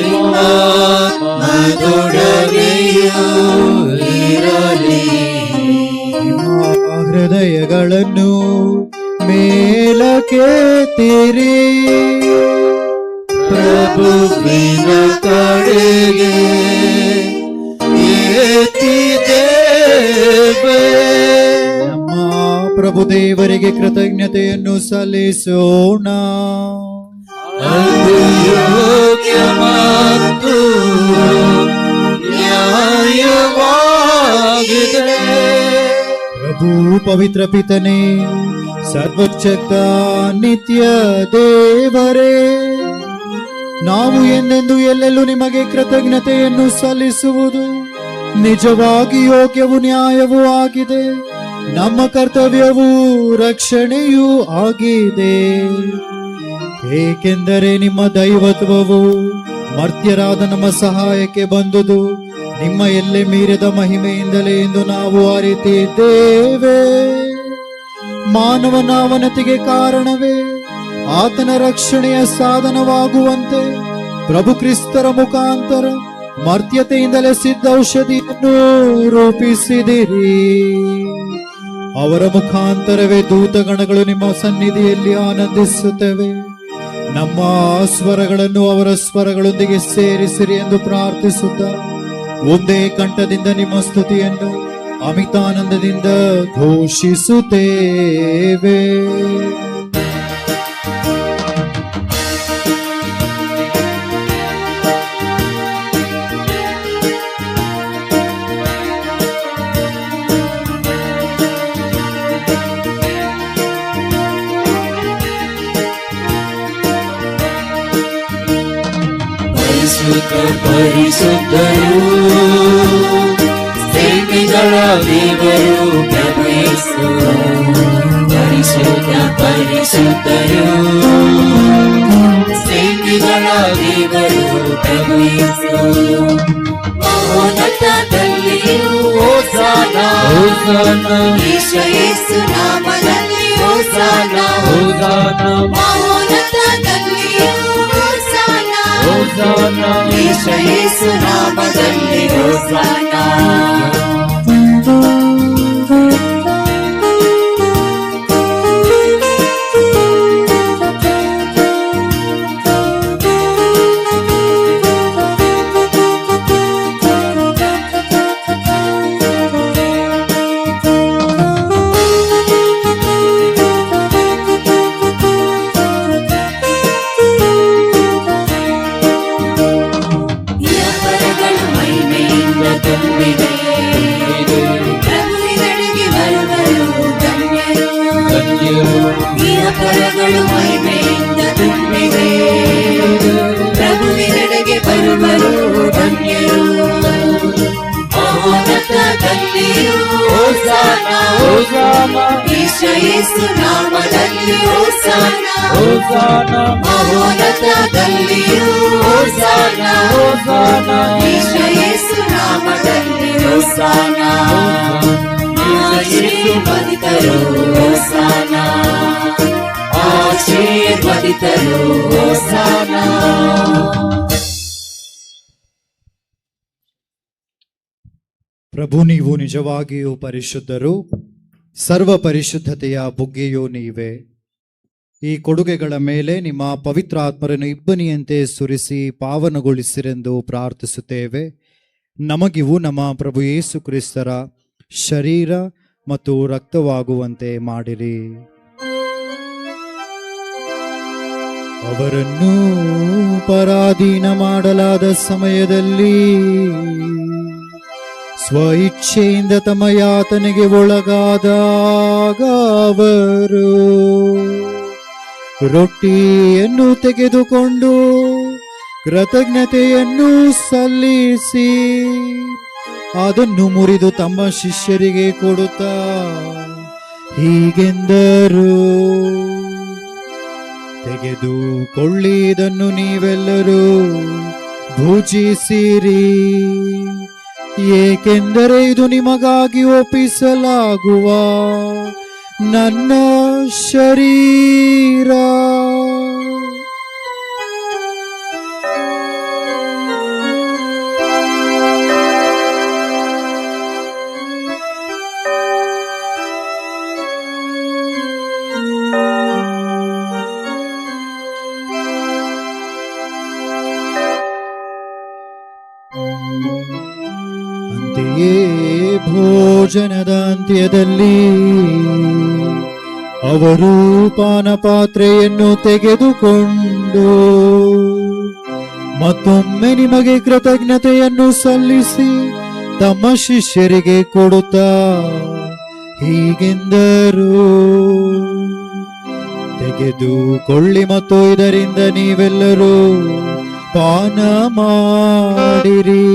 S2: ನಿಮ್ಮ ಹೃದಯಗಳನ್ನು ಮೇಲಕ್ಕೆತ್ತಿರಿ.
S1: ಪ್ರಭುವಿನ ಕಡೆಗೆ ಎತ್ತಿದ್ದೇವೆ.
S2: ನಮ್ಮ ಪ್ರಭು ದೇವರಿಗೆ ಕೃತಜ್ಞತೆಯನ್ನು ಸಲ್ಲಿಸೋಣ.
S1: ಅದು ಯೋಗ್ಯವಾಗಿದೆ.
S2: ಹಾಗೂ ಪವಿತ್ರ ಪಿತನೇ, ಸರ್ವಶಕ್ತ ನಿತ್ಯ ದೇವರೇ, ನಾವು ಎಂದೆಂದು ಎಲ್ಲೆಲ್ಲೂ ನಿಮಗೆ ಕೃತಜ್ಞತೆಯನ್ನು ಸಲ್ಲಿಸುವುದು ನಿಜವಾಗಿ ಯೋಗ್ಯವೂ ನ್ಯಾಯವೂ ಆಗಿದೆ. ನಮ್ಮ ಕರ್ತವ್ಯವೂ ರಕ್ಷಣೆಯೂ ಆಗಿದೆ. ಏಕೆಂದರೆ ನಿಮ್ಮ ದೈವತ್ವವು ಮರ್ತ್ಯರಾದ ನಮ್ಮ ಸಹಾಯಕ್ಕೆ ಬಂದುದು ನಿಮ್ಮ ಎಲ್ಲೆ ಮೀರಿದ ಮಹಿಮೆಯಿಂದಲೇ ಎಂದು ನಾವು ಅರಿತಿದ್ದೇವೆ. ಮಾನವನ ಅವನತಿಗೆ ಕಾರಣವೇ ಆತನ ರಕ್ಷಣೆಯ ಸಾಧನವಾಗುವಂತೆ ಪ್ರಭು ಕ್ರಿಸ್ತರ ಮುಖಾಂತರ ಮರ್ತ್ಯತೆಯಿಂದಲೇ ಸಿದ್ಧ ಔಷಧಿಯನ್ನು ರೂಪಿಸಿದಿರಿ. ಅವರ ಮುಖಾಂತರವೇ ದೂತಗಣಗಳು ನಿಮ್ಮ ಸನ್ನಿಧಿಯಲ್ಲಿ ಆನಂದಿಸುತ್ತವೆ. ನಮ್ಮ ಸ್ವರಗಳನ್ನು ಅವರ ಸ್ವರಗಳೊಂದಿಗೆ ಸೇರಿಸಿರಿ ಎಂದು ಪ್ರಾರ್ಥಿಸುತ್ತ ಒಂದೇ ಕಂಠದಿಂದ ನಿಮ್ಮ ಸ್ತುತಿಯನ್ನು ಅಮಿತಾನಂದದಿಂದ ಘೋಷಿಸುತ್ತೇವೆ.
S1: ಪರಿಶುದ್ಧರು ಸೇವೆಗಳ ದೇವರು ಪ್ರಭು ಯೇಸು. ಪರಿಶುದ್ಧ ಪರಿಶುದ್ಧರು ಸೇವೆಗಳ ದೇವರು ಪ್ರಭು ಯೇಸು. ಮಹೋನ್ನತದಲ್ಲಿಯೂ ಹೋಸಾನ ಹೋಸಾನ, ಯೇಸು ನಾಮದಲ್ಲಿ ಹೋಸಾನ ಹೋಸಾನ. ಮಹೋನ್ನತದಲ್ಲಿಯೂ ಹೋಸಾನ ಹೋಸಾನ, ಯೇಸು ನಾಮದಲ್ಲಿ ಹೋಸಾನ. ಪರಗಳು ಮಹಿಮೆಯಿಂದ ತುಂಬಿವೆ, ಪ್ರಭುವಿನೆಡೆಗೆ ಬರುವರು ಧನ್ಯರು. ಮಹೋನ್ನತದಲ್ಲಿಯೂ ಹೋಸಾನ ಹೋಸಾನ, ಯೇಸು ನಾಮದಲ್ಲಿ ಹೋಸಾನ ಹೋಸಾನ. ಮಹೋನ್ನತದಲ್ಲಿಯೂ ಹೋಸಾನ ಹೋಸಾನ, ಯೇಸು ನಾಮದಲ್ಲಿ ಹೋಸಾನ. ಆಶೀರ್ವದಿತರು ಹೋಸಾನ, ಆಶೀರ್ವದಿತರು ಹೋಸಾನ.
S2: ಪ್ರಭು, ನೀವು ನಿಜವಾಗಿಯೂ ಪರಿಶುದ್ಧರು, ಸರ್ವ ಪರಿಶುದ್ಧತೆಯ ಬುಗ್ಗೆಯೂ ನೀವೇ. ಈ ಕೊಡುಗೆಗಳ ಮೇಲೆ ನಿಮ್ಮ ಪವಿತ್ರ ಆತ್ಮರನ್ನು ಇಬ್ಬನಿಯಂತೆ ಸುರಿಸಿ ಪಾವನಗೊಳಿಸಿರೆಂದು ಪ್ರಾರ್ಥಿಸುತ್ತೇವೆ. ನಮಗಿವು ನಮ್ಮ ಪ್ರಭು ಯೇಸು ಕ್ರಿಸ್ತರ ಶರೀರ ಮತ್ತು ರಕ್ತವಾಗುವಂತೆ ಮಾಡಿರಿ. ಅವರನ್ನು ಪರಾಧೀನ ಮಾಡಲಾದ ಸಮಯದಲ್ಲಿ ಸ್ವಇಚ್ಛೆಯಿಂದ ತಮ್ಮ ಯಾತನೆಗೆ ಒಳಗಾದಾಗ ಅವರು ರೊಟ್ಟಿಯನ್ನು ತೆಗೆದುಕೊಂಡು ಕೃತಜ್ಞತೆಯನ್ನು ಸಲ್ಲಿಸಿ ಅದನ್ನು ಮುರಿದು ತಮ್ಮ ಶಿಷ್ಯರಿಗೆ ಕೊಡುತ್ತಾ ಹೀಗೆಂದರು, ತೆಗೆದುಕೊಳ್ಳಿ, ಇದನ್ನು ನೀವೆಲ್ಲರೂ ಭುಜಿಸಿರಿ, ಏಕೆಂದರೆ ಇದು ನಿಮಗಾಗಿ ಒಪ್ಪಿಸಲಾಗುವ ನನ್ನ ಶರೀರ. ಅಂತೆಯೇ ಭೋಜನದ ಅಂತ್ಯದಲ್ಲಿ ಅವರು ಪಾನಪಾತ್ರೆಯನ್ನು ತೆಗೆದುಕೊಂಡು ಮತ್ತೊಮ್ಮೆ ನಿಮಗೆ ಕೃತಜ್ಞತೆಯನ್ನು ಸಲ್ಲಿಸಿ ತಮ್ಮ ಶಿಷ್ಯರಿಗೆ ಕೊಡುತ್ತಾ ಹೀಗೆಂದರು, ತೆಗೆದುಕೊಳ್ಳಿ ಮತ್ತು ಇದರಿಂದ ನೀವೆಲ್ಲರೂ ಪಾನ ಮಾಡಿರಿ,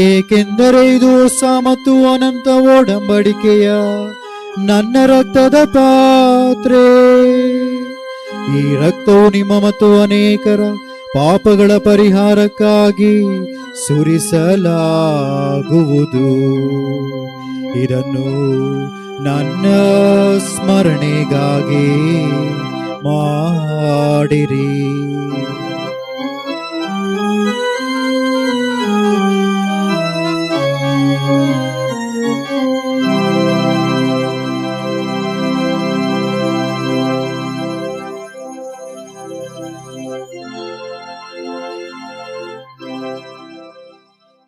S2: ಏಕೆಂದರೆ ಇದು ಹೊಸ ಮತ್ತು ಅನಂತ ಒಡಂಬಡಿಕೆಯ ನನ್ನ ರಕ್ತದ ಪಾತ್ರೆ. ಈ ರಕ್ತವು ನಿಮ್ಮ ಮತ್ತು ಅನೇಕರ ಪಾಪಗಳ ಪರಿಹಾರಕ್ಕಾಗಿ ಸುರಿಸಲಾಗುವುದು. ಇದನ್ನು ನನ್ನ ಸ್ಮರಣೆಗಾಗಿ ಮಾಡಿರಿ.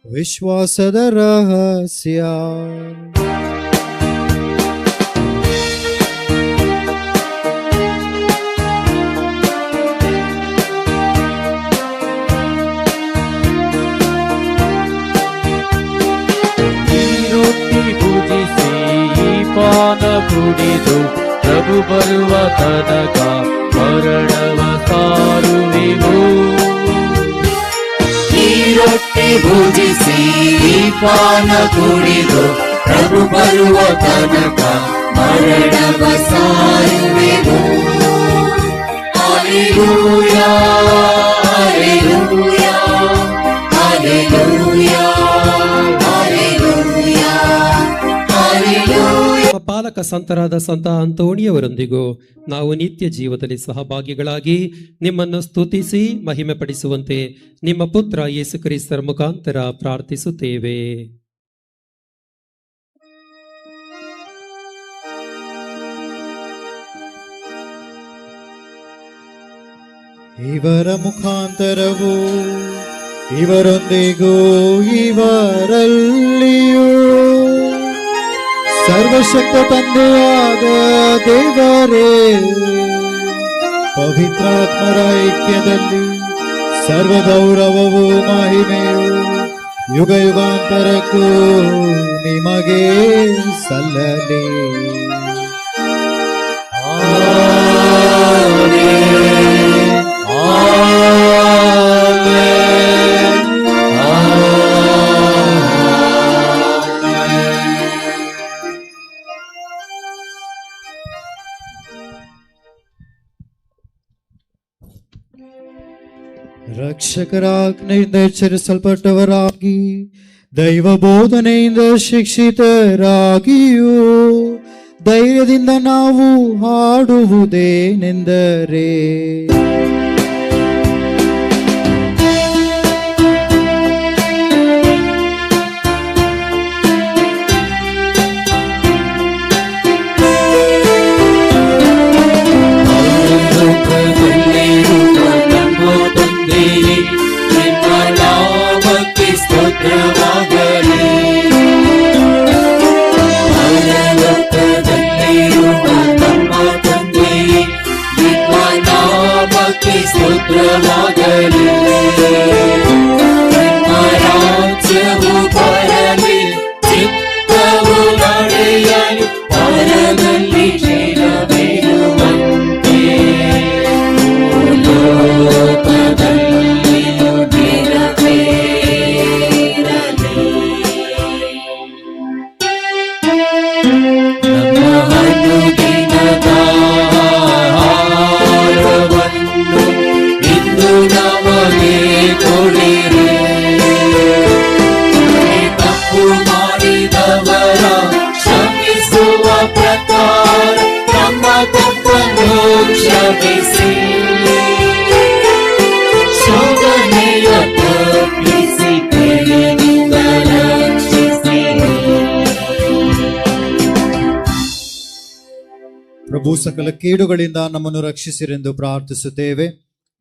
S2: ವಿಶ್ವಾಸದ ರಹಸ್ಯ.
S8: ಭುಜಿಸಿ ಪಾನ ಕುಡಿದು ಪ್ರಭು ಬರುವ ತನಕ ಮರಣವ ಸಾರುವೆವು.
S1: ಈ ರೊಟ್ಟಿ ಭುಜಿಸಿ ಪಾನ ಕುಡಿದು ಪ್ರಭು ಬರುವ ತನಕ ಮರಣವ ಸಾರುವೆವು. Hallelujah, hallelujah, hallelujah, hallelujah, hallelujah.
S6: ಪಾಲಕ ಸಂತರಾದ ಸಂತ ಅಂತೋಣಿಯವರೊಂದಿಗೂ ನಾವು ನಿತ್ಯ ಜೀವದಲ್ಲಿ ಸಹಭಾಗಿಗಳಾಗಿ ನಿಮ್ಮನ್ನು ಸ್ತುತಿಸಿ ಮಹಿಮೆ ಪಡಿಸುವಂತೆ ನಿಮ್ಮ ಪುತ್ರ ಯೇಸು ಕ್ರಿಸ್ತರ ಮುಖಾಂತರ ಪ್ರಾರ್ಥಿಸುತ್ತೇವೆ.
S2: ಇವರ ಮುಖಾಂತರವು ಇವರೊಂದಿಗೂ ಇವರಲ್ಲಿಯೂ ಸರ್ವಶಕ್ತ ತಂದೆಯಾದ ದೇವರೇ, ಪವಿತ್ರಾತ್ಮರ ಐಕ್ಯದಲ್ಲಿ ಸರ್ವ ಗೌರವವು ಮಹಿಮೆಯು ಯುಗ ಯುಗಾಂತರಕ್ಕೂ ನಿಮಗೆ ಸಲ್ಲಲಿ. ರಕ್ಷಕರ ಆಜ್ಞೆಯಿಂದ ಎಚ್ಚರಿಸಲ್ಪಟ್ಟವರಾಗಿ ದೈವ ಬೋಧನೆಯಿಂದ ಶಿಕ್ಷಿತರಾಗಿಯೂ ಧೈರ್ಯದಿಂದ ನಾವು ಹಾಡುವುದೇನೆಂದರೆ,
S1: ಸ್ತೋತ್ರವಾಗಲಿ. ರಾಜ್ಯವು ಬರಲಿ, ಚಿತ್ತವು ನಡೆಯಲಿ, ಪರದಲ್ಲಿ ಜೀವವಿರುವಂತೆ ಲೋಕದಲ್ಲಿಯೂ ನೆರವೇರಲಿ. ನಮ್ಮ ಅನುದಿನದ ಆಹಾರವನ್ನು ಇಂದು ನಮಗೆ ಕೊಡಿರಿ. ತಪ್ಪು ಮಾಡಿದವರ ಕ್ಷಮಿಸುವ ಪ್ರಕಾರ ನಮ್ಮ ತಪ್ಪನ್ನು ಕ್ಷಮಿಸಿ, ಶೋಧನೆಯ ತಪ್ಪಿಸಿ ಕೆಳಗಿಂದ ರಕ್ಷಿಸಿ.
S2: ಪ್ರಭು ಸಕಲ ಕೇಡುಗಳಿಂದ ನಮ್ಮನ್ನು ರಕ್ಷಿಸಿರೆಂದು ಪ್ರಾರ್ಥಿಸುತ್ತೇವೆ.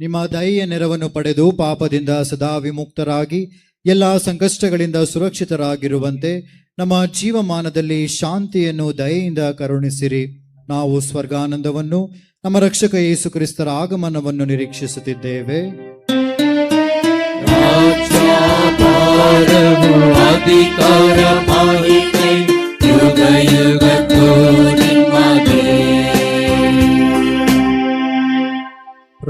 S2: ನಿಮ್ಮ ದಯೆಯ ನೆರವನ್ನು ಪಡೆದು ಪಾಪದಿಂದ ಸದಾ ವಿಮುಕ್ತರಾಗಿ ಎಲ್ಲ ಸಂಕಷ್ಟಗಳಿಂದ ಸುರಕ್ಷಿತರಾಗಿರುವಂತೆ ನಮ್ಮ ಜೀವಮಾನದಲ್ಲಿ ಶಾಂತಿಯನ್ನು ದಯೆಯಿಂದ ಕರುಣಿಸಿರಿ. ನಾವು ಸ್ವರ್ಗಾನಂದವನ್ನು ನಮ್ಮ ರಕ್ಷಕ ಯೇಸು ಕ್ರಿಸ್ತರ ಆಗಮನವನ್ನು ನಿರೀಕ್ಷಿಸುತ್ತಿದ್ದೇವೆ.
S1: ಅಧಿಕಾರ ಮಾಹಿತಿ ಯುಗ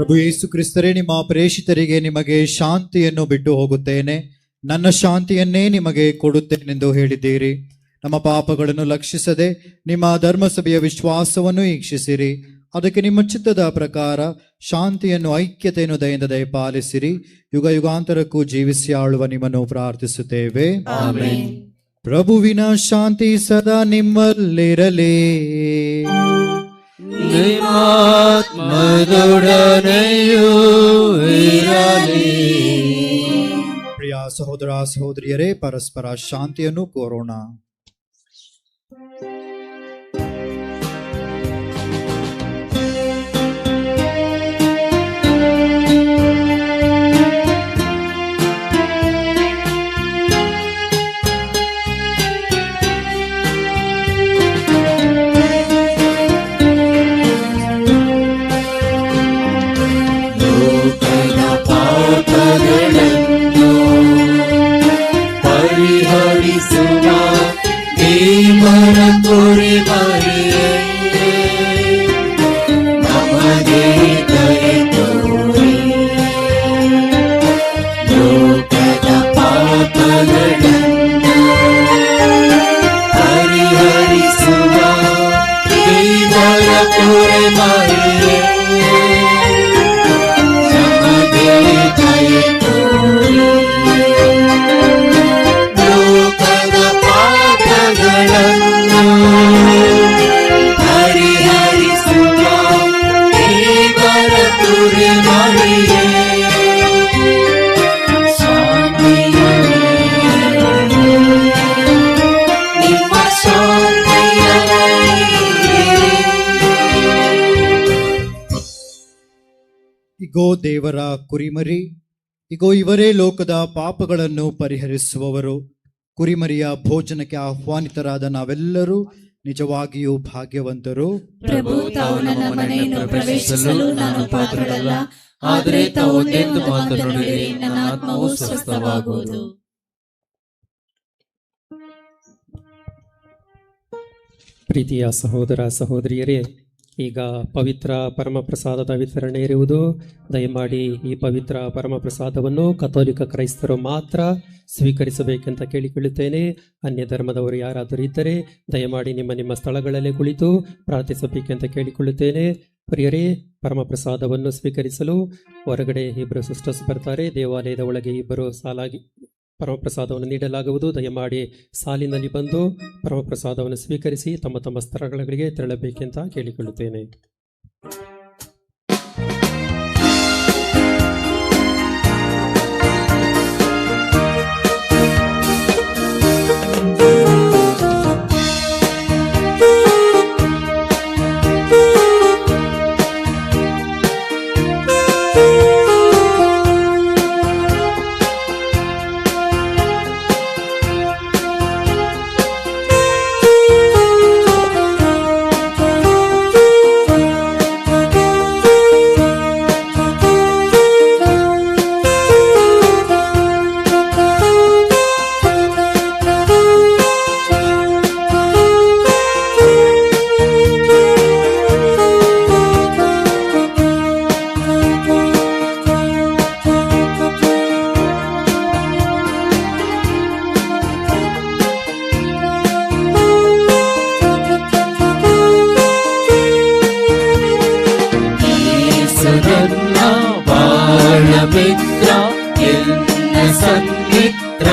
S2: ಪ್ರಭು ಯೇಸು ಕ್ರಿಸ್ತರೇ, ನಿಮ್ಮ ಪ್ರೇಷಿತರಿಗೆ ನಿಮಗೆ ಶಾಂತಿಯನ್ನು ಬಿಟ್ಟು ಹೋಗುತ್ತೇನೆ, ನನ್ನ ಶಾಂತಿಯನ್ನೇ ನಿಮಗೆ ಕೊಡುತ್ತೇನೆಂದು ಹೇಳಿದ್ದೀರಿ. ನಮ್ಮ ಪಾಪಗಳನ್ನು ಲಕ್ಷಿಸದೆ ನಿಮ್ಮ ಧರ್ಮಸಭೆಯ ವಿಶ್ವಾಸವನ್ನು ಈಕ್ಷಿಸಿರಿ. ಅದಕ್ಕೆ ನಿಮ್ಮ ಚಿತ್ತದ ಪ್ರಕಾರ ಶಾಂತಿಯನ್ನು, ಐಕ್ಯತೆಯನ್ನು ದಯೆಯಿಂದ ದಯಪಾಲಿಸಿರಿ. ಯುಗ ಯುಗಾಂತರಕ್ಕೂ ಜೀವಿಸಿ ಆಳುವ ನಿಮ್ಮನ್ನು ಪ್ರಾರ್ಥಿಸುತ್ತೇವೆ. ಪ್ರಭುವಿನ ಶಾಂತಿ ಸದಾ ನಿಮ್ಮಲ್ಲಿರಲಿ.
S1: ನಿಮ್ಮಾತ್ಮದೊಡನೆಯೂ ಇರಲಿ.
S2: ಪ್ರಿಯ ಸಹೋದರ ಸಹೋದರಿಯರೇ, ಪರಸ್ಪರ ಶಾಂತಿಯನ್ನು ಕೋರೋಣ.
S1: ಪರಿಹರಿಸುವ ದೇವರ ಕುರಿ ಮರಿಯೇ, ನಮಗೆ ದಯೆ ತೋರಿ. ಲೋಕದ ಪಾಪಗಳನ್ನು ಪರಿಹರಿಸುವ ದೇವರ ಕುರಿ ಮರಿಯೇ, ನಮಗೆ ದಯೆ ತೋರಿ. ಪರಿಹರಿಸುವ ದೇವರ ಕುರಿ ಮರಿಯೇ, ನಿಮ್ಮ
S2: ಇಗೋ ದೇವರ ಕುರಿಮರಿ, ಇಗೋ ಇವರೇ ಲೋಕದ ಪಾಪಗಳನ್ನು ಪರಿಹರಿಸುವವರು. ಕುರಿಮರಿಯ ಭೋಜನಕ್ಕೆ ಆಹ್ವಾನಿತರಾದ ನಾವೆಲ್ಲರೂ ನಿಜವಾಗಿಯೂ ಭಾಗ್ಯವಂತರು.
S4: ಪ್ರಭು, ತಾವು ನನ್ನ ಮನೆಯನ್ನು ಪ್ರವೇಶಿಸಲು ನಾನು ಪಾತ್ರಳಲ್ಲ, ಆದರೆ ತಾವು ಒಂದೆಂದು ಮಾತನಾಡಿದರೆ ನನ್ನ ಆತ್ಮವು ಸ್ವಸ್ಥವಾಗುವುದು.
S6: ಪ್ರೀತಿಯ ಸಹೋದರ ಸಹೋದರಿಯರೇ, ಈಗ ಪವಿತ್ರ ಪರಮಪ್ರಸಾದದ ವಿತರಣೆ ಇರುವುದು. ದಯಮಾಡಿ ಈ ಪವಿತ್ರ ಪರಮಪ್ರಸಾದವನ್ನು ಕಥೋಲಿಕ ಕ್ರೈಸ್ತರು ಮಾತ್ರ ಸ್ವೀಕರಿಸಬೇಕೆಂತ ಕೇಳಿಕೊಳ್ಳುತ್ತೇನೆ. ಅನ್ಯ ಧರ್ಮದವರು ಯಾರಾದರೂ ಇದ್ದರೆ ದಯಮಾಡಿ ನಿಮ್ಮ ಸ್ಥಳಗಳಲ್ಲೇ ಕುಳಿತು ಪ್ರಾರ್ಥಿಸಬೇಕೆಂತ ಕೇಳಿಕೊಳ್ಳುತ್ತೇನೆ. ಪ್ರಿಯರೇ, ಪರಮಪ್ರಸಾದವನ್ನು ಸ್ವೀಕರಿಸಲು ಹೊರಗಡೆ ಇಬ್ಬರು ಸಿಸ್ಟರ್ಸ್ ಬರ್ತಾರೆ. ದೇವಾಲಯದ ಒಳಗೆ ಇಬ್ಬರು ಸಾಲಾಗಿ ಪರಮಪ್ರಸಾದವನ್ನು ನೀಡಲಾಗುವುದು. ದಯಮಾಡಿ ಸಾಲಿನಲ್ಲಿ ಬಂದು ಪರಮಪ್ರಸಾದವನ್ನು ಸ್ವೀಕರಿಸಿ ತಮ್ಮ ತಮ್ಮ ಸ್ಥಳಗಳಿಗೆ ತೆರಳಬೇಕೆಂತ ಕೇಳಿಕೊಳ್ಳುತ್ತೇನೆ.
S1: ಮಿತ್ರ ಎನ್ನ ಸನ್ಮಿತ್ರ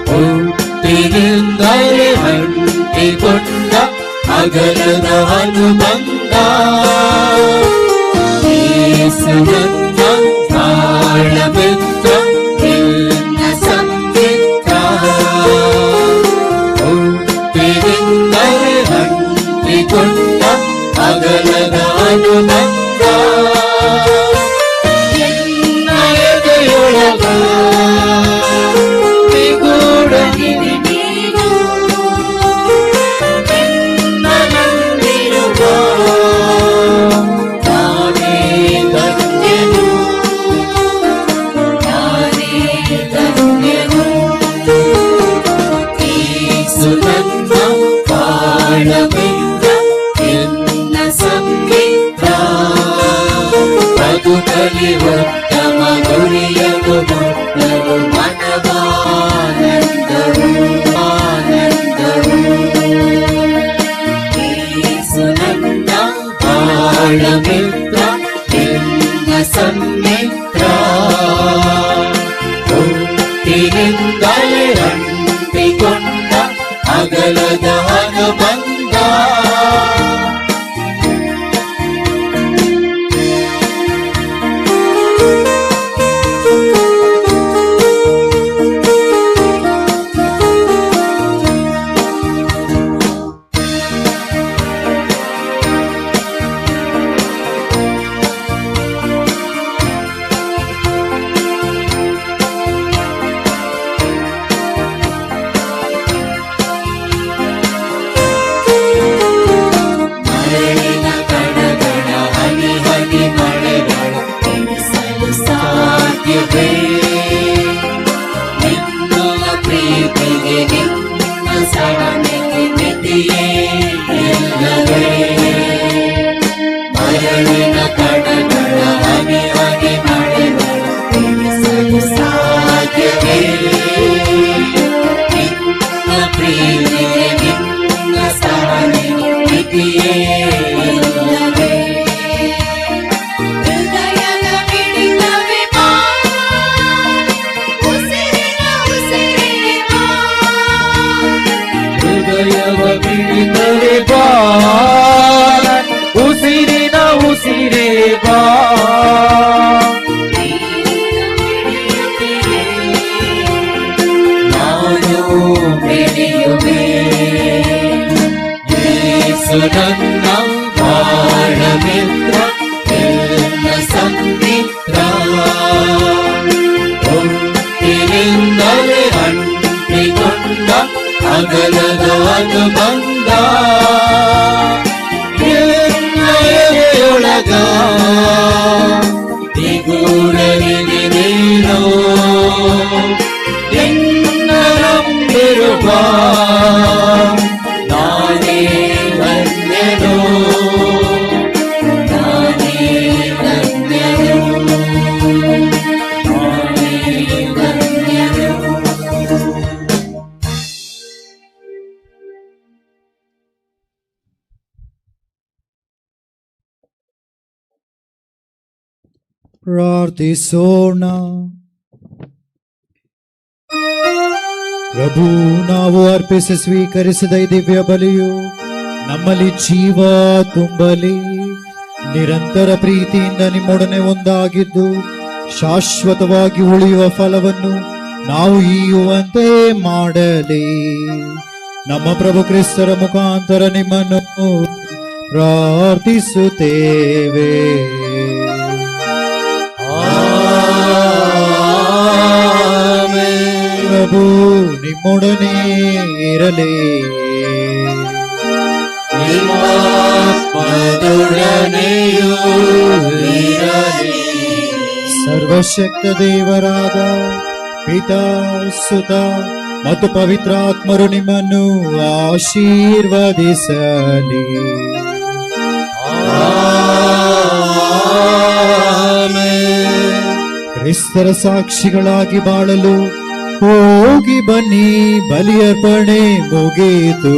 S1: ಹುಟ್ಟಿನಿಂದಲೇ ಅಂಟಿಕೊಂಡ ಅಗಲದ ಅನುಬಂಧ ಯೇಸು ನನ್ನ ಬಾಳ ಮಿತ್ರ ಎನ್ನ ಸನ್ಮಿತ್ರ ಹುಟ್ಟಿನಿಂದಲೇ ಅಂಟಿಕೊಂಡ ಅಗಲದ ಅನುಬಂಧ ಹುಟ್ಟಿನಿಂದಲೇ ಹುಟ್ಟಿನಿಂದಲೇ ಅಂಟಿಕೊಂಡ ಅಗಲದ ಅನುಬಂಧ ಉಸಿರಿನ ಉಸಿರೇ ಬಾ ನಾನು ಬೆಳೆಯುವೆ ಯೇಸು ನನ್ನ ಬಾಳ ಮಿತ್ರ ಎಲ್ಲ ಸಂಮಿತ್ರ ಹುಟ್ಟಿನಿಂದಲೇ ಅಂಟಿಕೊಂಡ ಅಗಲದ ಅನುಬಂಧ ಒಳಗ ತಿಗುರಲಿಗೆ ನೀನು ನಿನ್ನರಂಬಿರುವ ನಾನೇ ಧನ್ಯನು ನಾನೇ ಧನ್ಯನು ನಾನೇ ಧನ್ಯನು.
S2: ಪ್ರಾರ್ಥಿಸೋಣ. ಪ್ರಭು, ನಾವು ಅರ್ಪಿಸಿ ಸ್ವೀಕರಿಸಿದ ಈ ದಿವ್ಯ ಬಲಿಯು ನಮ್ಮಲ್ಲಿ ಜೀವ ತುಂಬಲಿ, ನಿರಂತರ ಪ್ರೀತಿಯಿಂದ ನಿಮ್ಮೊಡನೆ ಒಂದಾಗಿದ್ದು ಶಾಶ್ವತವಾಗಿ ಉಳಿಯುವ ಫಲವನ್ನು ನಾವು ಈಯುವಂತೆ ಮಾಡಲಿ. ನಮ್ಮ ಪ್ರಭು ಕ್ರಿಸ್ತರ ಮುಖಾಂತರ ನಿಮ್ಮನ್ನು ಪ್ರಾರ್ಥಿಸುತ್ತೇವೆ. ಪ್ರಭು ನಿಮ್ಮೊಡನೆ ಇರಲಿ, ಸರ್ವಶಕ್ತ ದೇವರಾದ ಪಿತಾ, ಸುತ ಮತ್ತು ಪವಿತ್ರಾತ್ಮರು ನಿಮ್ಮನ್ನು ಆಶೀರ್ವದಿಸಲಿ. ಕ್ರಿಸ್ತರ ಸಾಕ್ಷಿಗಳಾಗಿ ಬಾಳಲು ಹೋಗಿ ಬನ್ನಿ, ಬಲಿಯರ್ಪಣೆ ಮುಗೀತು.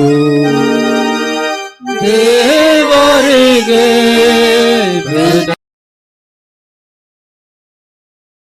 S1: ದೇವರಿಗೆ